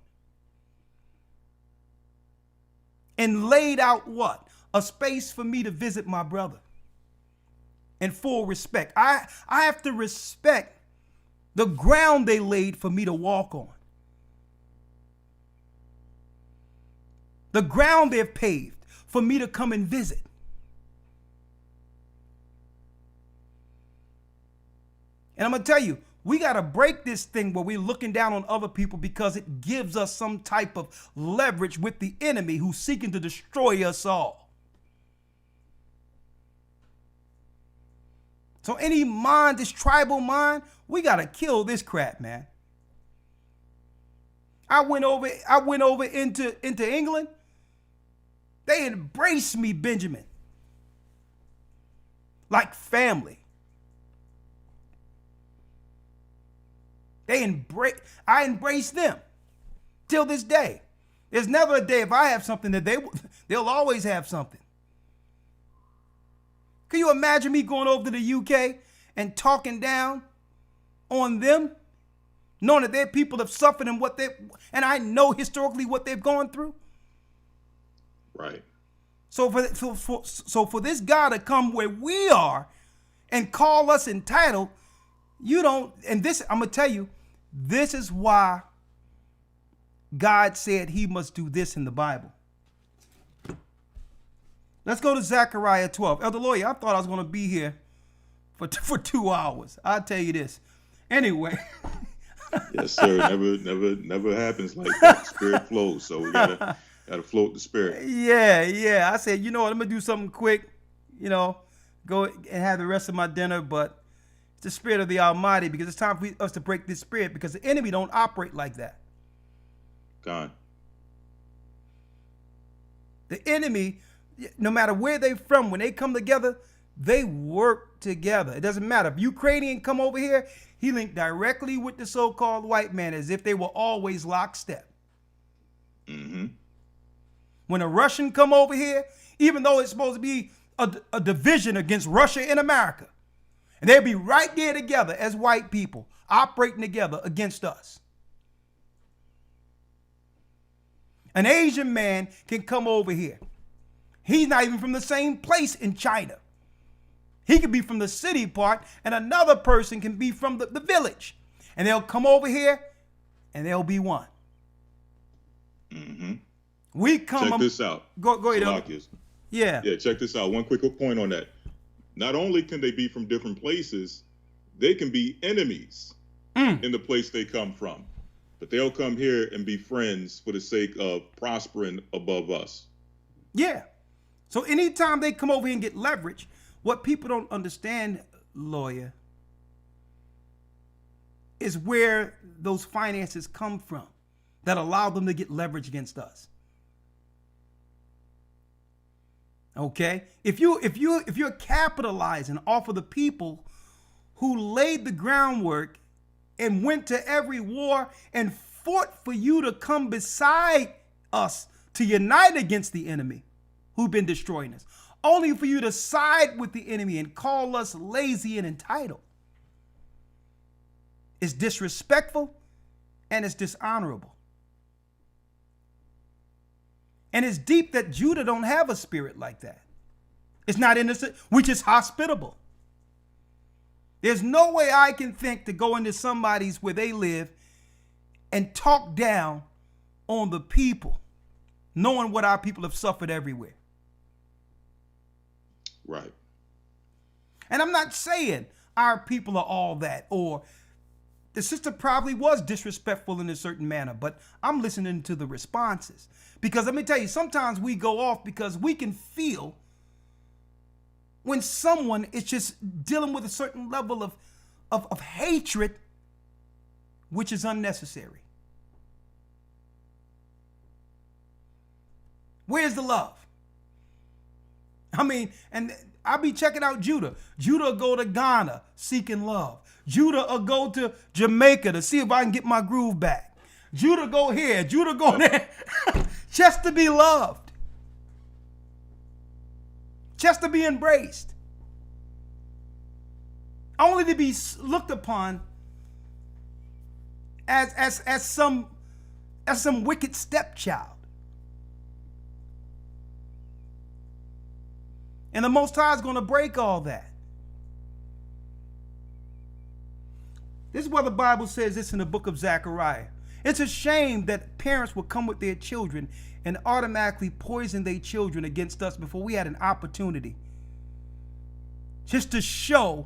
And laid out what? A space for me to visit my brother. In full respect. I have to respect the ground they laid for me to walk on. The ground they've paved for me to come and visit. And I'm going to tell you, we got to break this thing where we're looking down on other people because it gives us some type of leverage with the enemy who's seeking to destroy us all. So any mind, this tribal mind, we got to kill this crap, man. I went over into England. They embraced me, Benjamin. Like family. I embrace them till this day. There's never a day if I have something that they'll always have something. Can you imagine me going over to the UK and talking down on them, knowing that their people have suffered and I know historically what they've gone through? Right. So for this guy to come where we are and call us entitled, you don't, and this, I'm going to tell you, this is why God said he must do this in the Bible. Let's go to Zechariah 12. Elder Lawya, I thought I was going to be here for 2 hours. I'll tell you this. Anyway. Yes, sir. Never happens like that. Spirit flows. So we gotta float the spirit. Yeah. I said, you know what? I'm going to do something quick, go and have the rest of my dinner, but it's the spirit of the Almighty, because it's time for us to break this spirit, because the enemy don't operate like that. God. The enemy, no matter where they're from, when they come together, they work together. It doesn't matter. If Ukrainian come over here, he linked directly with the so-called white man as if they were always lockstep. Mm-hmm. When a Russian come over here, even though it's supposed to be a division against Russia and America, and they'll be right there together as white people, operating together against us. An Asian man can come over here. He's not even from the same place in China. He could be from the city part, and another person can be from the village. And they'll come over here, and they'll be one. Mm-hmm. We come. Check this out. Go ahead. Yeah, check this out. One quick point on that. Not only can they be from different places, they can be enemies in the place they come from. But they'll come here and be friends for the sake of prospering above us. Yeah. So anytime they come over here and get leverage, what people don't understand, Lawya, is where those finances come from that allow them to get leverage against us. Okay? If you're capitalizing off of the people who laid the groundwork and went to every war and fought for you to come beside us to unite against the enemy who've been destroying us, only for you to side with the enemy and call us lazy and entitled, it's disrespectful and it's dishonorable. And it's deep that Judah don't have a spirit like that. It's not innocent, which is hospitable. There's no way I can think to go into somebody's where they live and talk down on the people, knowing what our people have suffered everywhere. Right. And I'm not saying our people are all that, or the sister probably was disrespectful in a certain manner, but I'm listening to the responses. Because let me tell you, sometimes we go off because we can feel when someone is just dealing with a certain level of hatred, which is unnecessary. Where's the love? I mean, and I'll be checking out Judah. Judah will go to Ghana seeking love. Judah will go to Jamaica to see if I can get my groove back. Judah go here, Judah go there, just to be loved, just to be embraced, only to be looked upon as some wicked stepchild. And the Most High is going to break all that. This is what the Bible says this in the book of Zechariah. It's a shame that parents will come with their children and automatically poison their children against us before we had an opportunity just to show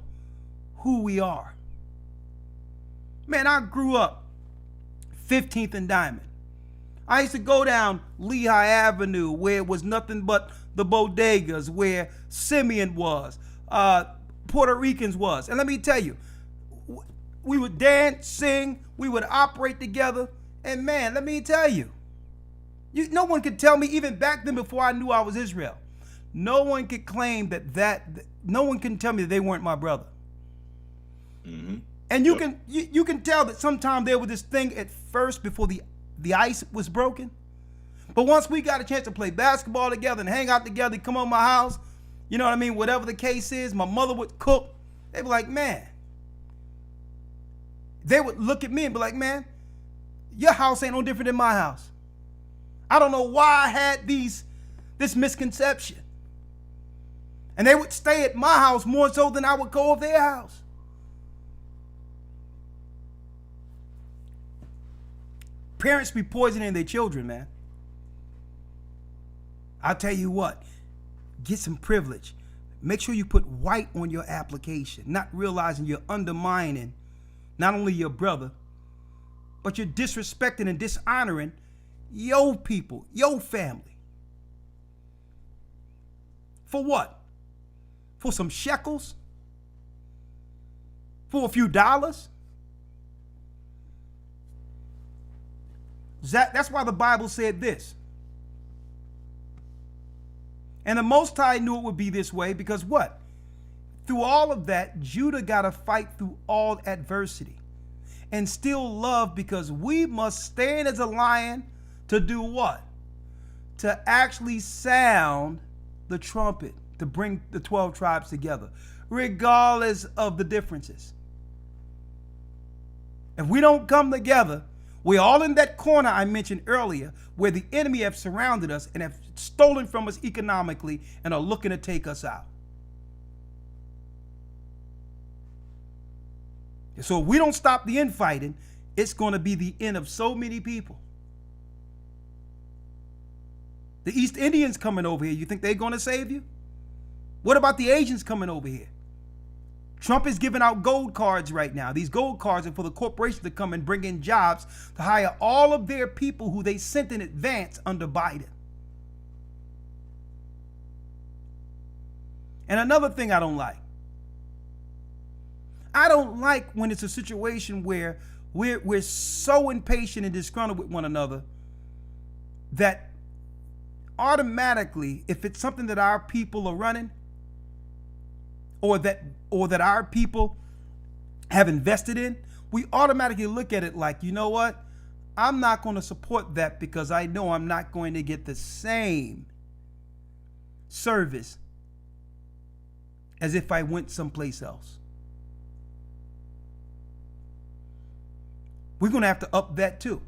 who we are. Man, I grew up 15th and Diamond. I used to go down Lehigh Avenue where it was nothing but the bodegas, where Simeon was, Puerto Ricans was. And let me tell you, we would dance, sing, we would operate together. And man, let me tell you, no one could tell me, even back then before I knew I was Israel, no one could claim no one can tell me that they weren't my brother. Mm-hmm. And you can tell that sometimes there was this thing at first before the ice was broken. But once we got a chance to play basketball together and hang out together, come on my house, you know what I mean? Whatever the case is, my mother would cook. They'd be like, man. They would look at me and be like, man, your house ain't no different than my house. I don't know why I had this misconception. And they would stay at my house more so than I would go to their house. Parents be poisoning their children, man. I'll tell you what, get some privilege. Make sure you put white on your application, not realizing you're undermining not only your brother, but you're disrespecting and dishonoring your people, your family. For what? For some shekels? For a few dollars? That's why the Bible said this. And the Most High knew it would be this way because what? Through all of that, Judah got to fight through all adversity and still love, because we must stand as a lion to do what? To actually sound the trumpet, to bring the 12 tribes together, regardless of the differences. If we don't come together, we're all in that corner I mentioned earlier where the enemy have surrounded us and have stolen from us economically and are looking to take us out. So if we don't stop the infighting, it's going to be the end of so many people. The East Indians coming over here, you think they're going to save you? What about the Asians coming over here? Trump is giving out gold cards right now. These gold cards are for the corporations to come and bring in jobs to hire all of their people who they sent in advance under Biden. And another thing I don't like when it's a situation where we're so impatient and disgruntled with one another that automatically, if it's something that our people are running, or that our people have invested in, we automatically look at it like, you know what? I'm not going to support that because I know I'm not going to get the same service as if I went someplace else. We're going to have to up that too.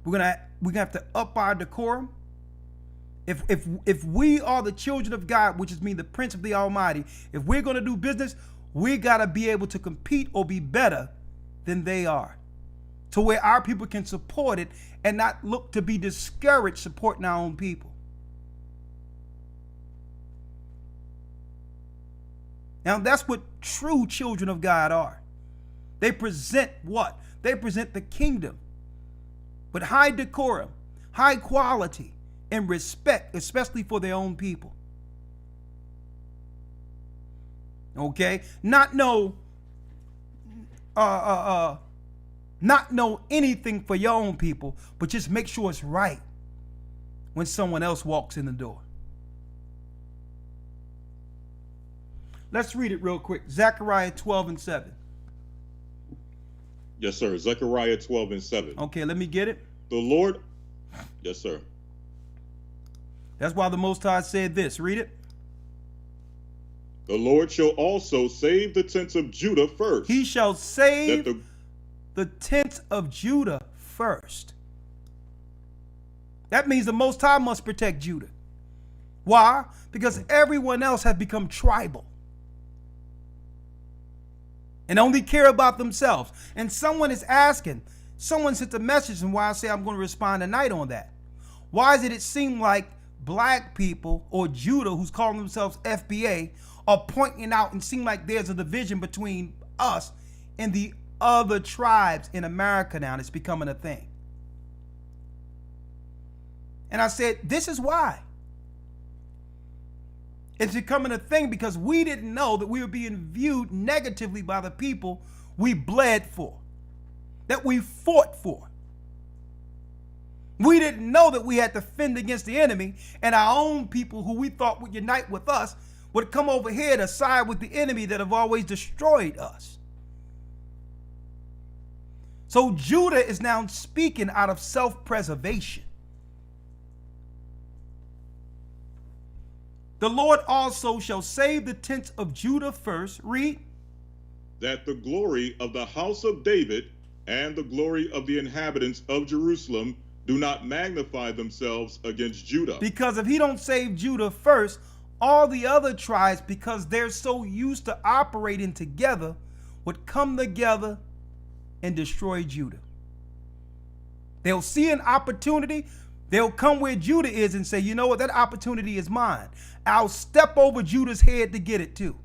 We're going to have to up our decorum. If we are the children of God, which is me, the Prince of the Almighty, if we're going to do business, we got to be able to compete or be better than they are, to where our people can support it and not look to be discouraged supporting our own people. Now that's what true children of God are. They present what? They present the kingdom with high decorum, high quality, and respect, especially for their own people. Okay? Not know anything for your own people, but just make sure it's right when someone else walks in the door. Let's read it real quick. Zechariah 12:7. Yes, sir. Zechariah 12:7. Okay, let me get it. The Lord. Yes, sir. That's why the Most High said this. Read it. The Lord shall also save the tents of Judah first. He shall save the tents of Judah first. That means the Most High must protect Judah. Why? Because everyone else has become tribal and only care about themselves. And someone is asking, someone sent a message, and why I say I'm going to respond tonight on that. Why does it seem like black people or Judah, who's calling themselves FBA, are pointing out and seem like there's a division between us and the other tribes in America now? And it's becoming a thing. And I said, this is why. It's becoming a thing because we didn't know that we were being viewed negatively by the people we bled for, that we fought for. We didn't know that we had to fend against the enemy, and our own people who we thought would unite with us would come over here to side with the enemy that have always destroyed us. So Judah is now speaking out of self-preservation. The Lord also shall save the tents of Judah first. Read. That the glory of the house of David and the glory of the inhabitants of Jerusalem do not magnify themselves against Judah. Because if he don't save Judah first, all the other tribes, because they're so used to operating together, would come together and destroy Judah. They'll see an opportunity. They'll come where Judah is and say, you know what, that opportunity is mine. I'll step over Judah's head to get it too.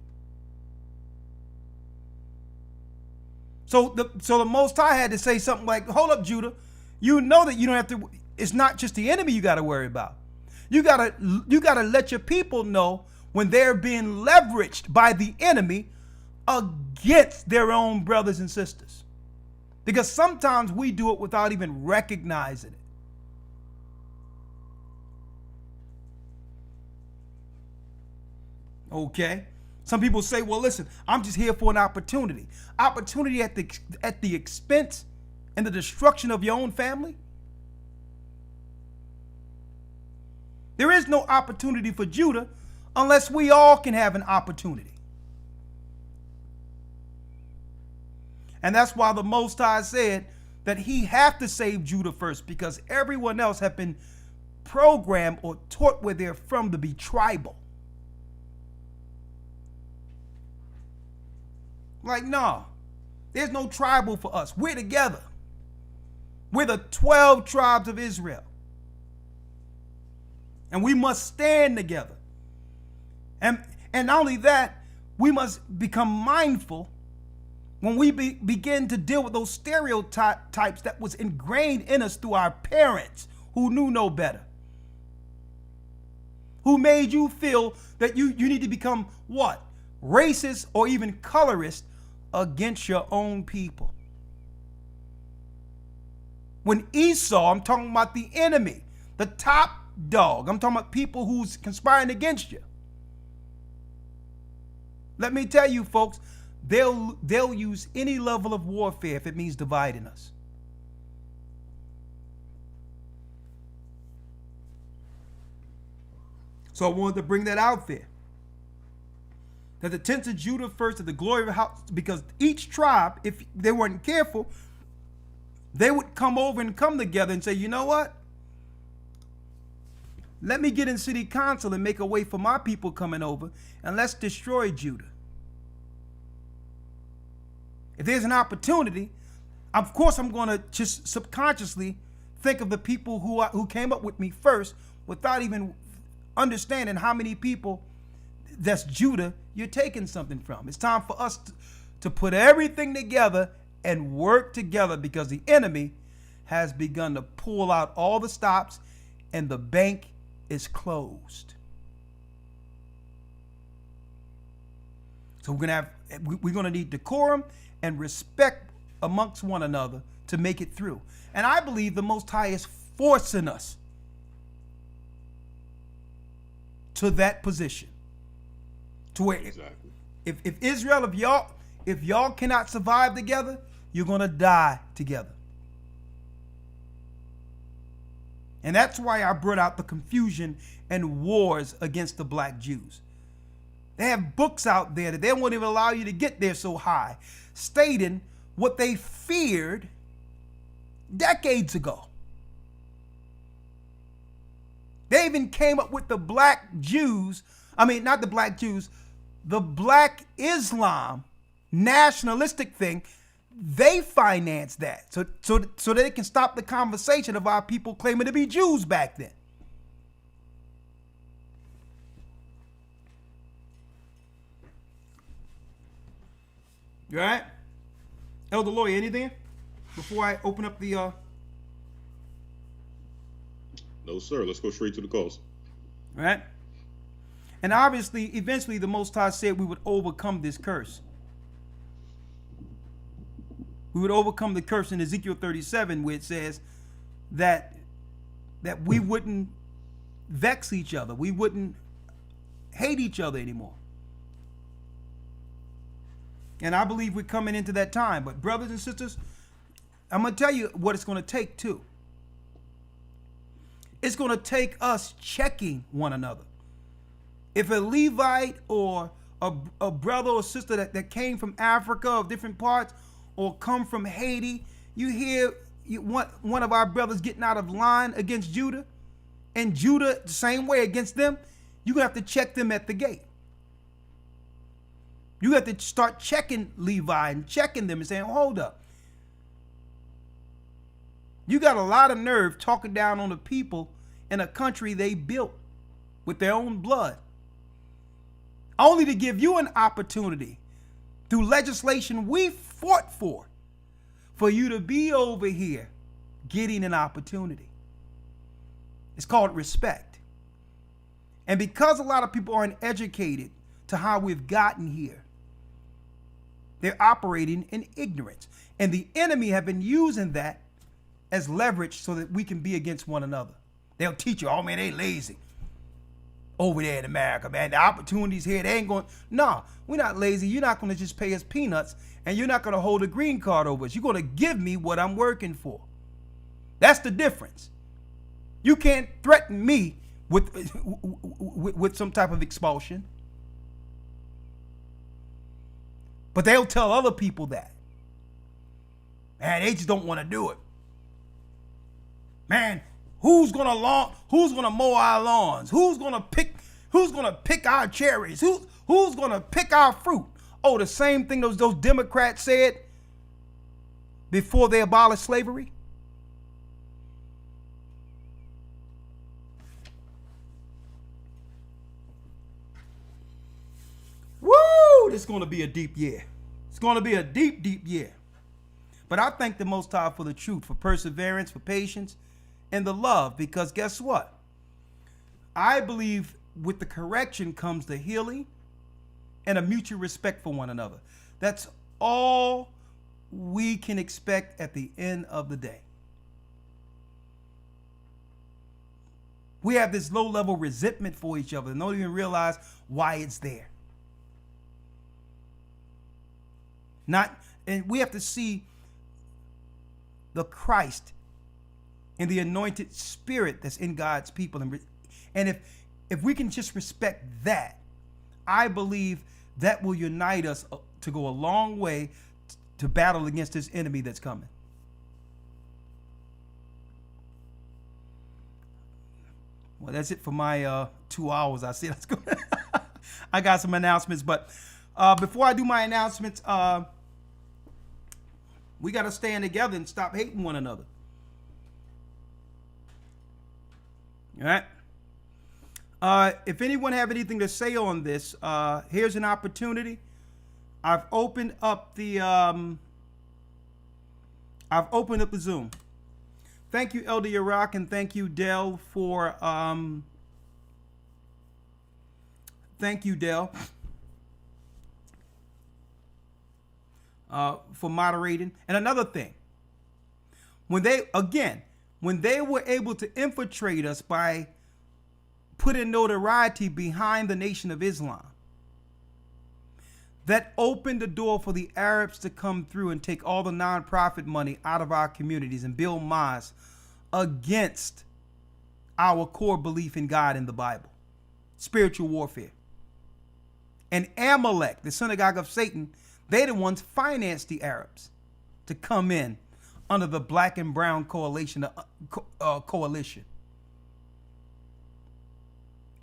So the Most High had to say something like, hold up, Judah. You know that you don't have to, it's not just the enemy you got to worry about. You gotta let your people know when they're being leveraged by the enemy against their own brothers and sisters. Because sometimes we do it without even recognizing it. Okay? Some people say, well, listen, I'm just here for an opportunity. Opportunity at the expense and the destruction of your own family? There is no opportunity for Judah unless we all can have an opportunity. And that's why the Most High said that he have to save Judah first, because everyone else have been programmed or taught where they're from to be tribal. Like, no, there's no tribal for us. We're together. We're the 12 tribes of Israel. And we must stand together. And not only that, we must become mindful when we begin to deal with those stereotypes that was ingrained in us through our parents who knew no better. Who made you feel that you need to become what? Racist or even colorist against your own people. When Esau, I'm talking about the enemy, the top dog, I'm talking about people who's conspiring against you. Let me tell you, folks, they'll use any level of warfare if it means dividing us. So I wanted to bring that out there. That the tents of Judah first, that the glory of the house, because each tribe, if they weren't careful, they would come over and come together and say, you know what? Let me get in city council and make a way for my people coming over, and let's destroy Judah. If there's an opportunity, of course I'm going to just subconsciously think of the people who came up with me first, without even understanding how many people that's Judah, you're taking something from. It's time for us to put everything together and work together, because the enemy has begun to pull out all the stops and the bank is closed. So we're gonna need decorum and respect amongst one another to make it through. And I believe the Most High is forcing us to that position, to where Exactly. if Israel, if y'all cannot survive together, you're gonna die together. And that's why I brought out the confusion and wars against the black Jews. They have books out there that they won't even allow you to get there so high, stating what they feared decades ago. They even came up with the black Jews, not the black Jews, the black Islam nationalistic thing. They finance that so they can stop the conversation of our people claiming to be Jews back then. You all right? Elder Lawyer, anything before I open up the No, sir. Let's go straight to the cause. All right? And obviously, eventually the Most High said we would overcome this curse. We would overcome the curse in Ezekiel 37, where it says that we wouldn't vex each other. We wouldn't hate each other anymore. And I believe we're coming into that time. But brothers and sisters, I'm going to tell you what it's going to take too. It's going to take us checking one another. If a Levite or a brother or sister that came from Africa or different parts, or come from Haiti, you hear one of our brothers getting out of line against Judah, and Judah the same way against them, you're going to have to check them at the gate. You have to start checking Levi and checking them and saying, hold up. You got a lot of nerve talking down on the people in a country they built with their own blood, only to give you an opportunity through legislation we fought for you to be over here getting an opportunity. It's called respect. And because a lot of people aren't educated to how we've gotten here, they're operating in ignorance. And the enemy have been using that as leverage so that we can be against one another. They'll teach you, oh man, they lazy over there in America, man. The opportunities here, they ain't going. No, we're not lazy. You're not going to just pay us peanuts, and you're not going to hold a green card over us. You're going to give me what I'm working for. That's the difference. You can't threaten me with some type of expulsion. But they'll tell other people that. Man, they just don't want to do it. Man, who's gonna mow our lawns? Who's gonna pick our cherries? Who's gonna pick our fruit? Oh, the same thing those Democrats said before they abolished slavery. Woo! This is gonna be a deep year. It's gonna be a deep, deep year. But I thank the Most High for the truth, for perseverance, for patience, and the love, because guess what? I believe with the correction comes the healing and a mutual respect for one another. That's all we can expect at the end of the day. We have this low-level resentment for each other and don't even realize why it's there. And we have to see the Christ and the anointed spirit that's in God's people. And if we can just respect that, I believe that will unite us to go a long way to battle against this enemy that's coming. Well, that's it for my 2 hours. I said let's go. I got some announcements, but before I do my announcements, we got to stand together and stop hating one another. All right. If anyone have anything to say on this, here's an opportunity. I've opened up the Zoom. Thank you, Elder Rawchaa, and thank you, Dell, for moderating. And another thing, when they were able to infiltrate us by putting notoriety behind the Nation of Islam, that opened the door for the Arabs to come through and take all the nonprofit money out of our communities and build mosques against our core belief in God in the Bible. Spiritual warfare. And Amalek, the synagogue of Satan, they the ones financed the Arabs to come in under the black and brown coalition.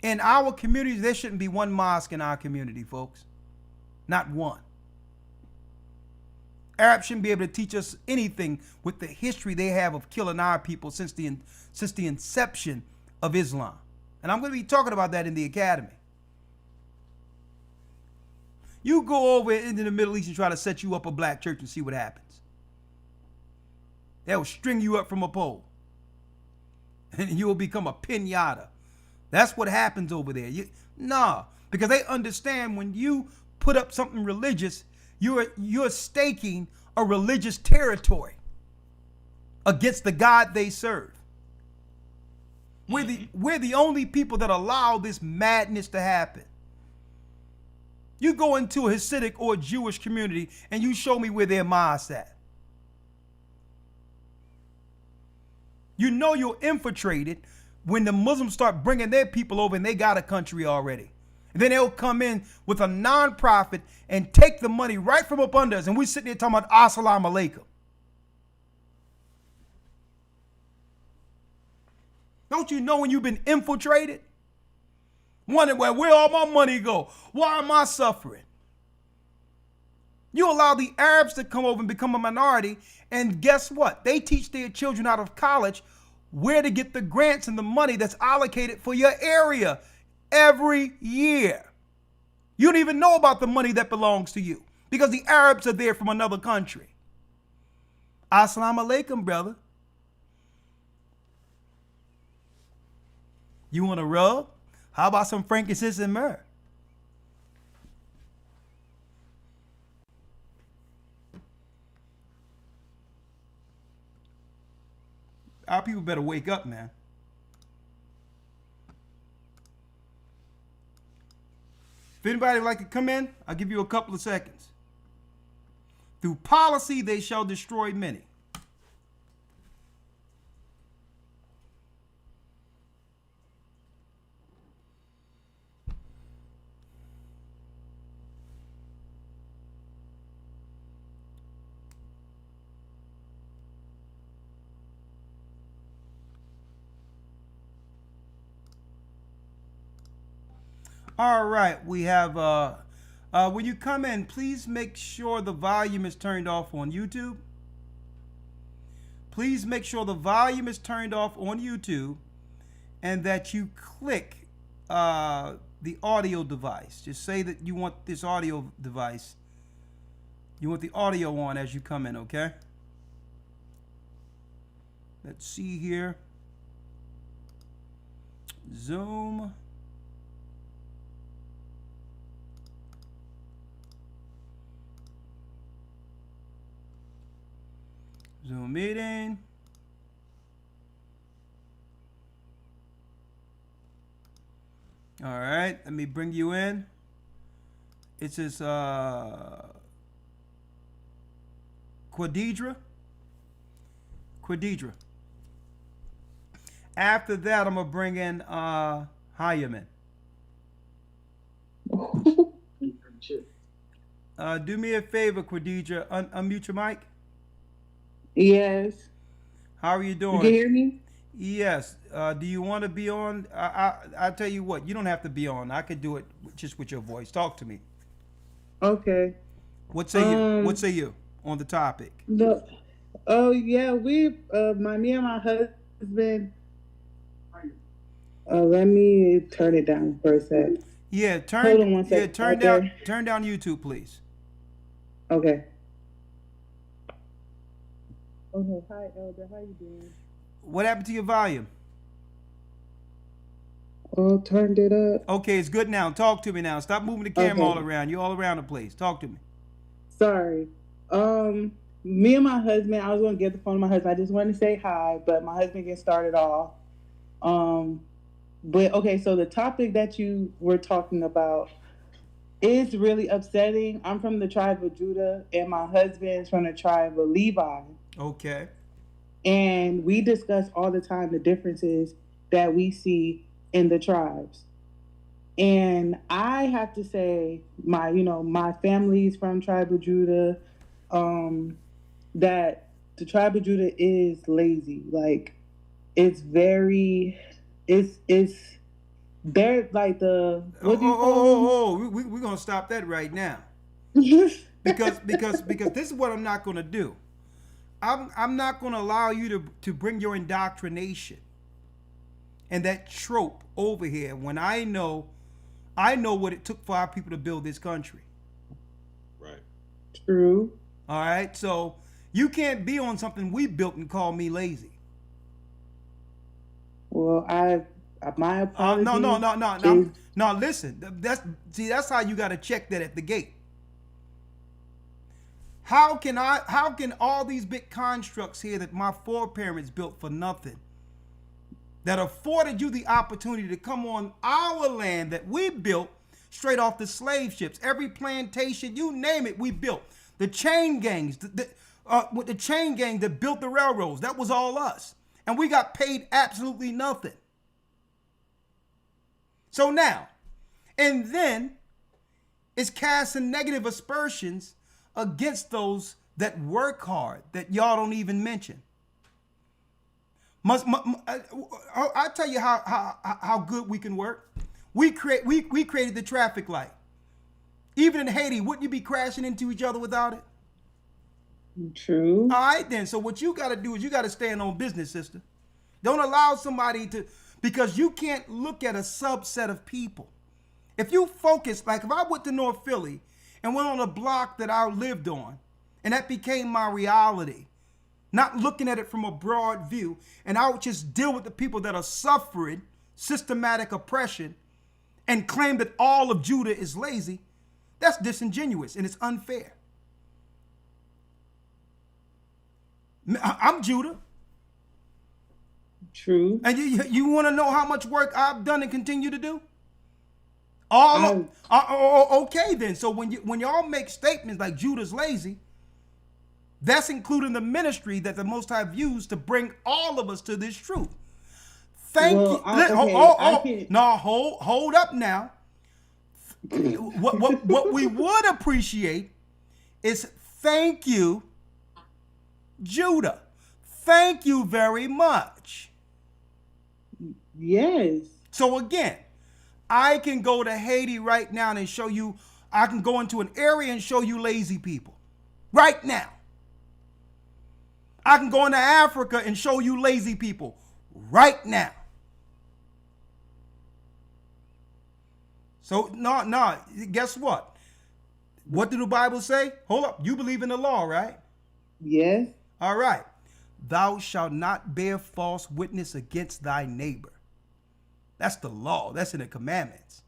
In our communities, there shouldn't be one mosque in our community, folks. Not one. Arabs shouldn't be able to teach us anything with the history they have of killing our people since the inception of Islam. And I'm going to be talking about that in the academy. You go over into the Middle East and try to set you up a black church and see what happens. They'll string you up from a pole. And you will become a piñata. That's what happens over there. Because they understand when you put up something religious, you're staking a religious territory against the God they serve. We're the only people that allow this madness to happen. You go into a Hasidic or a Jewish community and you show me where their mosques at. You know you're infiltrated when the Muslims start bringing their people over and they got a country already. And then they'll come in with a nonprofit and take the money right from up under us. And we sitting there talking about Assalamu alaikum. Don't you know when you've been infiltrated? Wondering where all my money go? Why am I suffering? You allow the Arabs to come over and become a minority, and guess what? They teach their children out of college where to get the grants and the money that's allocated for your area every year. You don't even know about the money that belongs to you because the Arabs are there from another country. Assalamu alaikum, brother. You want to rub? How about some frankincense and myrrh? Our people better wake up, man. If anybody would like to come in, I'll give you a couple of seconds. Through policy, they shall destroy many. All right, we have, when you come in, please make sure the volume is turned off on YouTube. Please make sure the volume is turned off on YouTube and that you click the audio device. Just say that you want this audio device. You want the audio on as you come in, okay? Let's see here. Zoom. Zoom meeting. All right, let me bring you in. It says Quadidra. After that, I'm gonna bring in Hayaman. Do me a favor, Quadidra. Unmute your mic. Yes. How are you doing? You can hear me? Yes. Do you want to be on? I'll tell you what. You don't have to be on. I could do it just with your voice. Talk to me. Okay. What say you? What say you on the topic? Me and my husband. Let me turn it down for a sec. Yeah, Hold on one yeah, second. Okay. turn down YouTube, please. Okay. Oh no, hi Elder, how you doing? What happened to your volume? Oh, turned it up. Okay, it's good now. Talk to me now. Stop moving the camera all around. You're all around the place. Talk to me. Sorry. Me and my husband, I was gonna get the phone to my husband. I just wanted to say hi, but my husband gets started off. But okay, so the topic that you were talking about is really upsetting. I'm from the tribe of Judah, and my husband is from the tribe of Levi. Okay. And we discuss all the time the differences that we see in the tribes. And I have to say, my family's from tribe of Judah, that the tribe of Judah is lazy. Like, it's very, they're like the, what do you call them? We're going to stop that right now. because this is what I'm not going to do. I'm not going to allow you to bring your indoctrination and that trope over here when I know what it took for our people to build this country. Right. True. All right. So you can't be on something we built and call me lazy. Well, my apologies. No. Listen, that's how you got to check that at the gate. How can all these big constructs here that my foreparents built for nothing, that afforded you the opportunity to come on our land that we built straight off the slave ships, every plantation, you name it, we built. The chain gangs, with the chain gang that built the railroads, that was all us. And we got paid absolutely nothing. So now, and then it's casting negative aspersions against those work hard that y'all don't even mention. I'll tell you how good we can work. We created the traffic light. Even in Haiti, wouldn't you be crashing into each other without it? True. All right then. So what you got to do is you got to stand on business, sister. Don't allow somebody to, because you can't look at a subset of people. If you focus, like if I went to North Philly and went on a block that I lived on, and that became my reality, not looking at it from a broad view, and I would just deal with the people that are suffering systematic oppression and claim that all of Judah is lazy, that's disingenuous and it's unfair. I'm Judah. True. And you want to know how much work I've done and continue to do? Okay then. So when y'all make statements like Judah's lazy, that's including the ministry that the Most High views to bring all of us to this truth. Thank you. No, hold up now. What we would appreciate is thank you, Judah. Thank you very much. Yes. So again, I can go to Haiti right now and show you, I can go into an area and show you lazy people. Right now. I can go into Africa and show you lazy people. Right now. So, no, guess what? What did the Bible say? Hold up, you believe in the law, right? Yes. All right. Thou shalt not bear false witness against thy neighbor. That's the law. That's in the commandments.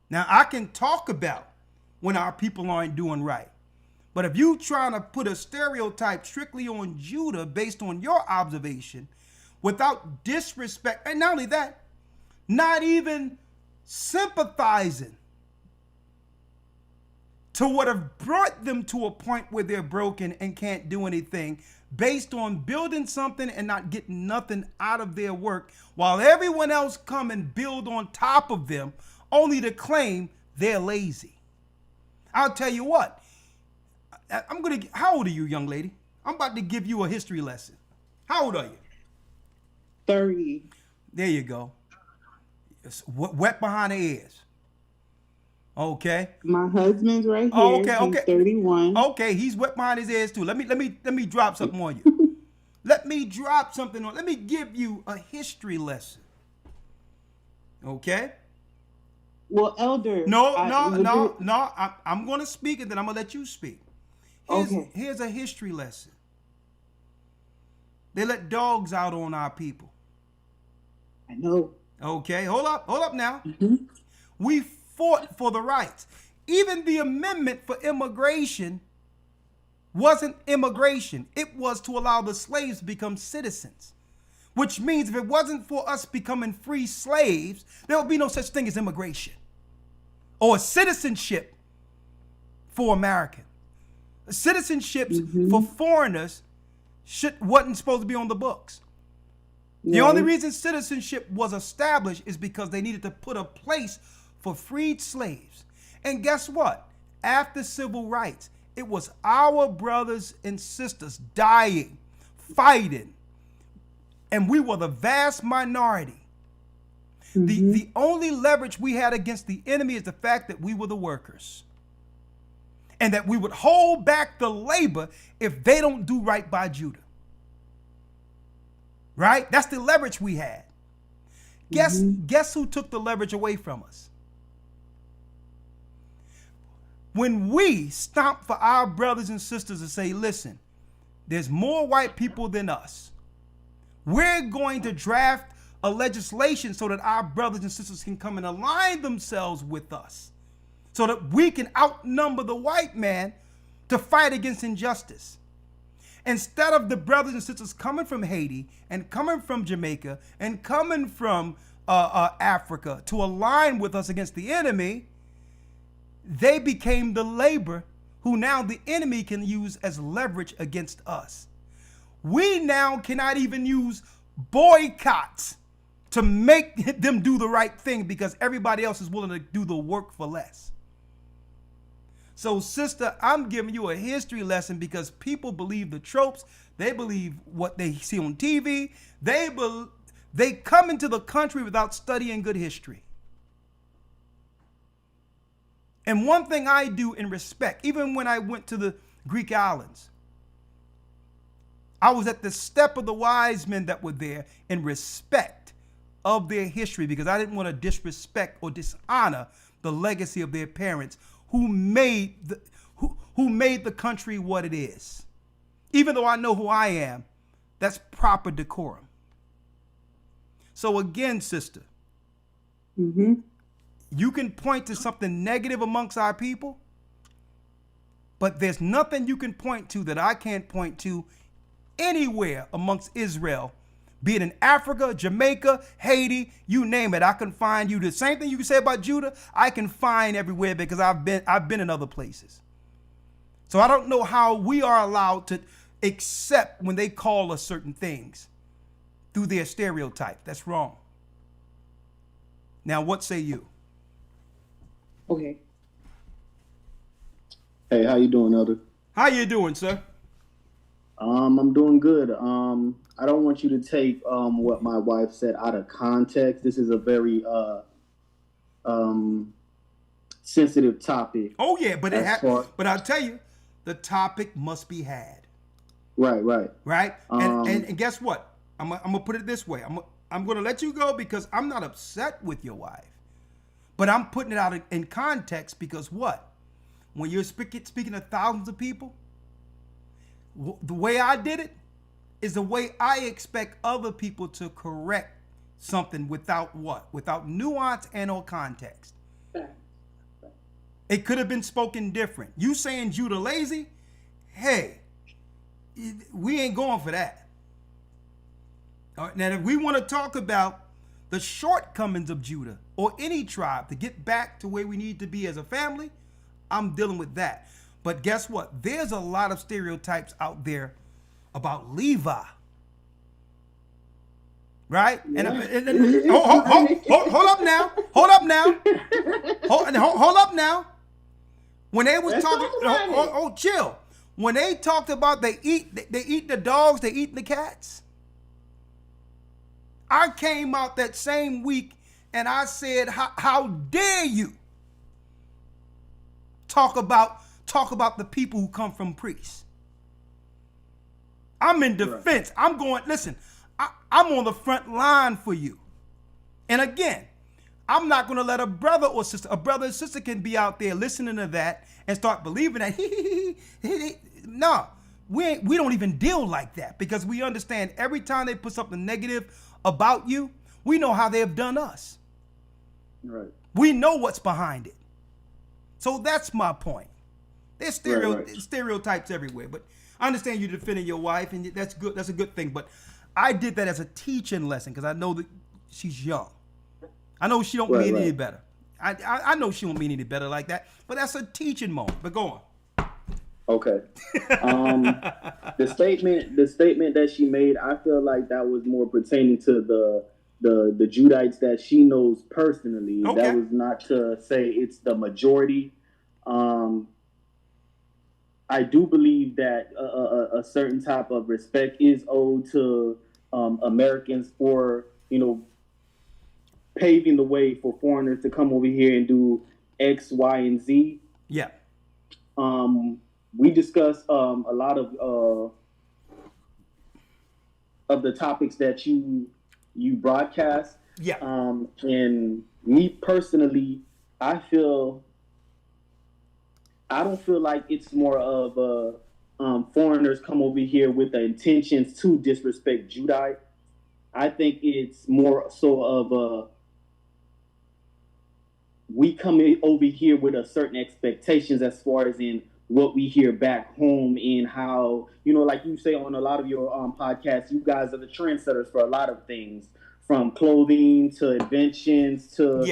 Now, I can talk about when our people aren't doing right. But if you trying to put a stereotype strictly on Judah based on your observation without disrespect, and not only that, not even sympathizing to what have brought them to a point where they're broken and can't do anything based on building something and not getting nothing out of their work while everyone else come and build on top of them only to claim they're lazy. I'll tell you what, how old are you, young lady? I'm about to give you a history lesson. How old are you? 30. There you go. It's wet behind the ears. Okay. My husband's right here. Okay. He's 31. Okay, he's wet behind his ears too. Let me drop something on you. Let me drop something on. Let me give you a history lesson. Okay? Well, Elder. No. I'm going to speak and then I'm going to let you speak. Here's a history lesson. They let dogs out on our people. I know. Okay, hold up now. We fought for the rights. Even the amendment for immigration wasn't immigration. It was to allow the slaves to become citizens. Which means if it wasn't for us becoming free slaves, there would be no such thing as immigration or citizenship for Americans. Citizenships for foreigners wasn't supposed to be on the books. The only reason citizenship was established is because they needed to put a place for freed slaves. And guess what? After civil rights, it was our brothers and sisters dying, fighting, and we were the vast minority. The only leverage we had against the enemy is the fact that we were the workers. And that we would hold back the labor if they don't do right by Judah. Right? That's the leverage we had. Guess who took the leverage away from us? When we stomp for our brothers and sisters and say, listen, there's more white people than us. We're going to draft a legislation so that our brothers and sisters can come and align themselves with us so that we can outnumber the white man to fight against injustice. Instead of the brothers and sisters coming from Haiti and coming from Jamaica and coming from Africa to align with us against the enemy, they became the labor who now the enemy can use as leverage against us. We now cannot even use boycotts to make them do the right thing because everybody else is willing to do the work for less. So, sister, I'm giving you a history lesson because people believe the tropes. They believe what they see on TV. They come into the country without studying good history. And one thing I do in respect, even when I went to the Greek islands, I was at the step of the wise men that were there in respect of their history because I didn't want to disrespect or dishonor the legacy of their parents who made the country what it is. Even though I know who I am, that's proper decorum. So again, sister, you can point to something negative amongst our people, but there's nothing you can point to that I can't point to anywhere amongst Israel, be it in Africa, Jamaica, Haiti, you name it. I can find you. The same thing you can say about Judah, I can find everywhere because I've been in other places. So I don't know how we are allowed to accept when they call us certain things through their stereotype. That's wrong. Now, what say you? Okay. Hey, how you doing, Elder? How you doing, sir? I'm doing good. I don't want you to take what my wife said out of context. This is a very sensitive topic. Oh yeah, but but I'll tell you, the topic must be had. Right. And guess what? I'm gonna put it this way. I'm gonna let you go because I'm not upset with your wife, but I'm putting it out in context because what? When you're speaking to thousands of people, the way I did it is the way I expect other people to correct something without what? Without nuance and or context. It could have been spoken different. You saying Judah lazy? Hey, we ain't going for that. All right, now, if we want to talk about the shortcomings of Judah or any tribe to get back to where we need to be as a family, I'm dealing with that. But guess what? There's a lot of stereotypes out there about Levi. Right? And hold up now. Hold up now. When they was talking, chill. When they talked about they eat the dogs, they eat the cats. I came out that same week and I said, how dare you talk about the people who come from priests. I'm in defense. I'm going, listen, I'm on the front line for you. And again, I'm not going to let a brother and sister can be out there listening to that and start believing that. No, we don't even deal like that, because we understand every time they put something negative about you, we know how they have done us. Right. We know what's behind it. So that's my point. There's stereotypes everywhere, but I understand you're defending your wife, and that's good. That's a good thing. But I did that as a teaching lesson because I know that she's young. I know she don't mean any better. I know she don't mean any better like that, but that's a teaching moment. But go on. Okay. The statement that she made, I feel like that was more pertaining to the Judites that she knows personally. Okay. That was not to say it's the majority. I do believe that a certain type of respect is owed to Americans for, paving the way for foreigners to come over here and do X, Y, and Z. Yeah. We discussed a lot of the topics that you broadcast. Yeah. And me personally, I don't feel like it's more of foreigners come over here with the intentions to disrespect Judite. I think it's more so of we come over here with a certain expectations as far as in what we hear back home, in how, like you say on a lot of your podcasts, you guys are the trendsetters for a lot of things, from clothing to inventions to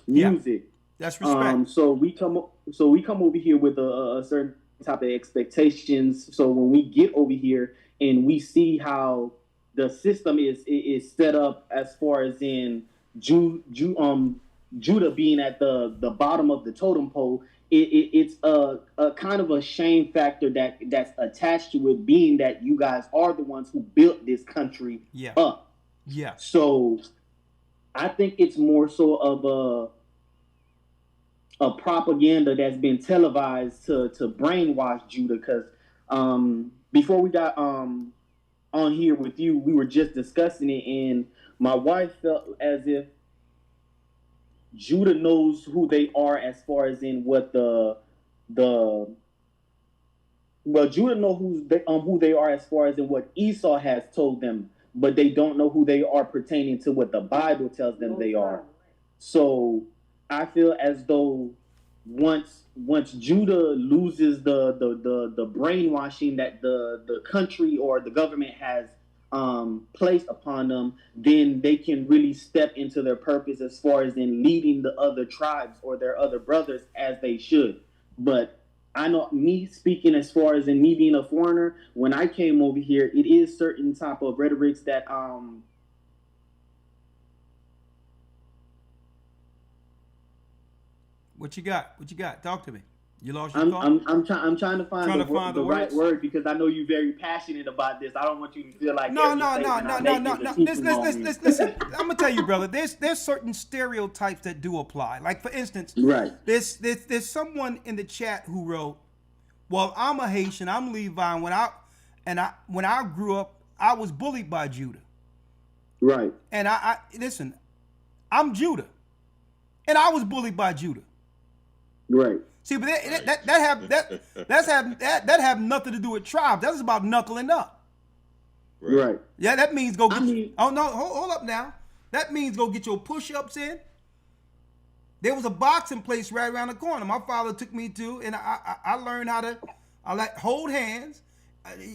music. That's respect. So we come over here with a certain type of expectations. So when we get over here and we see how the system is set up, as far as in Judah being at the bottom of the totem pole, it's a kind of a shame factor that's attached to it, being that you guys are the ones who built this country up. Yeah. So I think it's more so of a propaganda that's been televised to brainwash Judah. Because before we got on here with you, we were just discussing it, and my wife felt as if Judah knows who they are, as far as in what Judah know who they are as far as in what Esau has told them, but they don't know who they are pertaining to what the Bible tells them they are. So I feel as though once Judah loses the brainwashing that the country or the government has placed upon them, then they can really step into their purpose as far as in leading the other tribes or their other brothers as they should. But I know, me speaking as far as in me being a foreigner, when I came over here, it is certain type of rhetorics that What you got? Talk to me. You lost your thought? I'm trying to find the right word, because I know you're very passionate about this. I don't want you to feel like no. Listen, I'm gonna tell you, brother. There's certain stereotypes that do apply. Like, for instance, right? There's someone in the chat who wrote, "Well, I'm a Haitian. I'm Levi. When I grew up, I was bullied by Judah." Right. And I listen. I'm Judah, and I was bullied by Judah. Right. See, but that have nothing to do with tribes. That's about knuckling up. Right. Yeah, that means go get oh no, hold up now. That means go get your push-ups in. There was a boxing place right around the corner. My father took me to, and I learned how to hold hands,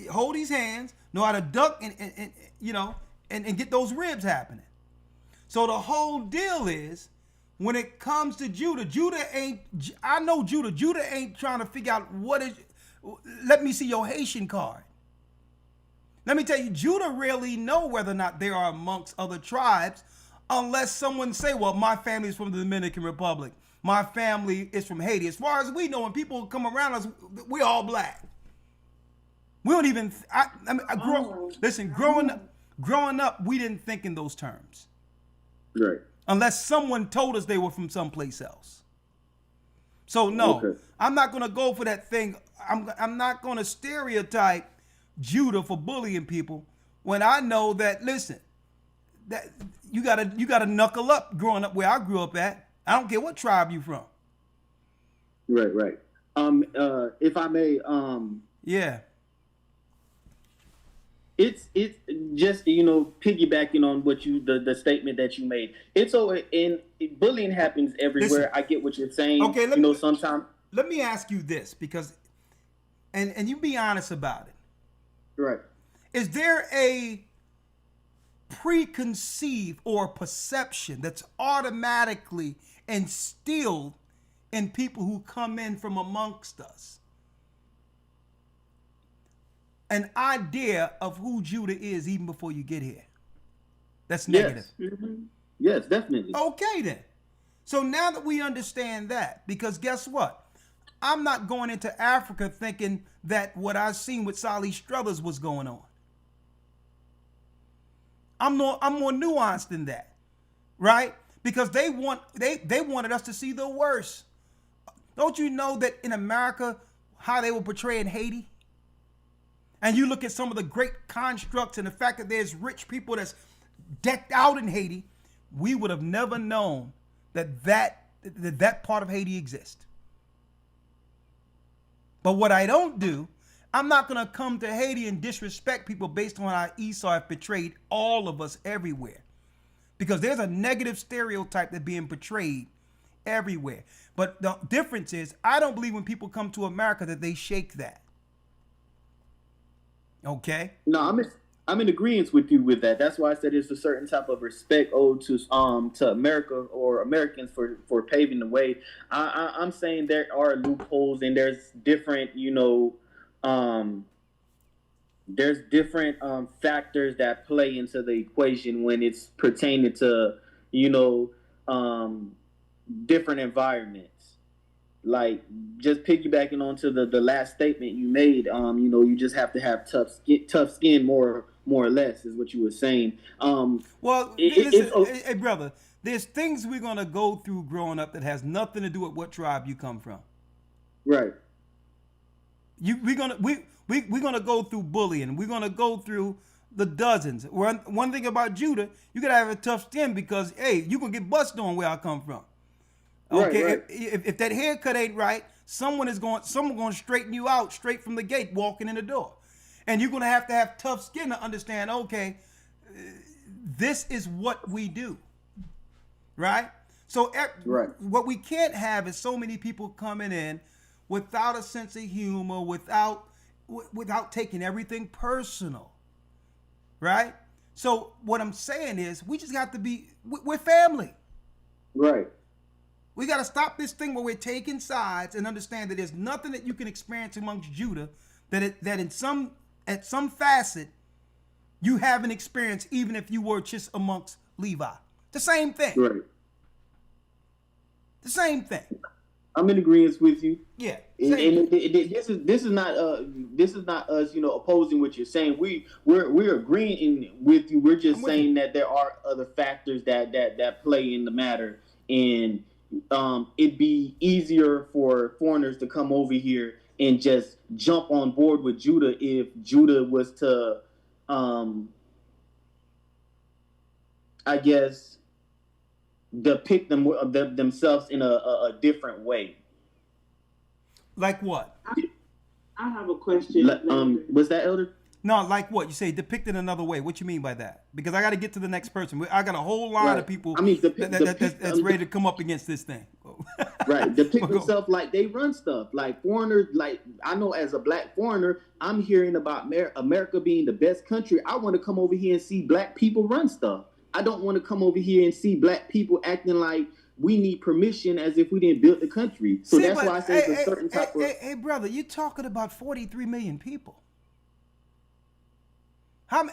hold these hands, know how to duck and get those ribs happening. So the whole deal is, when it comes to Judah ain't trying to figure out let me see your Haitian card. Let me tell you, Judah rarely know whether or not they are amongst other tribes, unless someone say, well, my family is from the Dominican Republic. My family is from Haiti. As far as we know, when people come around us, we're all black. We don't even, growing up, we didn't think in those terms. Right. Unless someone told us they were from someplace else. So no, okay. I'm not going to go for that thing. I'm not going to stereotype Judah for bullying people when I know that, listen, that you gotta knuckle up growing up where I grew up at. I don't care what tribe you from. Right. If I may, yeah. It's just, piggybacking on what the statement that you made. It's so, and bullying happens everywhere. Listen, I get what you're saying. Okay, sometimes. Let me ask you this, because, and you be honest about it. Right. Is there a preconceived or perception that's automatically instilled in people who come in from amongst us? An idea of who Judah is even before you get here. That's negative. Yes, yes, definitely. Okay, then. So now that we understand that, because guess what? I'm not going into Africa thinking that what I seen with Sally Struthers was going on. I'm more nuanced than that, right? Because they wanted us to see the worst. Don't you know that in America, how they were portraying Haiti? And you look at some of the great constructs and the fact that there's rich people that's decked out in Haiti, we would have never known that part of Haiti exists. But what I don't do, I'm not going to come to Haiti and disrespect people based on how Esau have portrayed all of us everywhere. Because there's a negative stereotype that's being portrayed everywhere. But the difference is, I don't believe when people come to America that they shake that. Okay? No, I'm in agreement with you with that. That's why I said it's a certain type of respect owed to America or Americans for paving the way. I'm saying there are loopholes and there's different, there's different factors that play into the equation when it's pertaining to, different environments. Like, just piggybacking onto the last statement you made, you just have to have tough skin more or less is what you were saying. Hey brother, there's things we're gonna go through growing up that has nothing to do with what tribe you come from. Right. We're gonna go through bullying. We're gonna go through the dozens. One thing about Judah, you gotta have a tough skin because you gonna get busted on where I come from. Okay, right. If that haircut ain't right, someone going to straighten you out straight from the gate, walking in the door, and you're gonna have to have tough skin to understand. Okay, this is what we do, right? So, what we can't have is so many people coming in without a sense of humor, without taking everything personal, right? So, what I'm saying is, we just have to we're family, right? We got to stop this thing where we're taking sides and understand that there's nothing that you can experience amongst Judah that at some facet you haven't experienced, even if you were just amongst Levi. The same thing. Right. The same thing. I'm in agreement with you. Yeah. And this is not us, opposing what you're saying. We're agreeing with you. We're just saying that there are other factors that play in the matter, and it'd be easier for foreigners to come over here and just jump on board with Judah if Judah was to, I guess, depict themselves in a different way. Like what? I have a question. Was that Elder? No, like what? You say depicted another way. What you mean by that? Because I got to get to the next person. I got a whole line of people that's ready to come up against this thing. Right. Depict themselves like they run stuff. Like foreigners, like I know as a black foreigner, I'm hearing about America being the best country. I want to come over here and see black people run stuff. I don't want to come over here and see black people acting like we need permission as if we didn't build the country. So that's why I say it's a certain type of... Hey, brother, you're talking about 43 million people. No.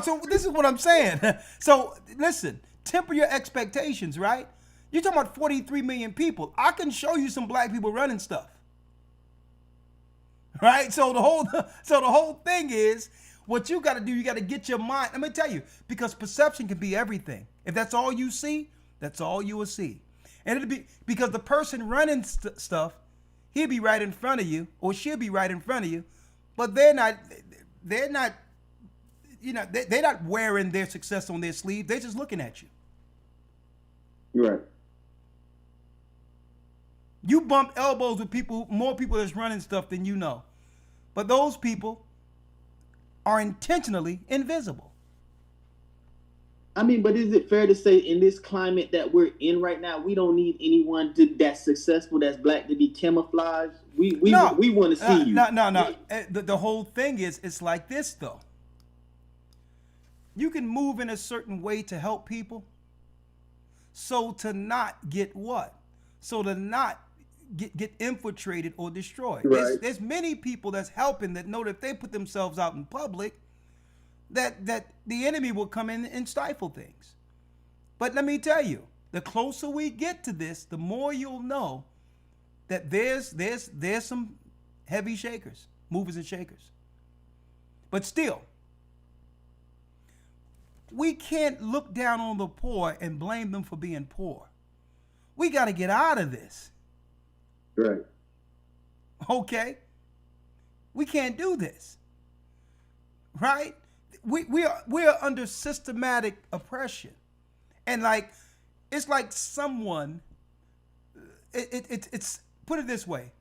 So this is what I'm saying. So listen, temper your expectations, right? You're talking about 43 million people. I can show you some black people running stuff, right? So the whole thing is what you got to do. You got to get your mind. Let me tell you, because perception can be everything. If that's all you see, that's all you will see, and it'll be because the person running stuff, he'll be right in front of you, or she'll be right in front of you. But they're not, they're not wearing their success on their sleeve. They're just looking at you. Right. You bump elbows with more people that's running stuff than you know. But those people are intentionally invisible. I mean, but is it fair to say in this climate that we're in right now, we don't need anyone that's successful, that's black, to be camouflaged? We want to see you. No. The whole thing is, it's like this, though. You can move in a certain way to help people. So to not get what? So to not get infiltrated or destroyed. Right. There's many people that's helping that know that if they put themselves out in public, that the enemy will come in and stifle things. But let me tell you, the closer we get to this, the more you'll know that there's some heavy shakers, movers and shakers. But still, we can't look down on the poor and blame them for being poor. We got to get out of this. Right. Okay? We can't do this. Right? We are under systematic oppression. And it's like someone, it's put it this way.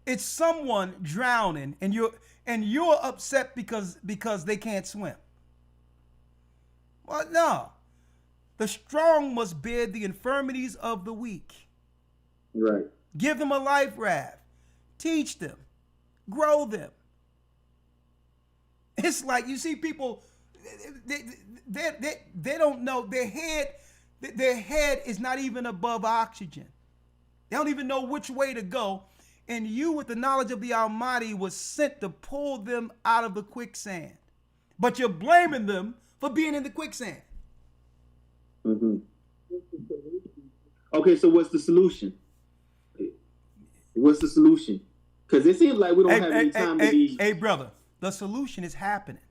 It's someone drowning and you're upset because they can't swim. Well, no. The strong must bear the infirmities of the weak. Right. Give them a life raft. Teach them. Grow them. It's like you see people, they don't know, their head is not even above oxygen. They don't even know which way to go. And you, with the knowledge of the Almighty, was sent to pull them out of the quicksand. But you're blaming them for being in the quicksand. Mm-hmm. Okay, so what's the solution? What's the solution? Because it seems like we don't have any time to be... Hey, brother, the solution is happening.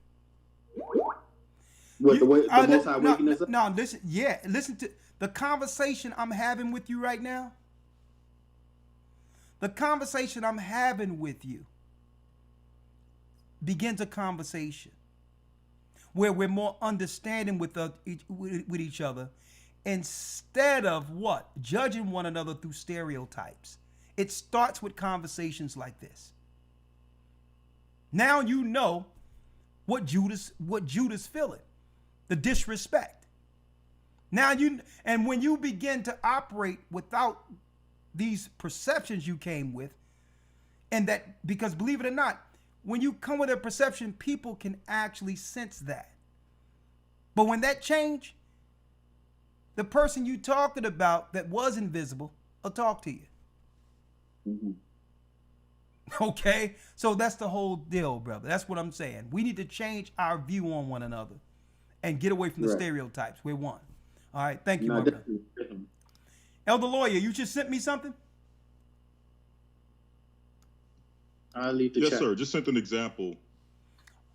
What, the Most High waking us up? No, listen to the conversation I'm having with you right now. The conversation I'm having with you begins a conversation where we're more understanding with each other instead of what? Judging one another through stereotypes. It starts with conversations like this. Now you know what Judas feeling, the disrespect. Now and when you begin to operate without these perceptions you came with, and that, because believe it or not, when you come with a perception, people can actually sense that. But when that change, the person you talking about that was invisible will talk to you. Mm-hmm. Okay? So that's the whole deal, brother. That's what I'm saying. We need to change our view on one another and get away from the stereotypes. We're one. All right. Thank you, my brother. Elder Lawyer, you just sent me something? I'll leave the yes, chat. sir. Just sent an example.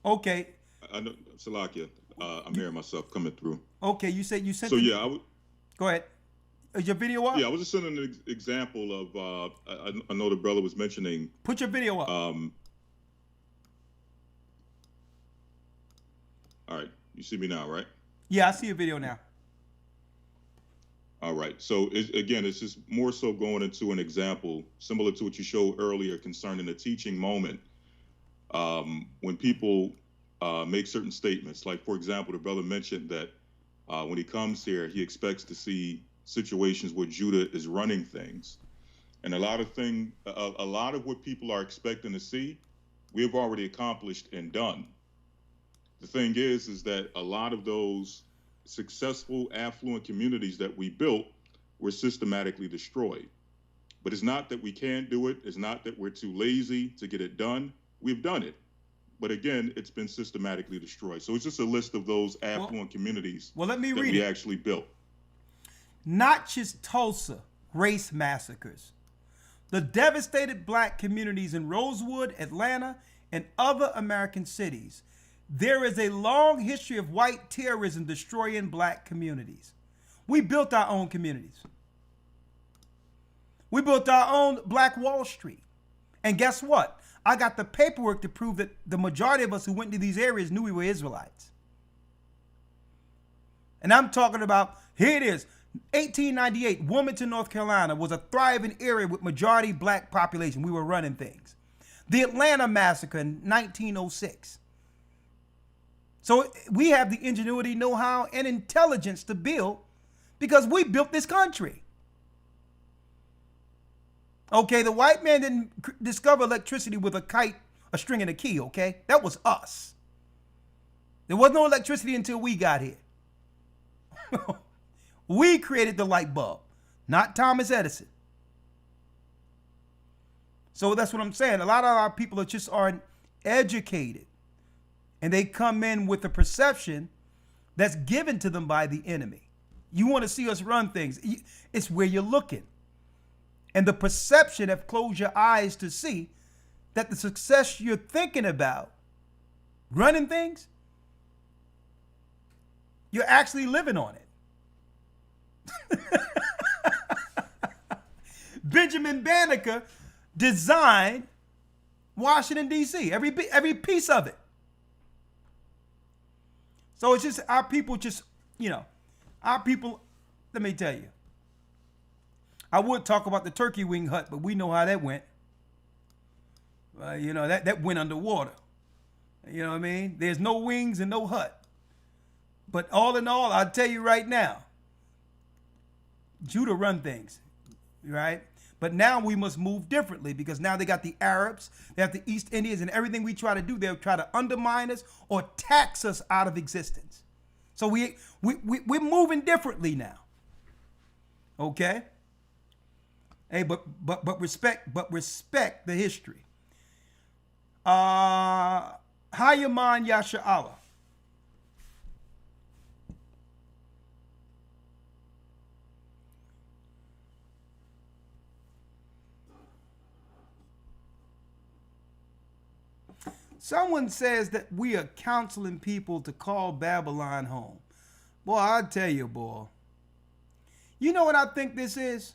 Okay. I know, Salakia. I'm hearing myself coming through. Okay, you said you sent. So yeah, I would. Go ahead. Is your video up? Yeah, I was just sending an example of. I know the brother was mentioning. Put your video up. All right, you see me now, right? Yeah, I see your video now. All right. So again, it's just more so going into an example similar to what you showed earlier concerning the teaching moment. When people make certain statements, like for example, the brother mentioned that when he comes here, he expects to see situations where Judah is running things, and a lot of what people are expecting to see, we have already accomplished and done. The thing is that a lot of those successful, affluent communities that we built were systematically destroyed. But it's not that we can't do it. It's not that we're too lazy to get it done. We've done it. But again, it's been systematically destroyed. So it's just a list of those affluent communities let me that read we it. actually built. Not just Tulsa, race massacres. The devastated black communities in Rosewood, Atlanta, and other American cities. There is a long history of white terrorism destroying black communities. We built our own communities. We built our own Black Wall Street. And guess what? I got the paperwork to prove that the majority of us who went to these areas knew we were Israelites. And I'm talking about, here it is, 1898, Wilmington, North Carolina was a thriving area with majority black population. We were running things. The Atlanta massacre in 1906. So we have the ingenuity, know-how, and intelligence to build because we built this country. Okay, the white man didn't discover electricity with a kite, a string, and a key, okay? That was us. There was no electricity until we got here. We created the light bulb, not Thomas Edison. So that's what I'm saying. A lot of our people just aren't educated. And they come in with a perception that's given to them by the enemy. You want to see us run things. It's where you're looking. And the perception have closed your eyes to see that the success you're thinking about, running things, you're actually living on it. Benjamin Banneker designed Washington, D.C., every piece of it. So it's just our people our people, let me tell you. I would talk about the turkey wing hut, but we know how that went. That went underwater. You know what I mean? There's no wings and no hut. But all in all, I'll tell you right now, Judah run things, right? But now we must move differently because now they got the Arabs, they have the East Indians, and everything we try to do, they'll try to undermine us or tax us out of existence. So we're moving differently now. Okay? Hey, but respect the history. Hayaman Yasha'Allah. Someone says that we are counseling people to call Babylon home. Boy, I tell you, boy. You know what I think this is?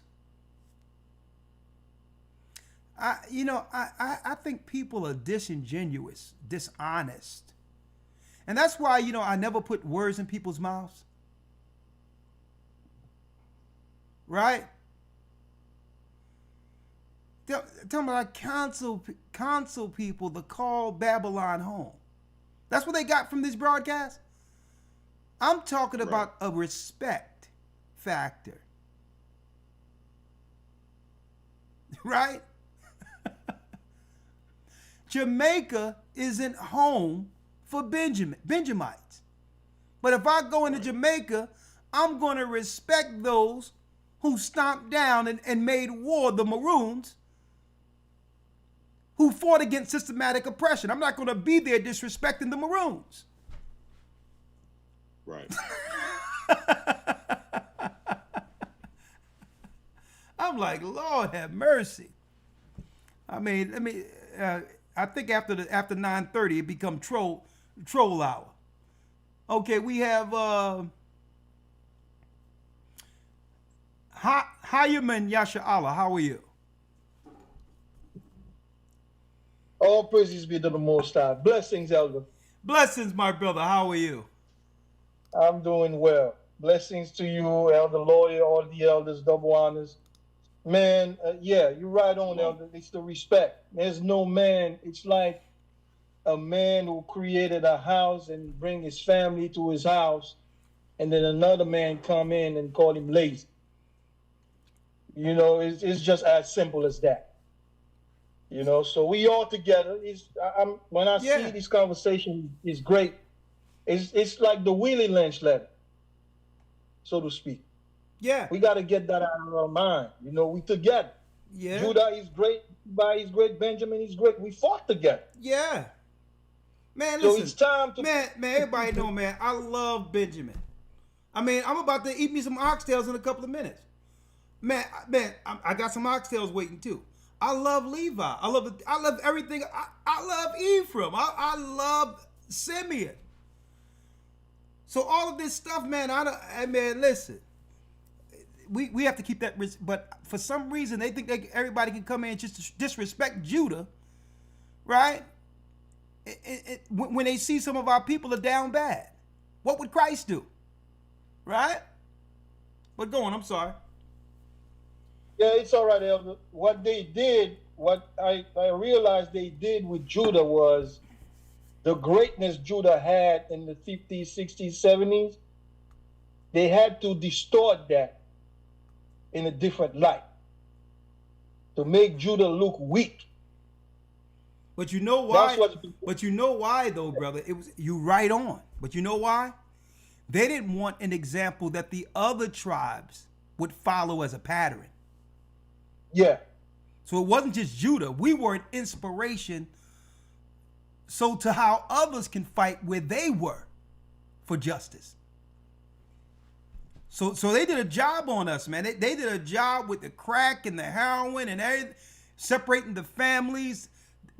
I think people are disingenuous, dishonest. And that's why, I never put words in people's mouths. Right? Tell me, I counsel people to call Babylon home. That's what they got from this broadcast. I'm talking about a respect factor. Right? Jamaica isn't home for Benjamites. But if I go into Jamaica, I'm going to respect those who stomped down and made war, the Maroons, who fought against systematic oppression. I'm not going to be there disrespecting the Maroons. Right. I'm like, Lord have mercy. I mean, I think after 9:30 it become troll hour. Okay, we have Hayaman Yasha'Allah. How are you? All praises be to the Most High. Blessings, Elder. Blessings, my brother. How are you? I'm doing well. Blessings to you, Elder Lawya, all the elders, double honors. Man, yeah, you're right on, Elder. It's the respect. There's no man. It's like a man who created a house and bring his family to his house, and then another man come in and call him lazy. It's just as simple as that. So we all together. When I see this conversation, it's great. It's like the Willie Lynch letter, so to speak. Yeah. We got to get that out of our mind. We together. Yeah. Judah is great. Levi is great. Benjamin is great. We fought together. Yeah. Man, so listen. It's time to... Man, everybody know, man, I love Benjamin. I mean, I'm about to eat me some oxtails in a couple of minutes. Man, I got some oxtails waiting too. I love Levi. I love everything. I love Ephraim. I love Simeon. So all of this stuff, man, listen. We have to keep that, but for some reason they think everybody can come in and just disrespect Judah, right? When they see some of our people are down bad, what would Christ do, right? But go on, I'm sorry. Yeah, it's all right, Elder. What they did, what I realized they did with Judah was the greatness Judah had in the 50s, 60s, 70s. They had to distort that in a different light to make Judah look weak. But you know why? That's But you know why, though, brother? It was you right on. But you know why? They didn't want an example that the other tribes would follow as a pattern. Yeah. So it wasn't just Judah. We were an inspiration so to how others can fight where they were for justice. So they did a job on us, man. They did a job with the crack and the heroin and everything, separating the families,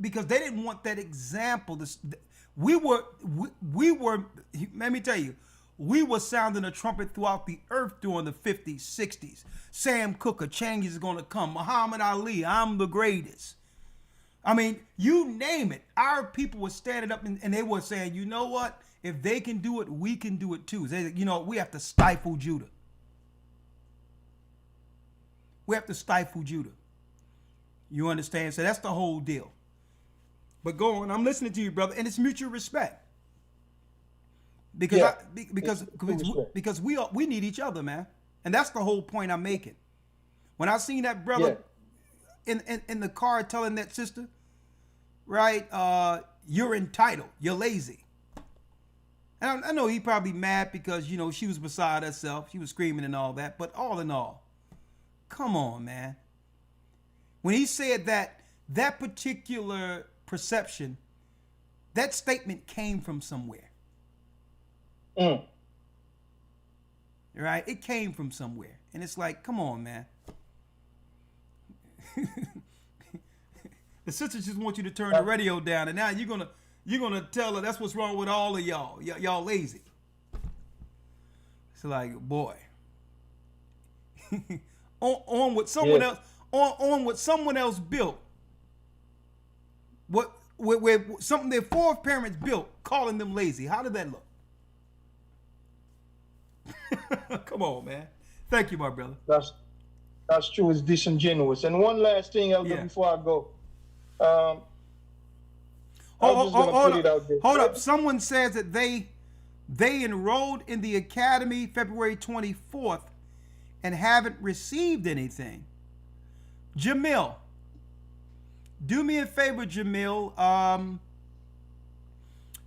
because they didn't want that example. We were, let me tell you, we were sounding a trumpet throughout the earth during the 50s, 60s. Sam Cooke, a change is going to come. Muhammad Ali, I'm the greatest. I mean, you name it. Our people were standing up and they were saying, you know what? If they can do it, we can do it too. They, you know, we have to stifle Judah. We have to stifle Judah. You understand? So that's the whole deal. But go on. I'm listening to you, brother. And it's mutual respect. Because because we need each other, man. And that's the whole point I'm making. When I seen that brother in the car telling that sister, right, you're entitled, you're lazy. And I know he probably mad because, you know, she was beside herself. She was screaming and all that. But all in all, come on, man. When he said that particular perception, that statement came from somewhere. Right? It came from somewhere. And it's like, come on, man. The sisters just want you to turn the radio down, and now you're gonna tell her that's what's wrong with all of y'all. Y'all lazy. It's like, boy. on what someone else on what someone else built. Where something their foreparents built, calling them lazy. How did that look? Come on, man. Thank you, my brother. That's true. It's disingenuous. And one last thing, Elder, before I go. Hold up. Someone says that they enrolled in the academy February 24th and haven't received anything. Jamil, do me a favor, Jamil.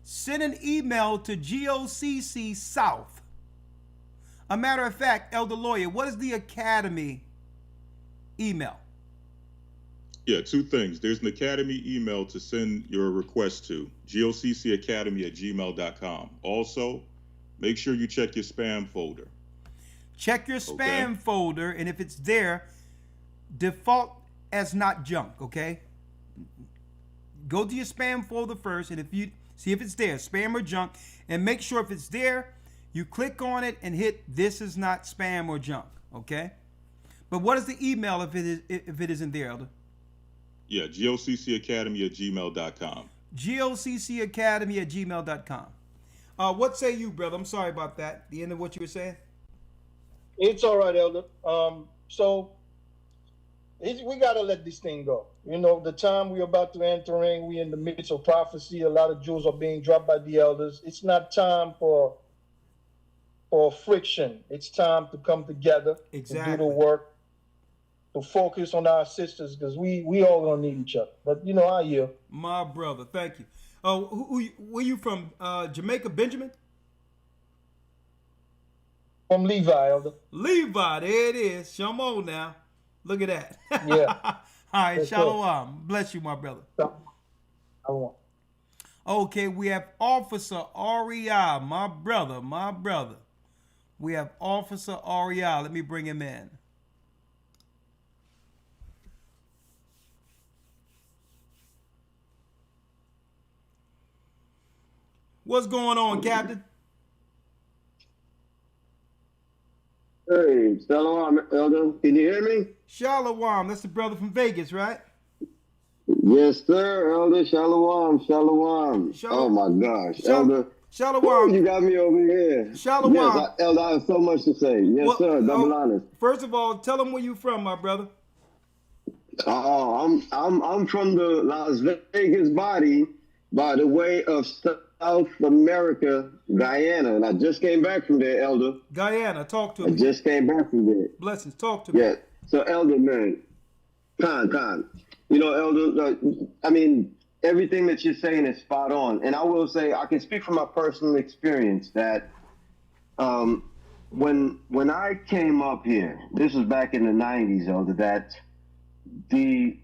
Send an email to GOCC South. A matter of fact, Elder Lawya, what is the academy email? Yeah, two things. There's an academy email to send your request to, goccacademy@gmail.com. Also, make sure you check your spam folder. Check your spam folder, and if it's there, default as not junk, okay? Go to your spam folder first, and if you see if it's there, spam or junk, and make sure if it's there, you click on it and hit this is not spam or junk, okay? But what is the email if it isn't there, Elder? Yeah, goccacademy@gmail.com. goccacademy@gmail.com. What say you, brother? I'm sorry about that. The end of what you were saying? It's all right, Elder. We got to let this thing go. You know, the time we're about to enter in, we're in the midst of prophecy. A lot of Jews are being dropped by the elders. It's not time for friction. It's time to come together, to do the work, to focus on our sisters, because we all gonna need each other. But you know, I yield. My brother, thank you. Where you from? Jamaica, Benjamin? From Levi, Elder. Levi, there it is. Shamo now. Look at that. Yeah. All right, That's shalom. Bless you, my brother. Okay, we have Officer Aria, my brother. We have Officer Aria. Let me bring him in. What's going on, Captain? Hey, shalom, Elder. Can you hear me? Shalom. That's the brother from Vegas, right? Yes, sir, Elder. Shalom. Oh, my gosh. Elder, Shalom. You got me over here. Shalom. Yes, Elder, I have so much to say. Yes, sir. Double honors. First of all, tell them where you from, my brother. Oh, I'm from the Las Vegas body by the way of South America, Guyana, and I just came back from there, Elder. Guyana, talk to me. I just came back from there. Blessings, talk to me. Yeah. So, Elder, man, Khan. You know, Elder, I mean, everything that you're saying is spot on. And I will say, I can speak from my personal experience that when I came up here, this was back in the 90s, Elder, that the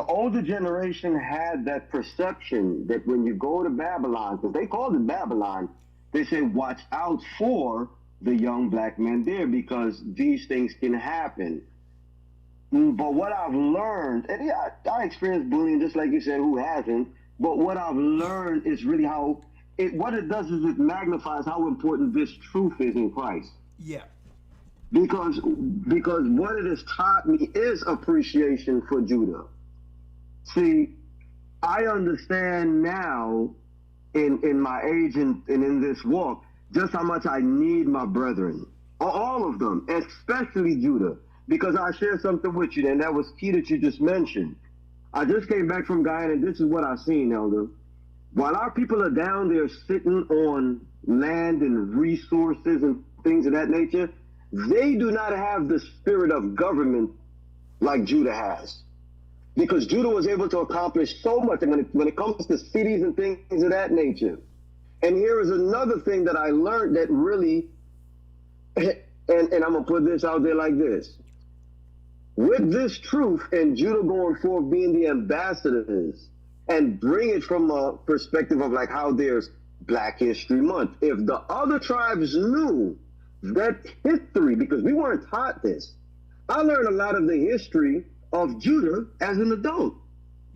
older generation had that perception that when you go to Babylon, because they called it Babylon, they said, watch out for the young black men there because these things can happen. But what I've learned, and yeah, I experienced bullying just like you said, who hasn't? But what I've learned is really what it does is it magnifies how important this truth is in Christ. Yeah. Because what it has taught me is appreciation for Judah. See, I understand now in my age and in this walk just how much I need my brethren, all of them, especially Judah. Because I share something with you, and that was key that you just mentioned. I just came back from Guyana, and this is what I've seen, Elder. While our people are down there sitting on land and resources and things of that nature, they do not have the spirit of government like Judah has. Because Judah was able to accomplish so much when it comes to cities and things of that nature. And here is another thing that I learned that really, and I'm going to put this out there like this. With this truth and Judah going forth being the ambassadors and bring it from a perspective of like how there's Black History Month. If the other tribes knew that history, because we weren't taught this, I learned a lot of the history of Judah as an adult.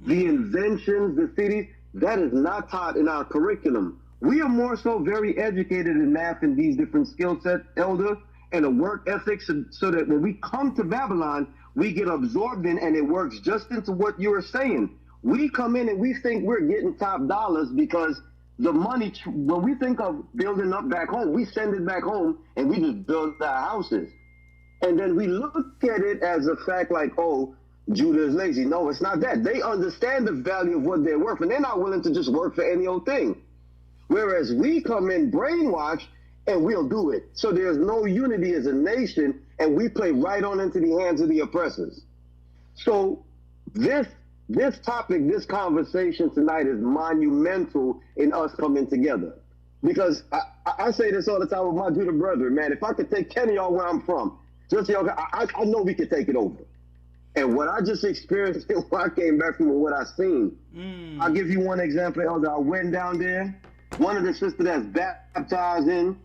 The inventions, the cities, that is not taught in our curriculum. We are more so very educated in math and these different skill sets, Elder, and a work ethics, so that when we come to Babylon, we get absorbed in, and it works just into what you were saying. We come in and we think we're getting top dollars because the money, when we think of building up back home, we send it back home and we just build our houses. And then we look at it as a fact like, oh, Judah is lazy. No, it's not that. They understand the value of what they're worth, and they're not willing to just work for any old thing. Whereas we come in brainwashed and we'll do it. So there's no unity as a nation, and we play right on into the hands of the oppressors. So this topic, this conversation tonight is monumental in us coming together. Because I say this all the time with my Judah brethren, man, if I could take 10 of y'all where I'm from, just y'all, I know we could take it over. And what I just experienced when I came back from what I seen, I'll give you one example, Elder. I went down there, one of the sisters that's baptized in,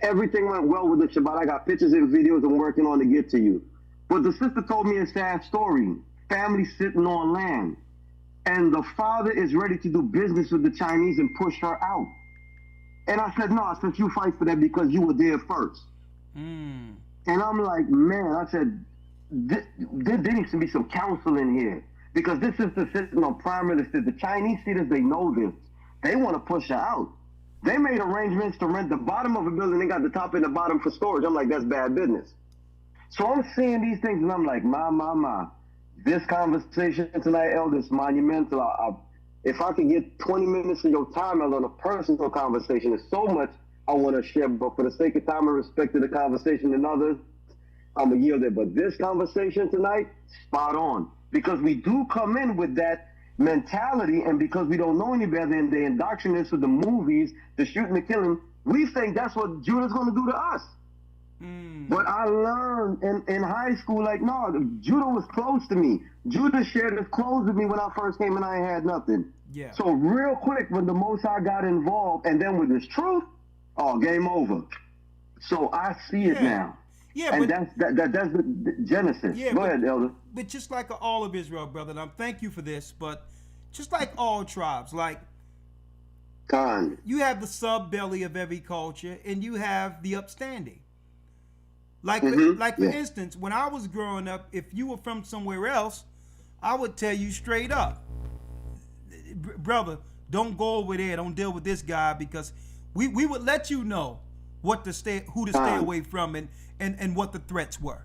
everything went well with the Shabbat. I got pictures and videos I'm working on to get to you. But the sister told me a sad story. Family sitting on land. And the father is ready to do business with the Chinese and push her out. And I said, no, I said, you fight for that because you were there first. And I'm like, man, I said, there needs to be some counsel in here. Because this is the system of prime minister. The Chinese see this, they know this. They want to push her out. They made arrangements to rent the bottom of a building. They got the top and the bottom for storage. I'm like, that's bad business. So I'm seeing these things and I'm like, my. This conversation tonight, Elder, is monumental. If I could get 20 minutes of your time, Elder, on a personal conversation, there's so much I want to share. But for the sake of time and respect to the conversation and others, I'm going to yield it. But this conversation tonight, spot on. Because we do come in with that mentality, and because we don't know any better and they indoctrinate us with the movies, the shooting, the killing, we think that's what Judah's going to do to us. But I learned in high school, like, no, Judah was close to me. Judah shared his clothes with me when I first came and I had nothing. Yeah. So real quick, when the Most High got involved, and then with this truth, oh, game over. So I see it now. Yeah, and but that's the Genesis. Yeah, Go ahead, Elder. But just like all of Israel, brother, and I thank you for this, but just like all tribes, like you have the sub-belly of every culture, and you have the upstanding. Like, for instance, when I was growing up, if you were from somewhere else, I would tell you straight up, brother, don't go over there, don't deal with this guy, because we would let you know who to stay away from and what the threats were,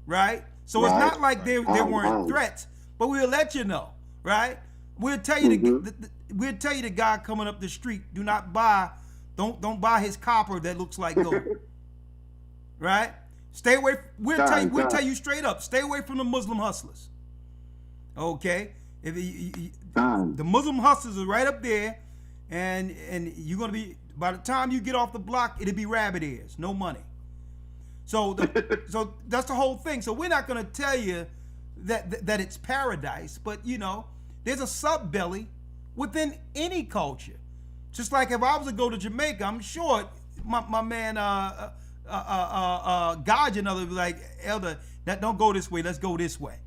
right? So it's not like there weren't threats, but we'll let you know, right? We'll tell you the guy coming up the street, don't buy his copper that looks like gold, right? Stay away. We'll tell you straight up, stay away from the Muslim hustlers. Okay, the Muslim hustlers are right up there, and you're gonna be, by the time you get off the block, it'll be rabbit ears, no money. So so that's the whole thing. So we're not gonna tell you that it's paradise, but there's a subbelly within any culture. Just like if I was to go to Jamaica, I'm sure my man Gaj and others would be like, Elder, don't go this way, let's go this way.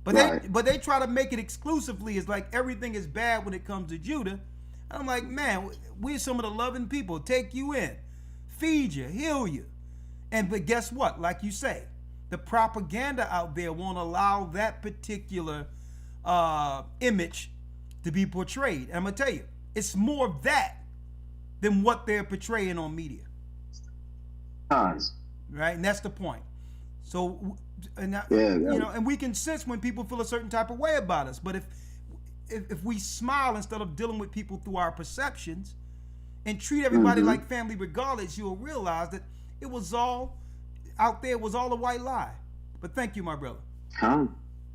But they try to make it exclusively as like everything is bad when it comes to Judah. I'm like, man, we're some of the loving people. Take you in, feed you, heal you. But guess what? Like you say, the propaganda out there won't allow that particular image to be portrayed. And I'm going to tell you, it's more of that than what they're portraying on media. Right? And that's the point. So, and we can sense when people feel a certain type of way about us. But if we smile instead of dealing with people through our perceptions and treat everybody like family regardless, you'll realize that it was all out there, was all a white lie. But thank you, my brother. I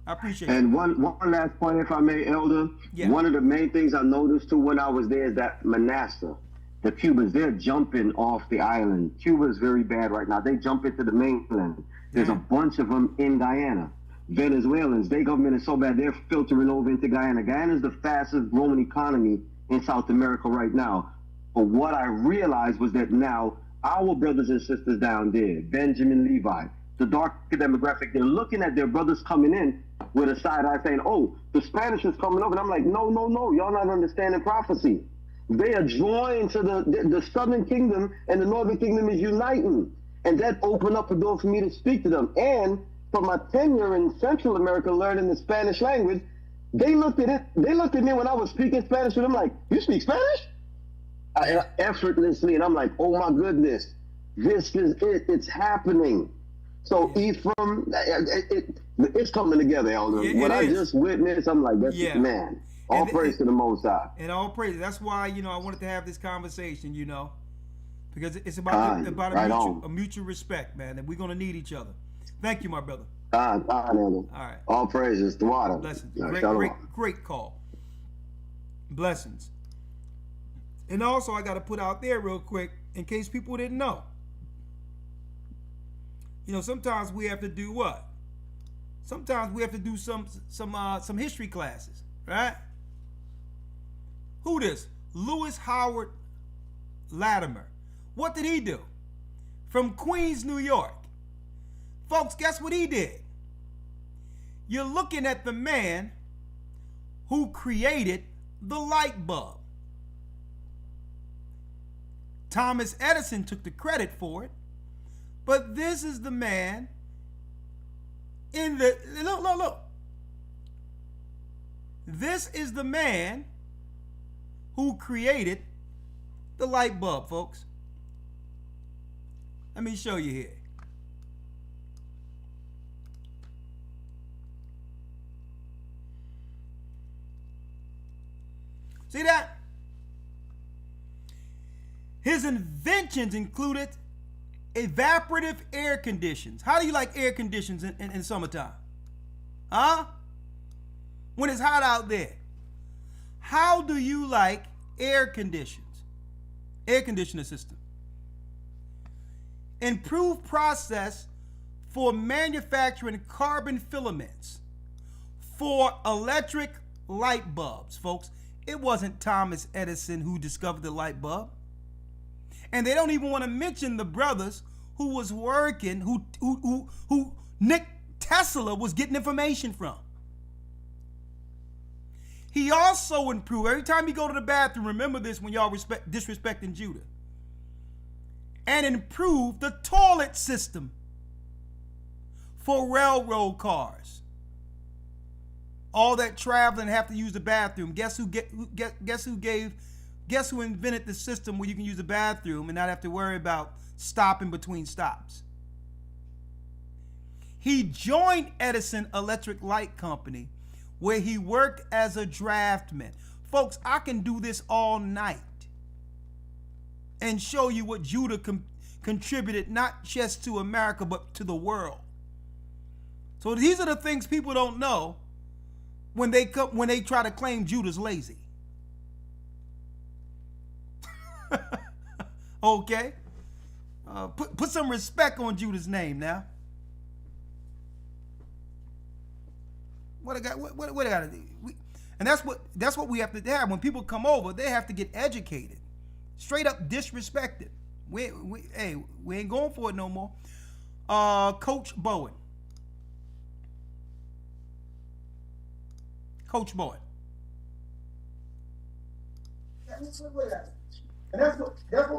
appreciate it. And one last point, if I may, Elder. Yeah. One of the main things I noticed too when I was there is that Manasseh, the Cubans, they're jumping off the island. Cuba is very bad right now. They jump into the mainland. There's a bunch of them in Guyana. Venezuelans, their government is so bad, they're filtering over into Guyana. Guyana is the fastest growing economy in South America right now. But what I realized was that now our brothers and sisters down there, Benjamin Levi, the darker demographic, they're looking at their brothers coming in with a side eye saying, oh, the Spanish is coming over. And I'm like, no, y'all not understanding prophecy. They are joined to the southern kingdom, and the northern kingdom is uniting. And that opened up a door for me to speak to them. And for my tenure in Central America learning the Spanish language, they looked at me when I was speaking Spanish to them like, you speak Spanish? Effortlessly. And I'm like, oh my goodness, this is it. It's happening. So Ephraim, it's coming together, Elder. What I just witnessed, I'm like, that's man. All praise to the Most High. And all praise. That's why, I wanted to have this conversation, because it's about a mutual respect, man, and we're going to need each other. Thank you, my brother. Elder. All right. All praises to water. Blessings. Great call. Blessings. And also, I got to put out there real quick, in case people didn't know. Sometimes we have to do what? Sometimes we have to do some history classes, right? Who this? Lewis Howard Latimer. What did he do? From Queens, New York. Folks, guess what he did? You're looking at the man who created the light bulb. Thomas Edison took the credit for it, but this is the man look. This is the man who created the light bulb, folks. Let me show you here. See that? His inventions included evaporative air conditions. How do you like air conditions in summertime? Huh? When it's hot out there. How do you like air conditions? Air conditioner system. Improved process for manufacturing carbon filaments for electric light bulbs, folks. It wasn't Thomas Edison who discovered the light bulb. And they don't even want to mention the brothers who was working, who Nick Tesla was getting information from. He also improved, every time you go to the bathroom, remember this when y'all disrespecting Judah, and improved the toilet system for railroad cars. all that traveling and have to use the bathroom. Guess who invented the system where you can use the bathroom and not have to worry about stopping between stops? He joined Edison Electric Light Company, where he worked as a draftsman. Folks, I can do this all night and show you what Judah contributed not just to America, but to the world. So these are the things people don't know when they try to claim Judah's lazy. Okay? Put some respect on Judah's name now. What I got to do? And that's what we have to have. When people come over, they have to get educated. Straight up disrespected. We ain't going for it no more. Coach Bowen. Coach Bowen. And that's what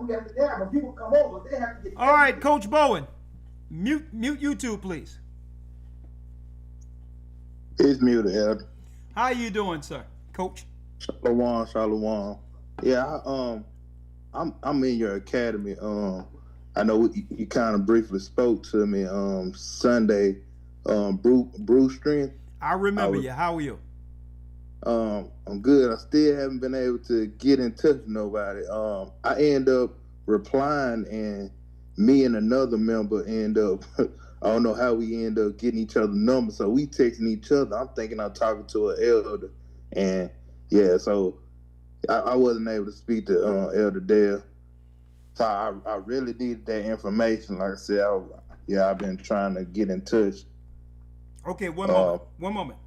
we have to have. When people come over, they have to get. All right, Coach Bowen. Mute YouTube, please. It's muted, Elder. How you doing, sir, Coach? Shalom. Yeah, I'm in your academy. I know you kind of briefly spoke to me Sunday. Bruce Strength. I remember you. How are you? I'm good. I still haven't been able to get in touch with nobody. I end up replying, and me and another member end up. I don't know how we end up getting each other's numbers, so we texting each other. I'm thinking I'm talking to an elder, and yeah, so I wasn't able to speak to Elder Dale. So I really needed that information. Like I said, I've been trying to get in touch. Okay, one moment.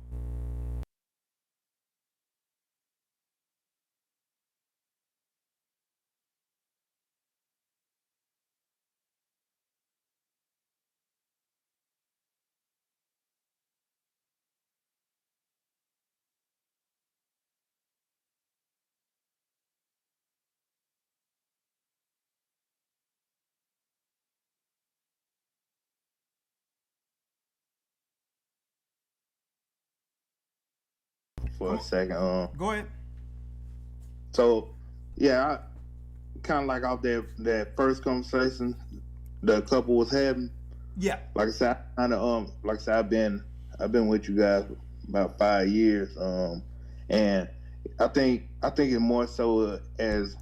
For a second. Go ahead. So, yeah, I kind of like off that first conversation the couple was having. Yeah. Like I said, I've been with you guys about 5 years. And I think it's more so as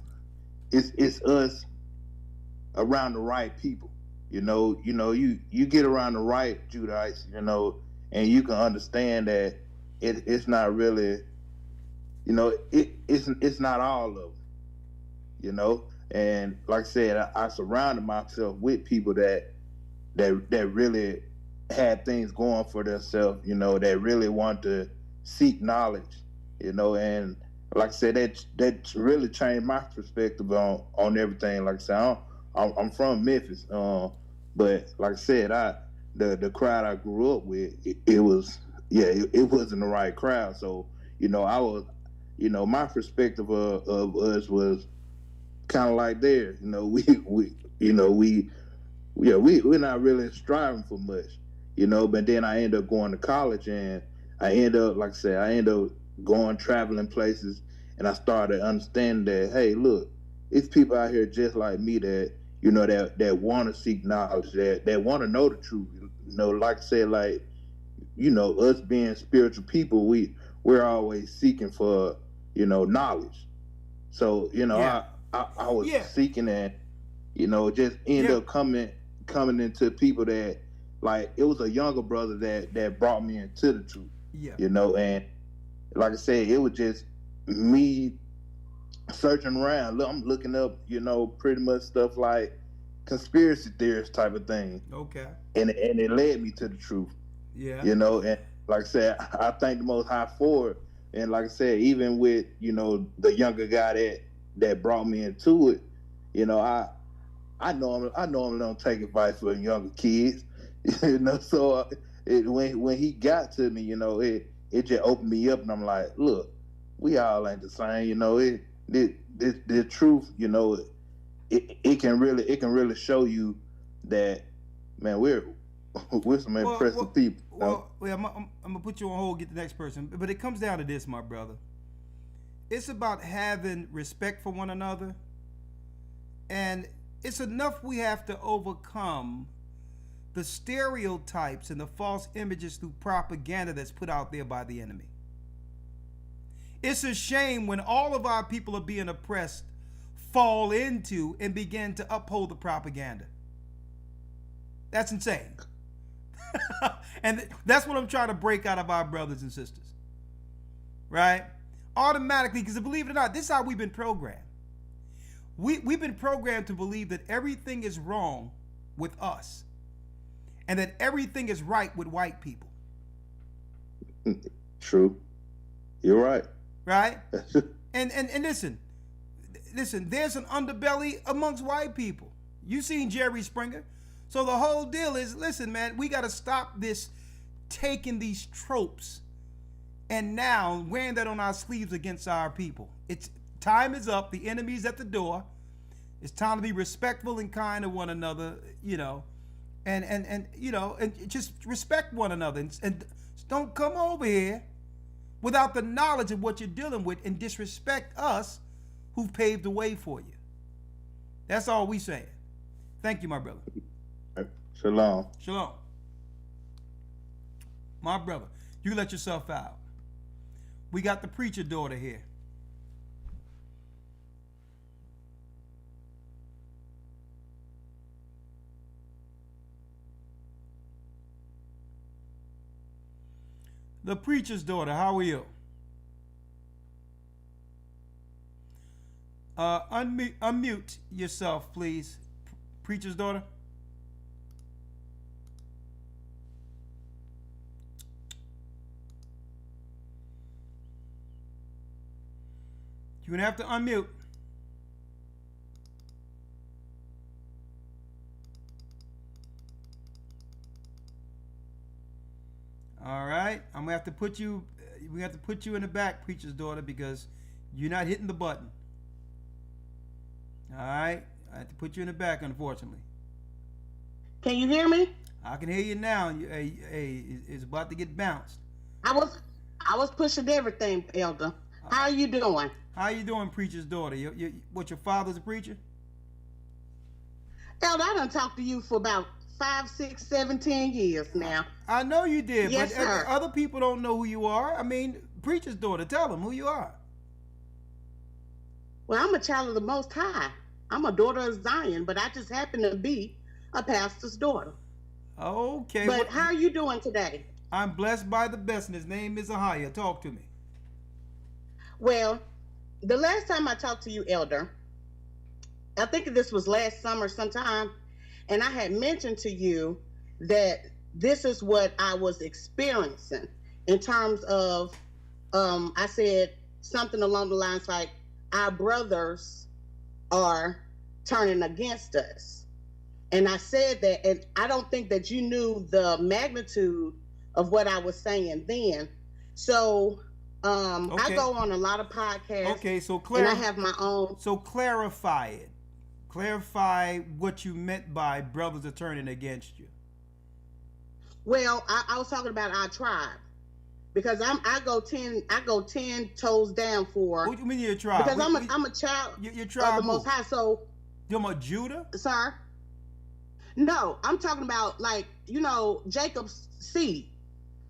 it's us around the right people. You get around the right Judahites, and you can understand that it's not really, it's not all of them, and like I said, I surrounded myself with people that really had things going for themselves, that really want to seek knowledge, and like I said, that really changed my perspective on everything. Like I said, I'm from Memphis, but like I said, the crowd I grew up with, it wasn't the right crowd. So, I was, my perspective of us was kind of like theirs. We're not really striving for much, but then I ended up going to college, and I ended up going traveling places, and I started understanding that, hey, look, it's people out here just like me that, that want to seek knowledge, that want to know the truth. Like I said, us being spiritual people, we're always seeking for, knowledge. So, I was seeking that, just end up coming into people that, like, it was a younger brother that brought me into the truth. Yeah. And like I said, it was just me searching around. I'm looking up, pretty much stuff like conspiracy theorist type of thing. Okay. And it led me to the truth. Yeah. And like I said, I thank the Most High for it. And like I said, even with, the younger guy that brought me into it, I normally don't take advice from younger kids, so when he got to me, it just opened me up, and I'm like, look, we all ain't the same, the truth, it can really show you that, man, wisdom and impress the people. Well, I'm gonna put you on hold. Get the next person. But it comes down to this, my brother. It's about having respect for one another, and it's enough we have to overcome the stereotypes and the false images through propaganda that's put out there by the enemy. It's a shame when all of our people are being oppressed, fall into and begin to uphold the propaganda. That's insane. And that's what I'm trying to break out of our brothers and sisters. Right? Automatically, because believe it or not, this is how we've been programmed. We've been programmed to believe that everything is wrong with us and that everything is right with white people. True. You're right. Right? and listen, there's an underbelly amongst white people. You seen Jerry Springer. So the whole deal is, listen, man, we got to stop this taking these tropes and now wearing that on our sleeves against our people. It's time is up. The enemy's at the door. It's time to be respectful and kind to one another, you know, and you know, and just respect one another and don't come over here without the knowledge of what you're dealing with and disrespect us who've paved the way for you. That's all we saying. Thank you, my brother. Shalom. Shalom. My brother, you let yourself out. We got the preacher daughter here. The preacher's daughter, how are you? Unmute yourself, please. Preacher's daughter. You're going to have to unmute. All right. I'm going to have to put you, we have to put you in the back, preacher's daughter, because you're not hitting the button. All right. I have to put you in the back, unfortunately. Can you hear me? I can hear you now. It's about to get bounced. I was pushing everything, Elder. How are you doing? How you doing, preacher's daughter? What, your father's a preacher? Elder, I done talked to you for about 5, 6, 7, 10 years now. I know you did, yes, but sir. Other people don't know who you are. I mean, preacher's daughter, tell them who you are. Well, I'm a child of the Most High. I'm a daughter of Zion, but I just happen to be a pastor's daughter. Okay. But how are you doing today? I'm blessed by the best, and his name is Ahaya. Talk to me. Well, the last time I talked to you, Elder, I think this was last summer sometime, and I had mentioned to you that this is what I was experiencing in terms of, I said something along the lines like, our brothers are turning against us. And I said that, and I don't think that you knew the magnitude of what I was saying then. So okay. I go on a lot of podcasts. Okay, so and I have my own. So clarify it. Clarify what you meant by brothers are turning against you. Well, I was talking about our tribe. Because I go 10 toes down for. What do you mean your tribe? Because I'm a child your tribe of the Most High. So you're a Judah? Sir? No, I'm talking about Jacob's seed.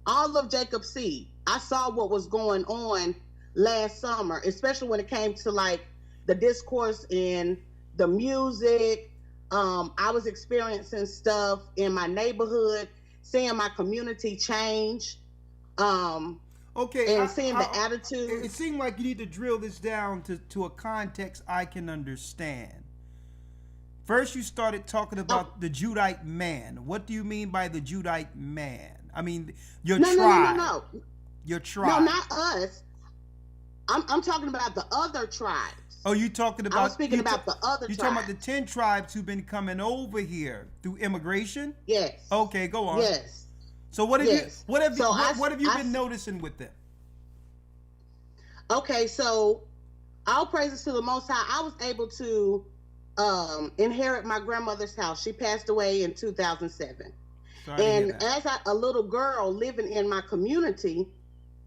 All of Jacob's seed. I saw what was going on last summer, especially when it came to the discourse in the music. I was experiencing stuff in my neighborhood, seeing my community change. Okay, and seeing the attitude. It seemed like you need to drill this down to a context I can understand. First, you started talking about the Judite man. What do you mean by the Judite man? I mean, your tribe. No. Your tribe. No, not us. I'm talking about the other tribes. Oh, you talking about? I was speaking about the other tribes. You talking about the 10 tribes who've been coming over here through immigration? Yes. Okay, go on. Yes. So what have you been noticing with them? Okay, so all praises to the Most High. I was able to inherit my grandmother's house. She passed away in 2007. And as a little girl living in my community,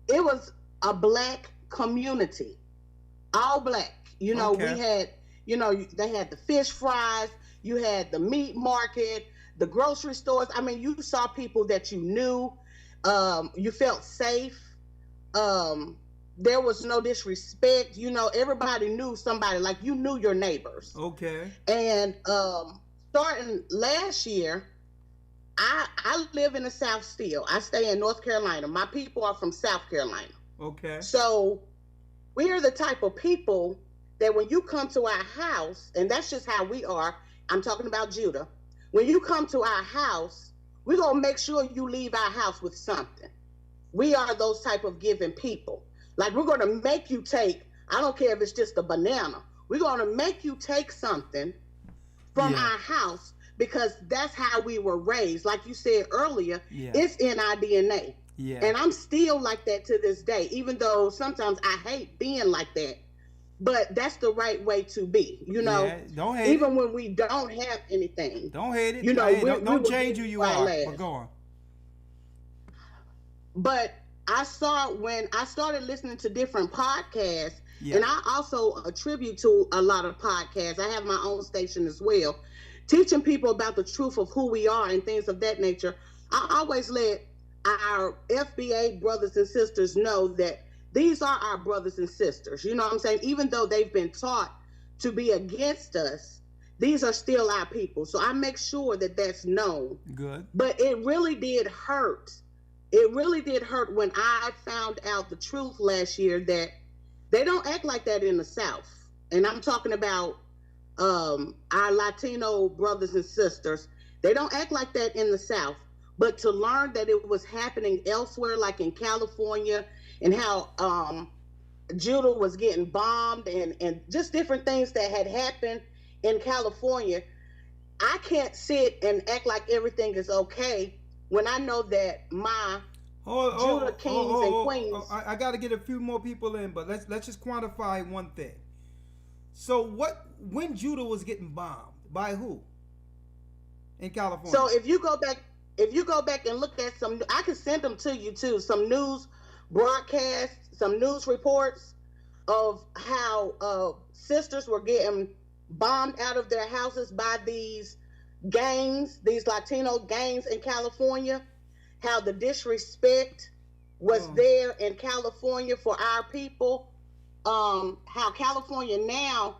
it was a black community, all black. You know, we had, you know, they had the fish fries, you had the meat market, the grocery stores. I mean, you saw people that you knew. You felt safe. There was no disrespect. You know, everybody knew somebody, like you knew your neighbors. Okay. And starting last year, I live in the South still. I stay in North Carolina. My people are from South Carolina. Okay. So we are the type of people that when you come to our house, and that's just how we are, I'm talking about Judah. When you come to our house, we're going to make sure you leave our house with something. We are those type of giving people. Like, we're going to make you take, I don't care if it's just a banana, we're going to make you take something from our house, because that's how we were raised. Like you said earlier, it's in our DNA. Yeah. And I'm still like that to this day, even though sometimes I hate being like that. But that's the right way to be, you know. Yeah, don't hate even when we don't have anything. Don't hate it. You know, don't change who you are. But go on. But I saw when I started listening to different podcasts, and I also attribute to a lot of podcasts. I have my own station as well, teaching people about the truth of who we are and things of that nature. I always let our FBA brothers and sisters know that these are our brothers and sisters. You know what I'm saying? Even though they've been taught to be against us, these are still our people. So I make sure that that's known. Good. But it really did hurt. It really did hurt when I found out the truth last year that they don't act like that in the South. And I'm talking about our Latino brothers and sisters. They don't act like that in the South. But to learn that it was happening elsewhere, like in California, and how Judah was getting bombed and just different things that had happened in California, I can't sit and act like everything is okay when I know that my Judah kings and queens. I got to get a few more people in, but let's just quantify one thing. So when Judah was getting bombed, by who in California? So if you go back and look at some, I can send them to you too, some news broadcasts, some news reports of how sisters were getting bombed out of their houses by these gangs, these Latino gangs in California, how the disrespect was there in California for our people, how California now,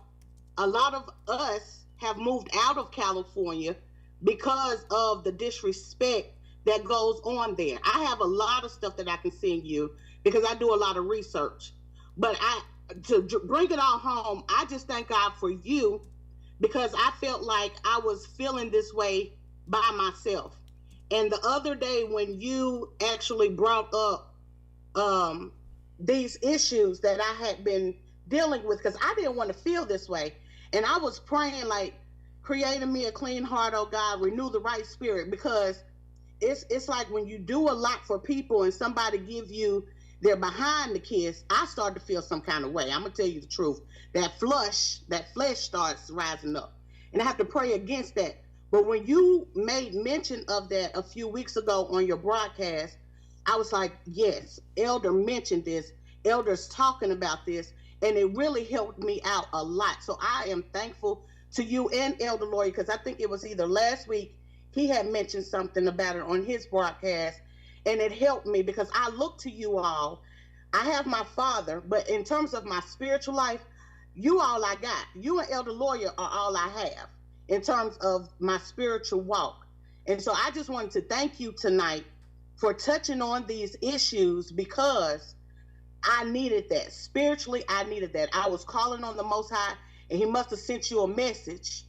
a lot of us have moved out of California because of the disrespect that goes on there. I have a lot of stuff that I can send you because I do a lot of research. But to bring it all home, I just thank God for you, because I felt like I was feeling this way by myself. And the other day when you actually brought up these issues that I had been dealing with, because I didn't want to feel this way. And I was praying like, create in me a clean heart, oh God, renew the right spirit, because it's like when you do a lot for people and somebody give you their behind the kiss, I start to feel some kind of way. I'm gonna tell you the truth. That flesh starts rising up, and I have to pray against that. But when you made mention of that a few weeks ago on your broadcast, I was like, yes, Elder mentioned this. Elder's talking about this, and it really helped me out a lot. So I am thankful to you and Elder Lawya, because I think it was either last week he had mentioned something about it on his broadcast, and it helped me because I look to you all. I have my father, but in terms of my spiritual life, you all I got. You and Elder Lawya are all I have in terms of my spiritual walk. And so I just wanted to thank you tonight for touching on these issues, because I needed that. Spiritually, I needed that. I was calling on the Most High, and he must have sent you a message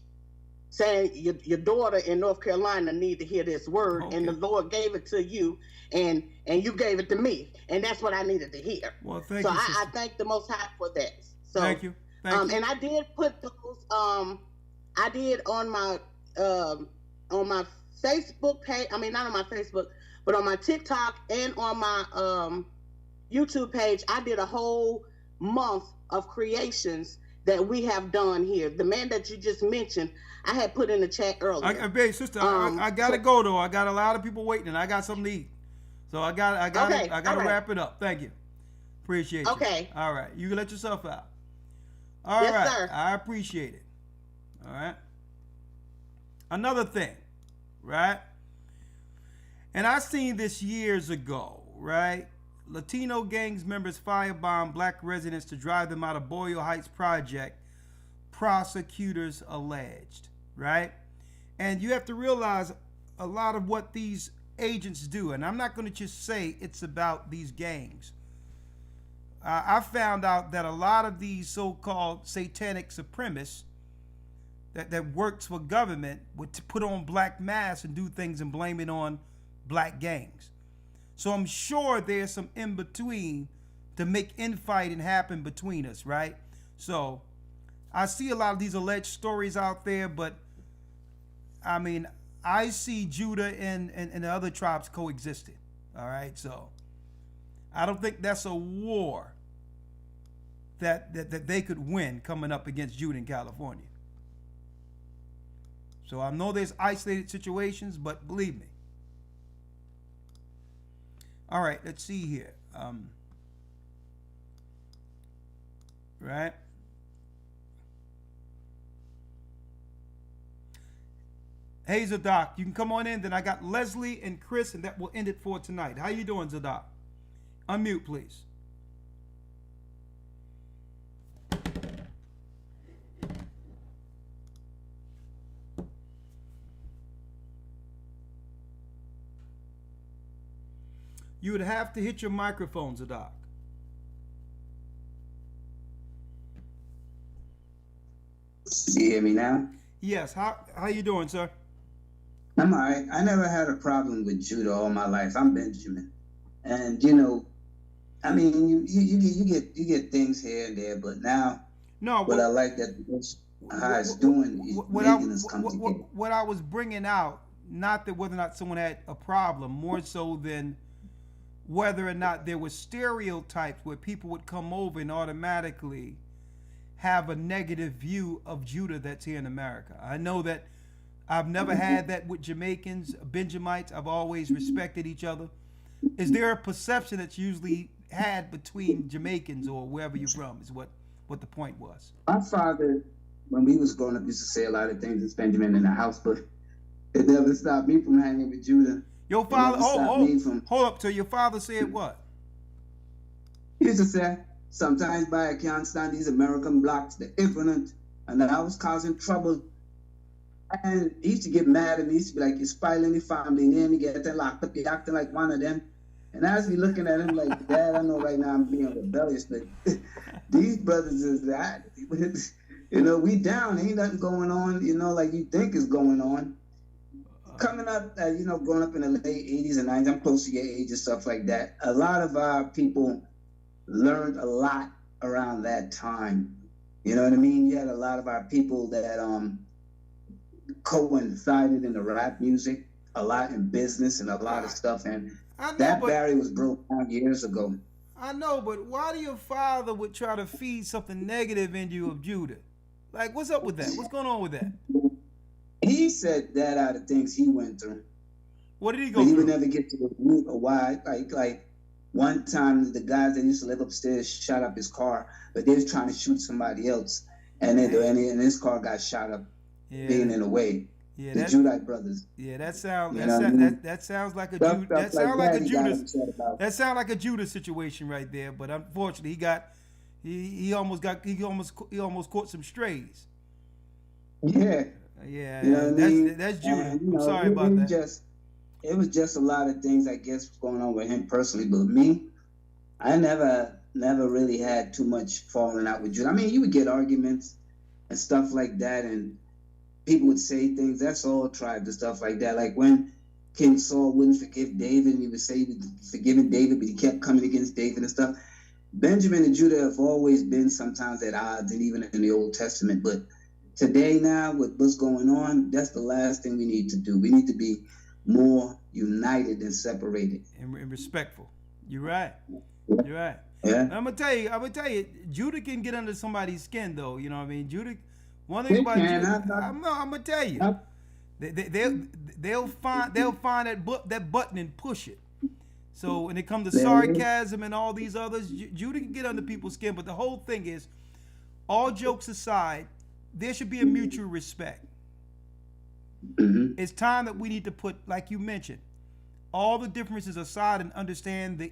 saying your daughter in North Carolina need to hear this word, and the Lord gave it to you, and you gave it to me, and that's what I needed to hear. Well, thank you. So I thank the Most High for that. So thank you. And I did put those. I did on my Facebook page. I mean, not on my Facebook, but on my TikTok and on my YouTube page. I did a whole month of creations that we have done here. The man that you just mentioned, I had put in the chat earlier. Babe, sister, I gotta go though. I got a lot of people waiting, and I got something to eat. So I gotta wrap it up. Thank you. Appreciate you. Okay. All right. You can let yourself out. All Yes, right. sir. I appreciate it. All right. Another thing, right? And I seen this years ago, right? Latino gangs members firebombed black residents to drive them out of Boyle Heights project, prosecutors alleged, right? And you have to realize a lot of what these agents do, and I'm not going to just say it's about these gangs. I found out that a lot of these so-called satanic supremacists that works for government would put on black masks and do things and blame it on black gangs. So I'm sure there's some in between to make infighting happen between us, right? So I see a lot of these alleged stories out there, but I mean, I see Judah and the other tribes coexisting, all right? So I don't think that's a war that they could win coming up against Judah in California. So I know there's isolated situations, but believe me. All right, let's see here. Right. Hey, Zadok, you can come on in. Then I got Leslie and Chris, and that will end it for tonight. How you doing, Zadok? Unmute, please. You would have to hit your microphone, Zadok. You hear me now? Yes. How you doing, sir? I'm all right. I never had a problem with Judah all my life. I'm Benjamin, and you know, I mean, you get things here and there, but now, what I like that how it's doing is making us come together. What I was bringing out, not that whether or not someone had a problem, more so than whether or not there were stereotypes where people would come over and automatically have a negative view of Judah that's here in America. I know that I've never had that with Jamaicans, Benjamites. I've always respected each other. Is there a perception that's usually had between Jamaicans or wherever you're from is what the point was? My father, when we was growing up, used to say a lot of things as Benjamin in the house, but it never stopped me from hanging with Judah. Your father, hold up till your father said what? He used to say, sometimes boy, I can't stand these American blacks, they're ignorant, and that I was causing trouble. And he used to get mad at me. He used to be like, you're spoiling the family name, you get locked up, you're acting like one of them. And I was be looking at him like, Dad, I know right now I'm being rebellious, but these brothers is that, you know, we down, ain't nothing going on, you know, like you think is going on. Coming up, you know, growing up in the late 80s and 90s, I'm close to your age and stuff like that. A lot of our people learned a lot around that time. You know what I mean? You had a lot of our people that coincided in the rap music, a lot in business and a lot of stuff. And that barrier was broke down years ago. I know, but why do your father would try to feed something negative into you of Judah? Like, what's up with that? What's going on with that? He said that out of things he went through. What did he go through? He would never get to the root of why. Like one time, the guys that used to live upstairs shot up his car, but they was trying to shoot somebody else, and his car got shot up, being in the way. Yeah, the Judite brothers. Yeah, that sounds like a Judah situation right there. But unfortunately, he almost caught some strays. Yeah. Yeah, you know that's Judah. I'm sorry about that. It was just a lot of things, I guess, going on with him personally. But me, I never really had too much falling out with Judah. I mean, you would get arguments and stuff like that, and people would say things. That's all tribes and stuff like that. Like when King Saul wouldn't forgive David, and he would say he was forgiving David, but he kept coming against David and stuff. Benjamin and Judah have always been sometimes at odds, and even in the Old Testament. But today now, with what's going on, that's the last thing we need to do. We need to be more united than separated. And respectful. You're right. You're right. Yeah. I'm gonna tell you, Judah can get under somebody's skin though. You know what I mean? Judah. One thing about Judah, I'm gonna tell you, they'll find that button and push it. So when it comes to sarcasm and all these others, Judah can get under people's skin. But the whole thing is, all jokes aside, there should be a mutual respect. Mm-hmm. It's time that we need to put, like you mentioned, all the differences aside and understand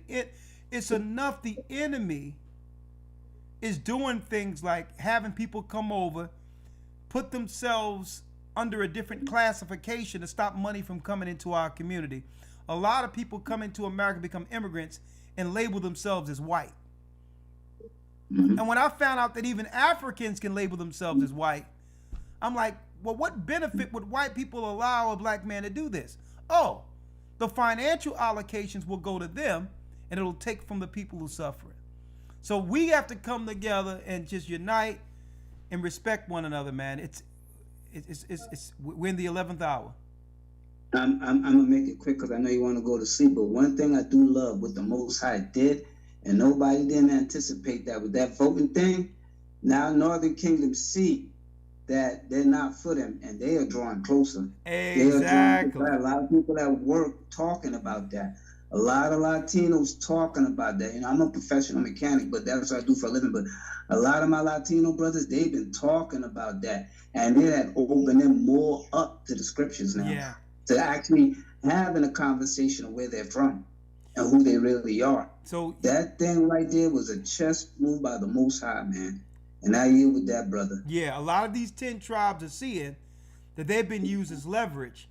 it's enough the enemy is doing things like having people come over, put themselves under a different classification to stop money from coming into our community. A lot of people come into America, become immigrants, and label themselves as white. Mm-hmm. And when I found out that even Africans can label themselves as white, I'm like, well, what benefit would white people allow a black man to do this? Oh, the financial allocations will go to them, and it'll take from the people who suffer. So we have to come together and just unite and respect one another, man. We're in the 11th hour. I'm gonna make it quick because I know you want to go to sleep. But one thing I do love what the Most High did, and nobody didn't anticipate that with that voting thing. Now Northern Kingdom see that they're not for them, and they are drawing closer. Exactly. A lot of people at work talking about that. A lot of Latinos talking about that. You know, I'm a professional mechanic, but that's what I do for a living. But a lot of my Latino brothers, they've been talking about that, and it had opened them more up to the scriptures now. Yeah. To actually having a conversation of where they're from and who they really are. So that thing right there was a chess move by the Most High, man. And I yield with that, brother. Yeah, a lot of these 10 tribes are seeing that they've been used as leverage.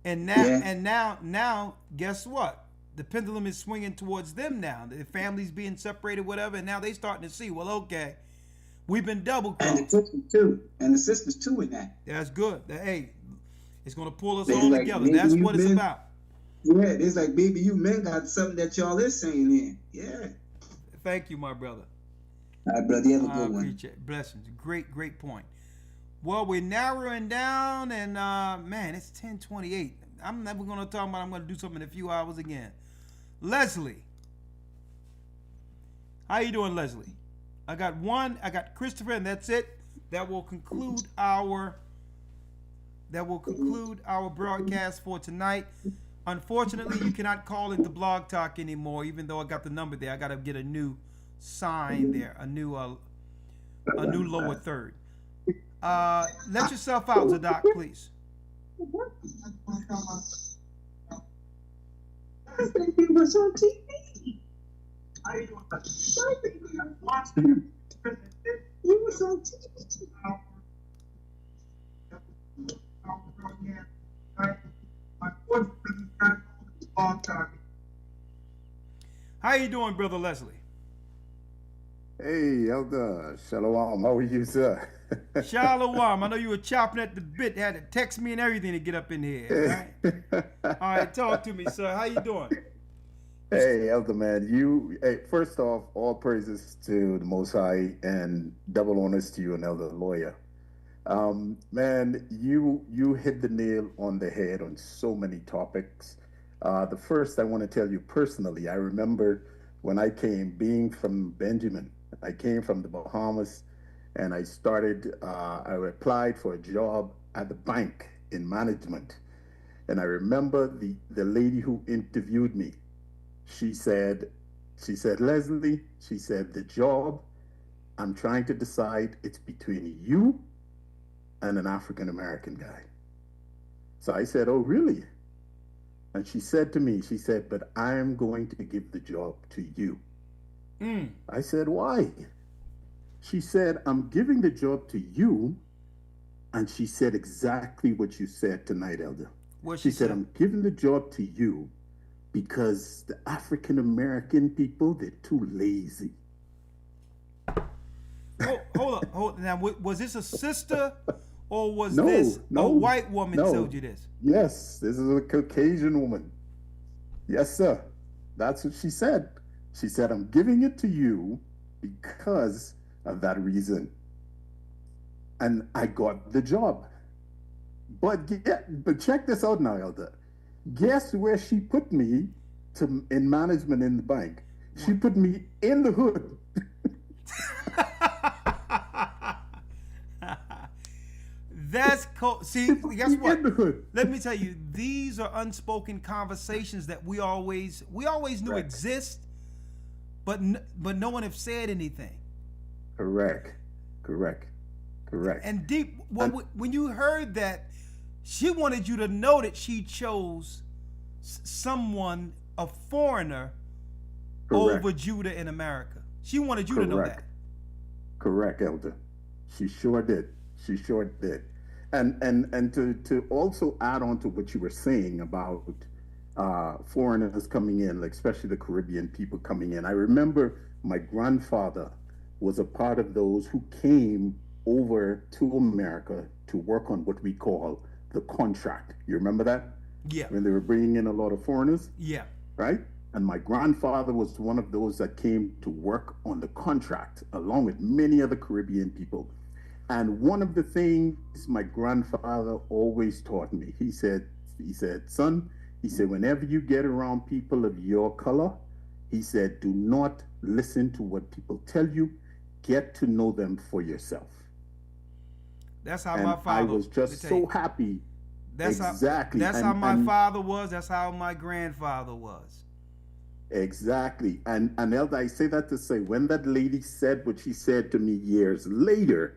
And now, guess what? The pendulum is swinging towards them now. The family's being separated, whatever, and now they starting to see, well, okay, we've been double crossed. And the sisters too. And the sisters too in that. That's good. Hey, it's going to pull us all together. That's what it's about. Yeah, it's like, baby, you men got something that y'all is saying here. Yeah. Thank you, my brother. All right, brother, you have a good one. I appreciate it. Blessings. Great point. Well, we're narrowing down, and man, it's 10:28. I'm never going to talk about I'm going to do something in a few hours again. Leslie. How you doing, Leslie? I got Christopher, and that's it. That will conclude our broadcast for tonight. Unfortunately, you cannot call into Blog Talk anymore, even though I got the number there. I got to get a new sign there, a new lower third. Let yourself out, Zadok, please. He was on TV. He was on TV. How you doing, Brother Leslie? Hey, Elder. Shalom. How are you, sir? Shalom. I know you were chopping at the bit. Had to text me and everything to get up in here. Right? All right, talk to me, sir. How you doing? Hey, Elder man. First off, all praises to the Most High and double honors to you and Elder Lawya. Man, you hit the nail on the head on so many topics. The first I want to tell you personally, I remember when I came, being from Benjamin, I came from the Bahamas, and I applied for a job at the bank in management. And I remember the lady who interviewed me, she said, Leslie, she said, the job, I'm trying to decide, it's between you and an African-American guy. So I said, oh, really? And she said to me, but I am going to give the job to you. I said, why? She said, I'm giving the job to you. And she said exactly what you said tonight, Elder. She said, I'm giving the job to you because the African-American people, they're too lazy. Hold on. Now, was this a sister or was this a white woman told you this? Yes, this is a Caucasian woman. Yes, sir. That's what she said. She said, I'm giving it to you because of that reason. And I got the job. But check this out now, Elder. Guess where she put me in management in the bank? She put me in the hood. That's cool. See, guess what? Let me tell you, these are unspoken conversations that we always knew exist, but no one have said anything. Correct. And deep, when you heard that, she wanted you to know that she chose someone, a foreigner, over Judah in America. She wanted you to know that. Correct, Elder. She sure did. And to also add on to what you were saying about foreigners coming in, like especially the Caribbean people coming in. I remember my grandfather was a part of those who came over to America to work on what we call the contract. You remember that? Yeah. When they were bringing in a lot of foreigners? Yeah. Right? And my grandfather was one of those that came to work on the contract, along with many other Caribbean people. And one of the things my grandfather always taught me, he said, son, he said, whenever you get around people of your color, he said, do not listen to what people tell you. Get to know them for yourself. That's how and my father. I was just so happy. That's exactly. That's how my father was. That's how my grandfather was. Exactly. And Elder, I say that to say, when that lady said what she said to me years later,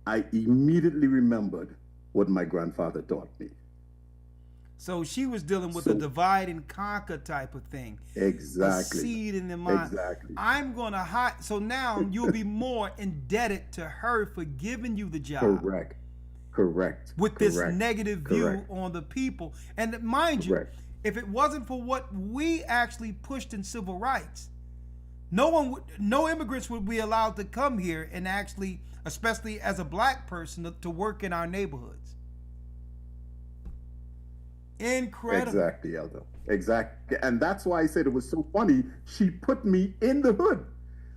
I immediately remembered what my grandfather taught me. So she was dealing with a divide and conquer type of thing. Exactly. A seed in the mind. Exactly. I'm going to hide. So now you'll be more indebted to her for giving you the job. Correct. With this negative view on the people. And mind you, if it wasn't for what we actually pushed in civil rights, no immigrants would be allowed to come here and actually, especially as a black person, to work in our neighborhoods. Incredible. Exactly, Elder. Exactly. And that's why I said it was so funny. She put me in the hood.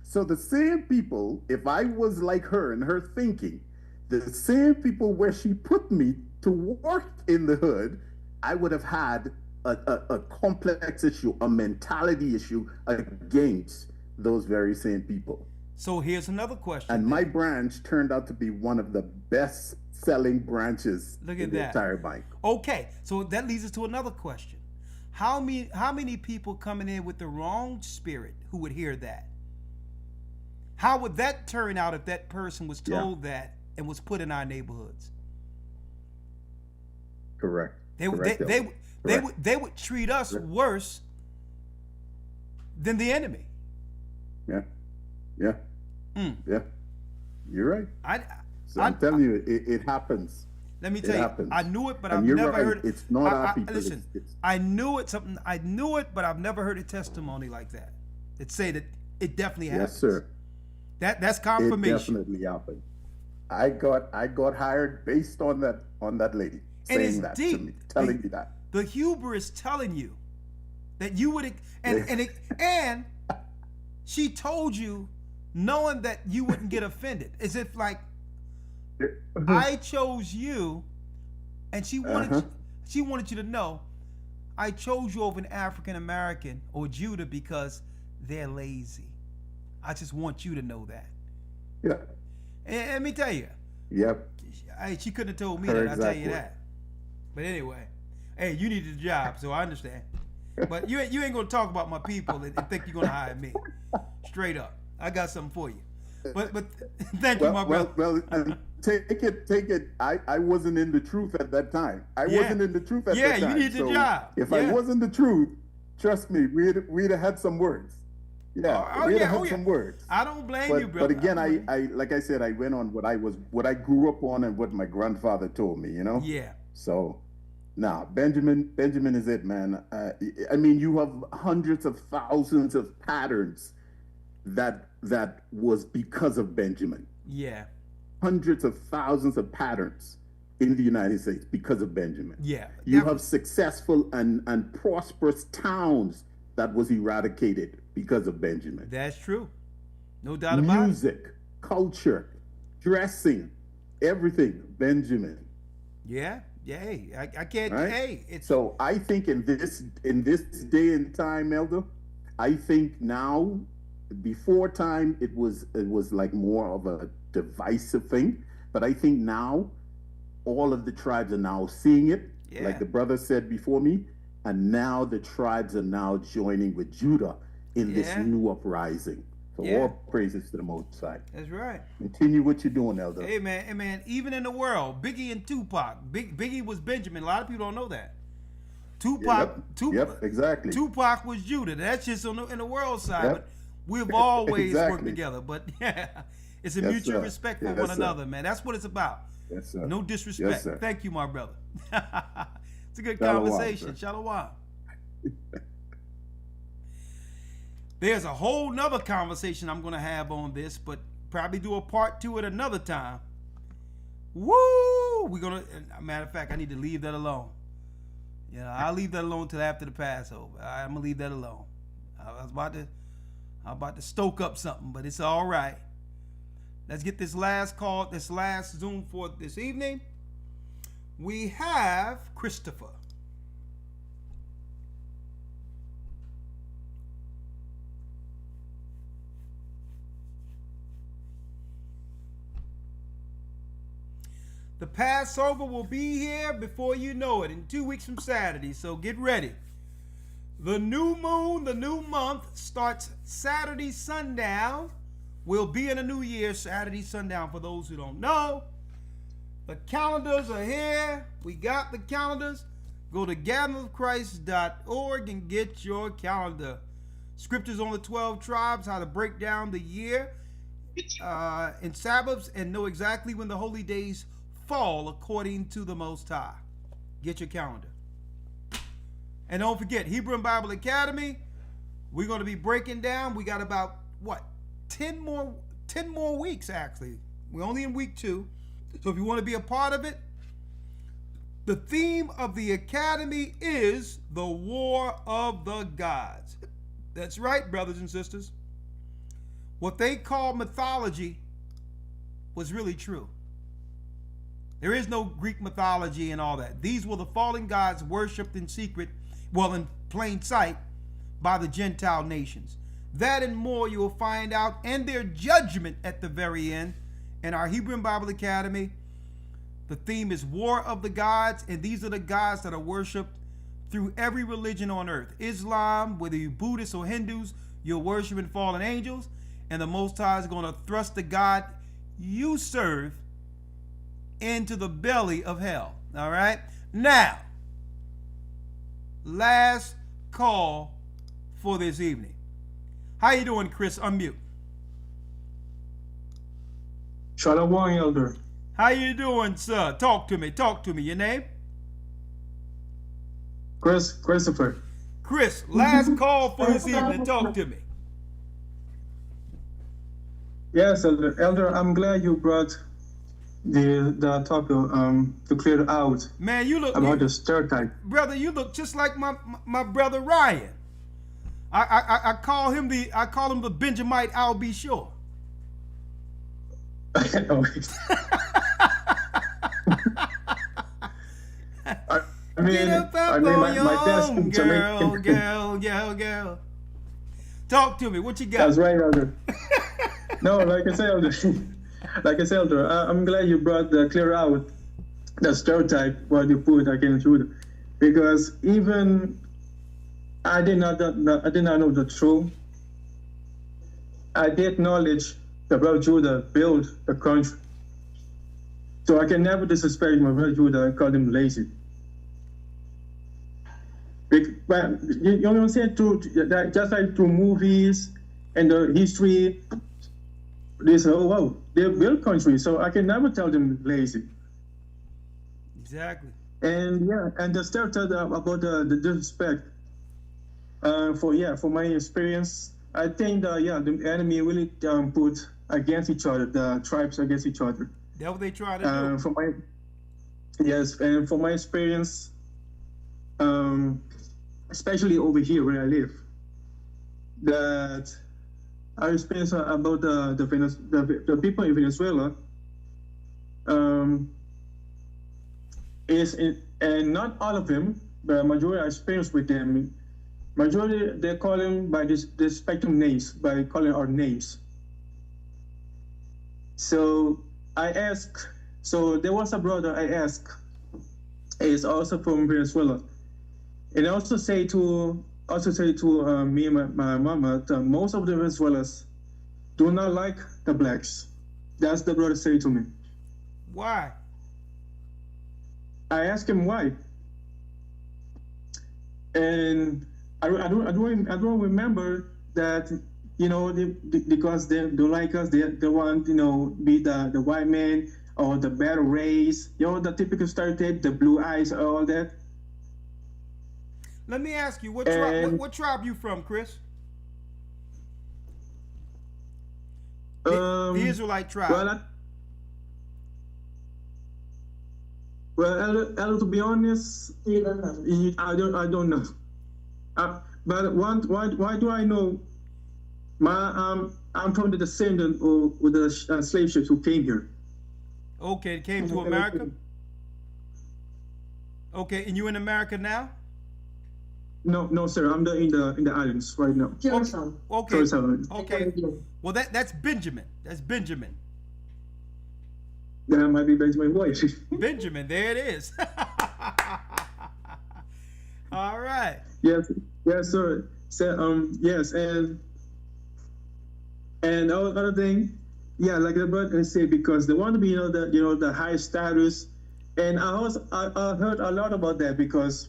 So the same people, if I was like her and her thinking, the same people where she put me to work in the hood, I would have had a complex issue, a mentality issue against those very same people. So here's another question. And my branch turned out to be one of the best selling branches in the entire bank. Okay, so that leads us to another question. How many people coming in with the wrong spirit who would hear that? How would that turn out if that person was told that and was put in our neighborhoods? Correct. They would treat us worse than the enemy. Yeah. You're right. I'm telling you, it happens. Let me tell you, I knew it, but I've never heard it. It's not our people. Listen, I knew it, but I've never heard a testimony like that. It say that it definitely happens. Yes, sir. That's confirmation. It definitely happened. I got hired based on that lady saying that to me, telling me that. The hubris telling you that you would, and she told you knowing that you wouldn't get offended, as if like, I chose you, and she wanted you to know, I chose you over an African American or Judah because they're lazy. I just want you to know that. Yeah. And let me tell you. Yep. She couldn't have told me that. I'll tell you that. But anyway, hey, you needed a job, so I understand. But you ain't gonna talk about my people and think you're gonna hire me. Straight up, I got something for you. But thank you, my brother. Well, take it. I wasn't in the truth at that time. I wasn't in the truth at that time. Yeah, you need the job. If I wasn't the truth, trust me, we'd have had some words. Yeah, we'd have had some words. I don't blame you, brother. But again, I like I said, I went on what I grew up on and what my grandfather told me. You know. Yeah. So, now Benjamin is it, man. I mean, you have hundreds of thousands of patterns that was because of Benjamin. Yeah. Hundreds of thousands of patterns in the United States because of Benjamin. Yeah. You have successful and prosperous towns that was eradicated because of Benjamin. That's true. No doubt about it. Music, culture, dressing, everything, Benjamin. Yeah. I can't. Right? Hey, it's so I think in this day and time, Elder, I think now, before time, it was like more of a divisive thing, but I think now all of the tribes are now seeing it, like the brother said before me, and now the tribes are now joining with Judah in this new uprising. So all praises to the Most High. That's right. Continue what you're doing, Elder. Hey man, even in the world, Biggie and Tupac. Biggie was Benjamin. A lot of people don't know that. Tupac, exactly. Tupac was Judah. That's just in the world side. But we've always worked together. But it's a mutual respect for one another, man. That's what it's about. Yes, sir. No disrespect. Yes, sir. Thank you, my brother. It's a good conversation. Shalom. There's a whole nother conversation I'm going to have on this, but probably do a part 2 at another time. Woo! We're going to, matter of fact, I need to leave that alone. You know, I'll leave that alone till after the Passover. I'm going to leave that alone. I was about to stoke up something, but it's all right. Let's get this last call, this last Zoom for this evening. We have Christopher. The Passover will be here before you know it in 2 weeks from Saturday, so get ready. The new moon, the new month starts Saturday sundown. We'll be in a new year, Saturday sundown, for those who don't know. The calendars are here. We got the calendars. Go to gatheringofchrist.org and get your calendar. Scriptures on the 12 tribes, how to break down the year in Sabbaths and know exactly when the holy days fall according to the Most High. Get your calendar. And don't forget, Hebrew and Bible Academy, we're going to be breaking down. We got about, 10 more weeks, actually. We're only in week 2. So if you want to be a part of it, the theme of the Academy is the War of the Gods. That's right, brothers and sisters. What they call mythology was really true. There is no Greek mythology and all that. These were the fallen gods worshipped in secret, in plain sight, by the Gentile nations. That and more you will find out, and their judgment at the very end in our Hebrew and Bible Academy. The theme is War of the Gods, and these are the gods that are worshipped through every religion on earth. Islam, whether you're Buddhists or Hindus, you're worshiping fallen angels, and the Most High is going to thrust the God you serve into the belly of hell. All right? Now, last call for this evening. How you doing, Chris? Unmute. Shalom, Elder. How you doing, sir? Talk to me. Your name? Christopher. Chris, last call for this evening. Talk to me. Yes, Elder, I'm glad you brought the topic to clear out. Man, you look about the stereotype. Brother, you look just like my brother Ryan. I call him the Benjamite. I'll be sure. Girl. Talk to me. What you got? That's right, Elder. No, like I said, Elder, I'm glad you brought the clear out the stereotype what you put against Judah, because even I did not know the truth. I did acknowledge that brother Judah built the country, so I can never disrespect my brother Judah and call him lazy. But you know what I'm saying? Just like through movies and the history, they say, "Oh wow, they built country," so I can never tell them lazy. Exactly. And and the stereotype about the disrespect. For my experience, I think the enemy really put against each other, the tribes against each other. That's what they try to do. And for my experience, especially over here where I live, that I experienced about the people in Venezuela and not all of them, but majority I experienced with them. majority they call him by this spectrum names, by calling our names. So I asked, so there was a brother I asked, is also from Venezuela, and I also say to me and my mama that most of the Venezuelans do not like the blacks. That's the brother say to me. Why? I asked him why, and I don't remember that, you know, because they don't like us. They want, you know, be the white man or the better race. You know, the typical stereotype, the blue eyes, all that. Let me ask you, what tribe you from, Chris? The Israelite tribe. Well, to be honest, I don't know. But why do I know? I'm from the descendant of the slave ships who came here. Okay, they came to America. Okay, and you in America now? No, sir. I'm in the islands right now. Okay. Okay. Well, that's Benjamin. That's Benjamin. That might be Benjamin Boyd. Benjamin, there it is. All right. Yes, sir. So, yes, and other thing, yeah, like the brother said, because they want to be, the high status, and I heard a lot about that, because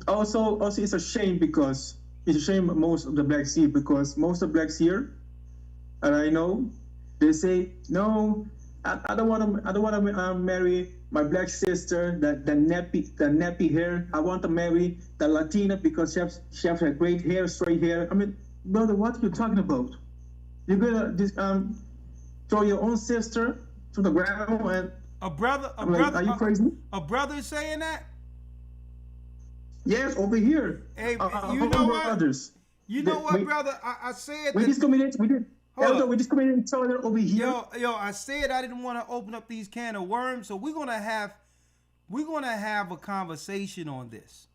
also it's a shame, because it's a shame most of the blacks here, because most of the blacks here, and I know, they say no. I don't want to marry my black sister, the nappy hair. I want to marry the Latina because she has a great hair, straight hair. I mean, brother, what are you talking about? You're gonna throw your own sister to the ground and a brother? Are you crazy? A brother saying that? Yes, over here. Hey, you know what? Others. You know what, brother? I said we discriminate. We did. We discriminate each other over here. Yo, I said I didn't want to open up these can of worms, so we're gonna have a conversation on this,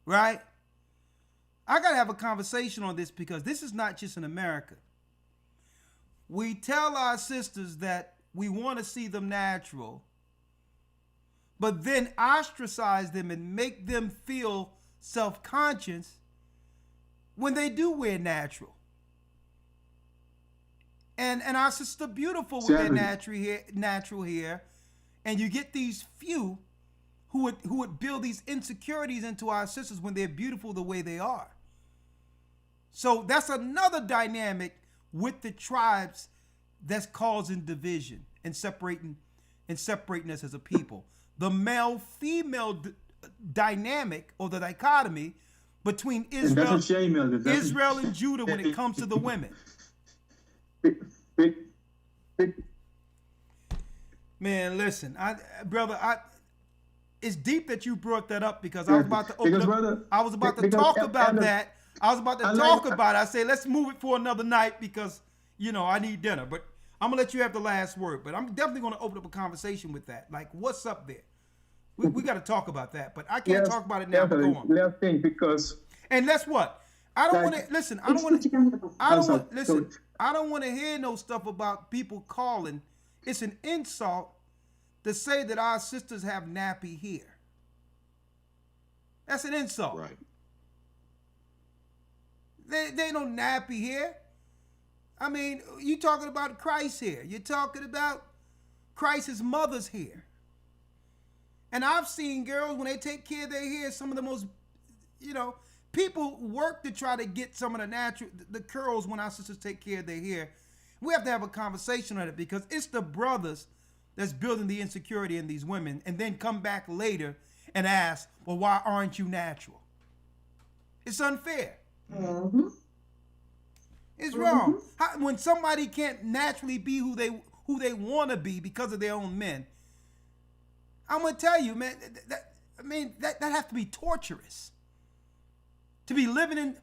right? I gotta have a conversation on this because this is not just in America. We tell our sisters that we want to see them natural, but then ostracize them and make them feel self-conscious when they do wear natural. And our sister beautiful with their natural hair, and you get these few who would build these insecurities into our sisters when they're beautiful the way they are. So that's another dynamic with the tribes that's causing division and separating us as a people. The male-female dynamic, or the dichotomy between Israel and Judah when it comes to the women. Man, listen, brother, it's deep that you brought that up, because I was about to open up. I was about to talk about that. I was about to talk about it. I say, let's move it for another night because, I need dinner. But I'm going to let you have the last word. But I'm definitely going to open up a conversation with that. Like, what's up there? We got to talk about that. But I can't talk about it now. Go on. Last thing, because... And that's what? I don't want to... Listen, I don't want to hear no stuff about people calling. It's an insult to say that our sisters have nappy hair. That's an insult. Right. They don't nappy hair. I mean, you talking about Christ's hair. You're talking about Christ's mother's hair. And I've seen girls, when they take care of their hair, some of the most, people work to try to get some of the curls when our sisters take care of their hair. We have to have a conversation on it, because it's the brothers that's building the insecurity in these women, and then come back later and ask, well, why aren't you natural? It's unfair. Mm-hmm. It's wrong. When somebody can't naturally be who they want to be because of their own men, I'm going to tell you, man, that has to be torturous. To be living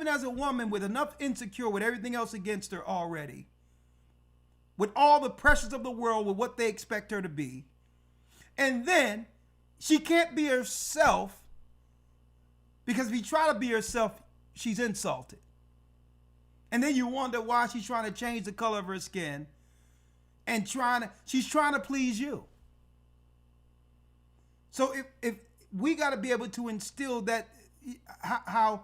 as a woman with enough insecure, with everything else against her already, with all the pressures of the world, with what they expect her to be, and then she can't be herself Because if you try to be herself, she's insulted. And then you wonder why she's trying to change the color of her skin and she's trying to please you. So if we got to be able to instill that how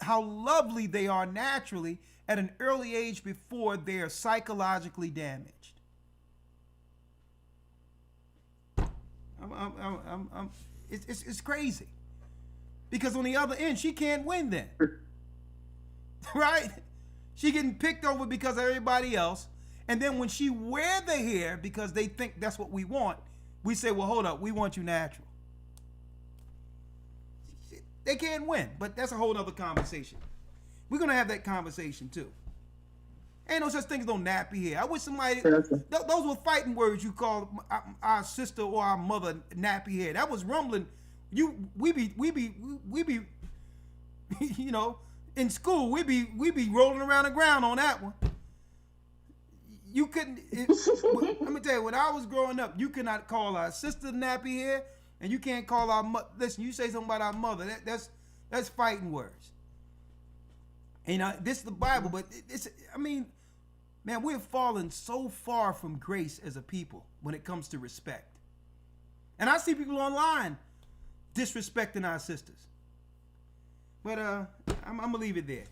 lovely they are naturally at an early age before they are psychologically damaged. It's crazy. Because on the other end, she can't win then. Right? She getting picked over because of everybody else. And then when she wear the hair because they think that's what we want, we say, well, hold up, we want you natural. They can't win, but that's a whole other conversation. We're going to have that conversation too. Ain't no such thing as no nappy hair. I wish somebody, those were fighting words you called our sister or our mother nappy hair. That was rumbling. We be, you know, in school, we be rolling around the ground on that one. You couldn't, let me tell you, when I was growing up, you could not call our sister nappy hair, and you can't call our mother, listen, you say something about our mother, that's fighting words. And, you know, this is the Bible, but I mean, man, we're falling so far from grace as a people when it comes to respect. And I see people online disrespecting our sisters. But I'm going to leave it there.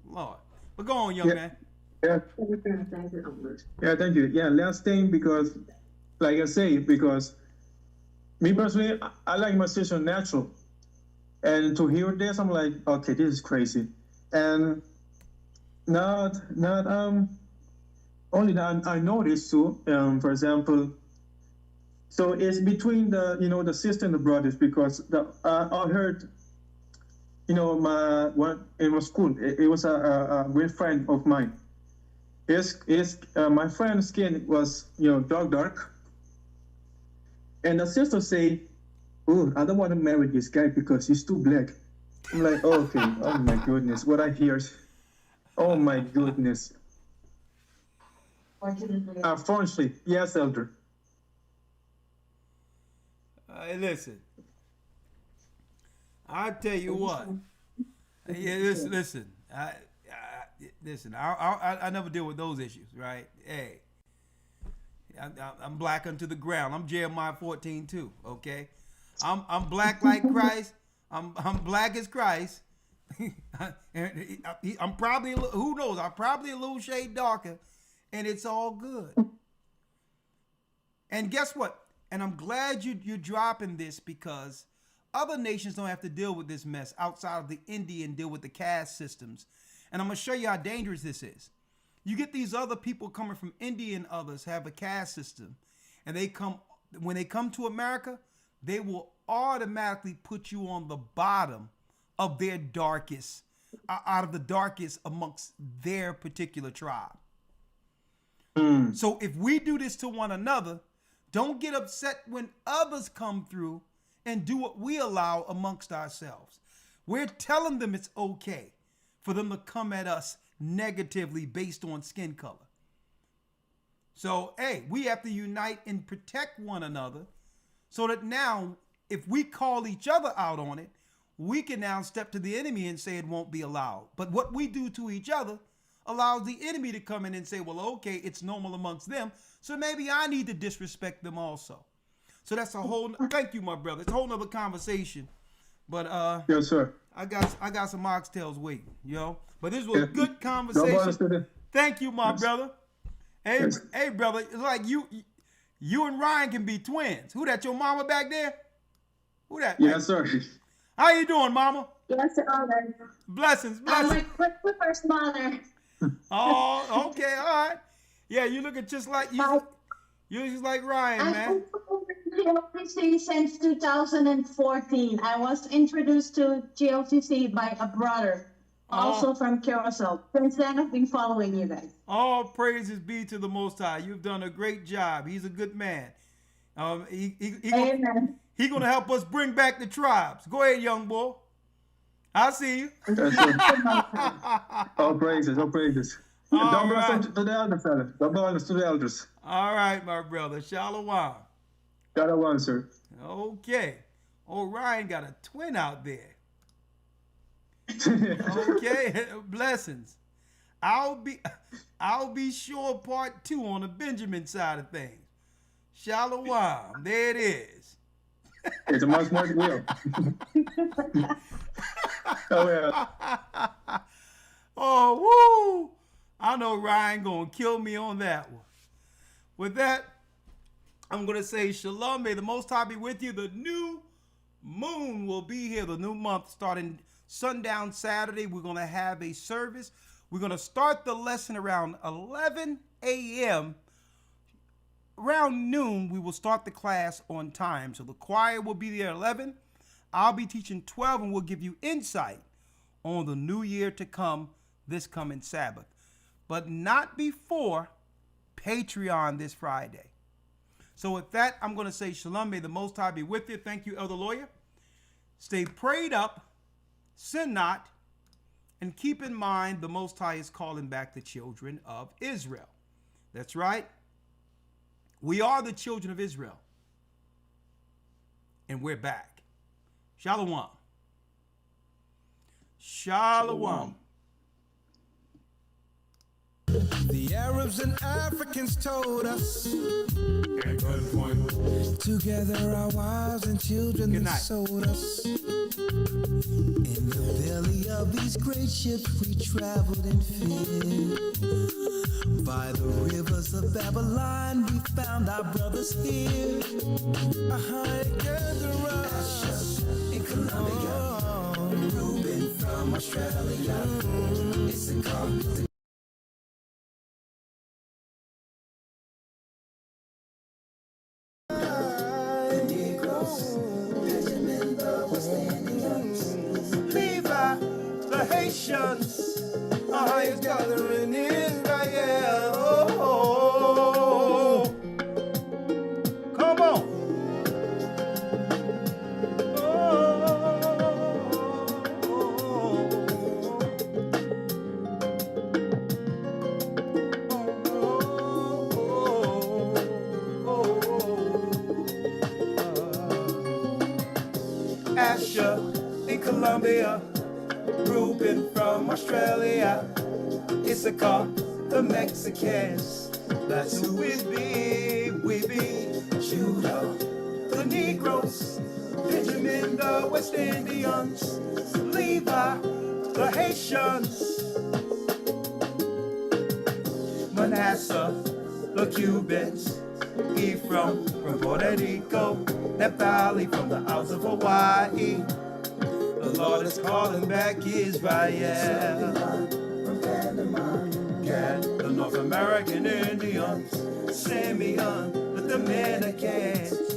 Lord. But go on, young man. Yeah. Yeah, thank you. Yeah, last thing, because, like I say, because me personally, I like my sister natural. And to hear this, I'm like, okay, this is crazy. And not only that, I know this too. For example, so it's between the sister and the brothers, because I heard, in my school, it was a great friend of mine. My friend's skin was, dark. And the sister say, oh, I don't want to marry this guy because he's too black. I'm like, oh, okay, oh my goodness, what I hear. Oh my goodness. Unfortunately, yes, Elder. Listen, I tell you what. Yeah, listen. I never deal with those issues, right? Hey, I'm black unto the ground. I'm Jeremiah 14 too. Okay, I'm black like Christ. I'm black as Christ. I'm probably, who knows? I'm probably a little shade darker, and it's all good. And guess what? And I'm glad you're dropping this, because other nations don't have to deal with this mess outside of the Indian deal with the caste systems. And I'm going to show you how dangerous this is. You get these other people coming from India and others have a caste system. And when they come to America, they will automatically put you on the bottom of their darkest, out of the darkest amongst their particular tribe. So if we do this to one another, don't get upset when others come through and do what we allow amongst ourselves. We're telling them it's okay for them to come at us negatively based on skin color. So, hey, we have to unite and protect one another so that now, if we call each other out on it, we can now step to the enemy and say it won't be allowed. But what we do to each other allows the enemy to come in and say, well, okay, it's normal amongst them, so maybe I need to disrespect them also. So that's a whole, thank you, my brother. It's a whole nother conversation. But yes, sir. I got some oxtails waiting, But this was a good conversation. Thank you, my brother. Hey, yes. Hey, brother, it's like you and Ryan can be twins. Who that, your mama back there? Who that? Yes, sir. How you doing, mama? Yes, sir. Blessings. I'm my first mother. Oh, okay, all right. Yeah, you looking just like you. You're just like Ryan, man. GOCC since 2014. I was introduced to GOCC by a brother, also from Curacao. Since then, I've been following you guys. All praises be to the Most High. You've done a great job. He's a good man. Amen. He's going to help us bring back the tribes. Go ahead, young boy. I see you. All praises, all praises. Double blessings to the elders, fellas. Double blessings to the elders. All right, my brother. Shalom. Shalom, sir. Okay. Orion got a twin out there. Okay, blessings. I'll be sure part 2 on the Benjamin side of things. Shalom. There it is. It's a much more will. Oh yeah. Oh, woo! I know Ryan gonna kill me on that one. With that, I'm gonna say shalom. May the Most High be with you. The new moon will be here. The new month starting sundown Saturday. We're gonna have a service. We're gonna start the lesson around 11 a.m. Around noon, we will start the class on time. So the choir will be there at 11. I'll be teaching 12, and we'll give you insight on the new year to come this coming Sabbath. But not before Patreon this Friday. So with that, I'm going to say shalom. May the Most High be with you. Thank you, Elder Lawya. Stay prayed up, sin not, and keep in mind the Most High is calling back the children of Israel. That's right. We are the children of Israel. And we're back. Shalom. Shalom. The Arabs and Africans told us, together our wives and children they sold us. In the belly of these great ships we traveled in fear. By the rivers of Babylon we found our brothers here. Elder Rawchaa in Colombia, Reuben from Australia, Issachar. Our highest gathering in Israel. Oh, come on. Asher in Colombia, Reuben from Australia, Issachar, the Mexicans. That's who we be. We be Judah, the Negroes, Benjamin, the West Indians, Levi, the Haitians, Manasseh, the Cubans, Ephraim from Puerto Rico, Naphtali from the Isles of Hawaii. The Lord is calling back Israel. From Panama, Gad, the North American Indians, Simeon, the Dominicans,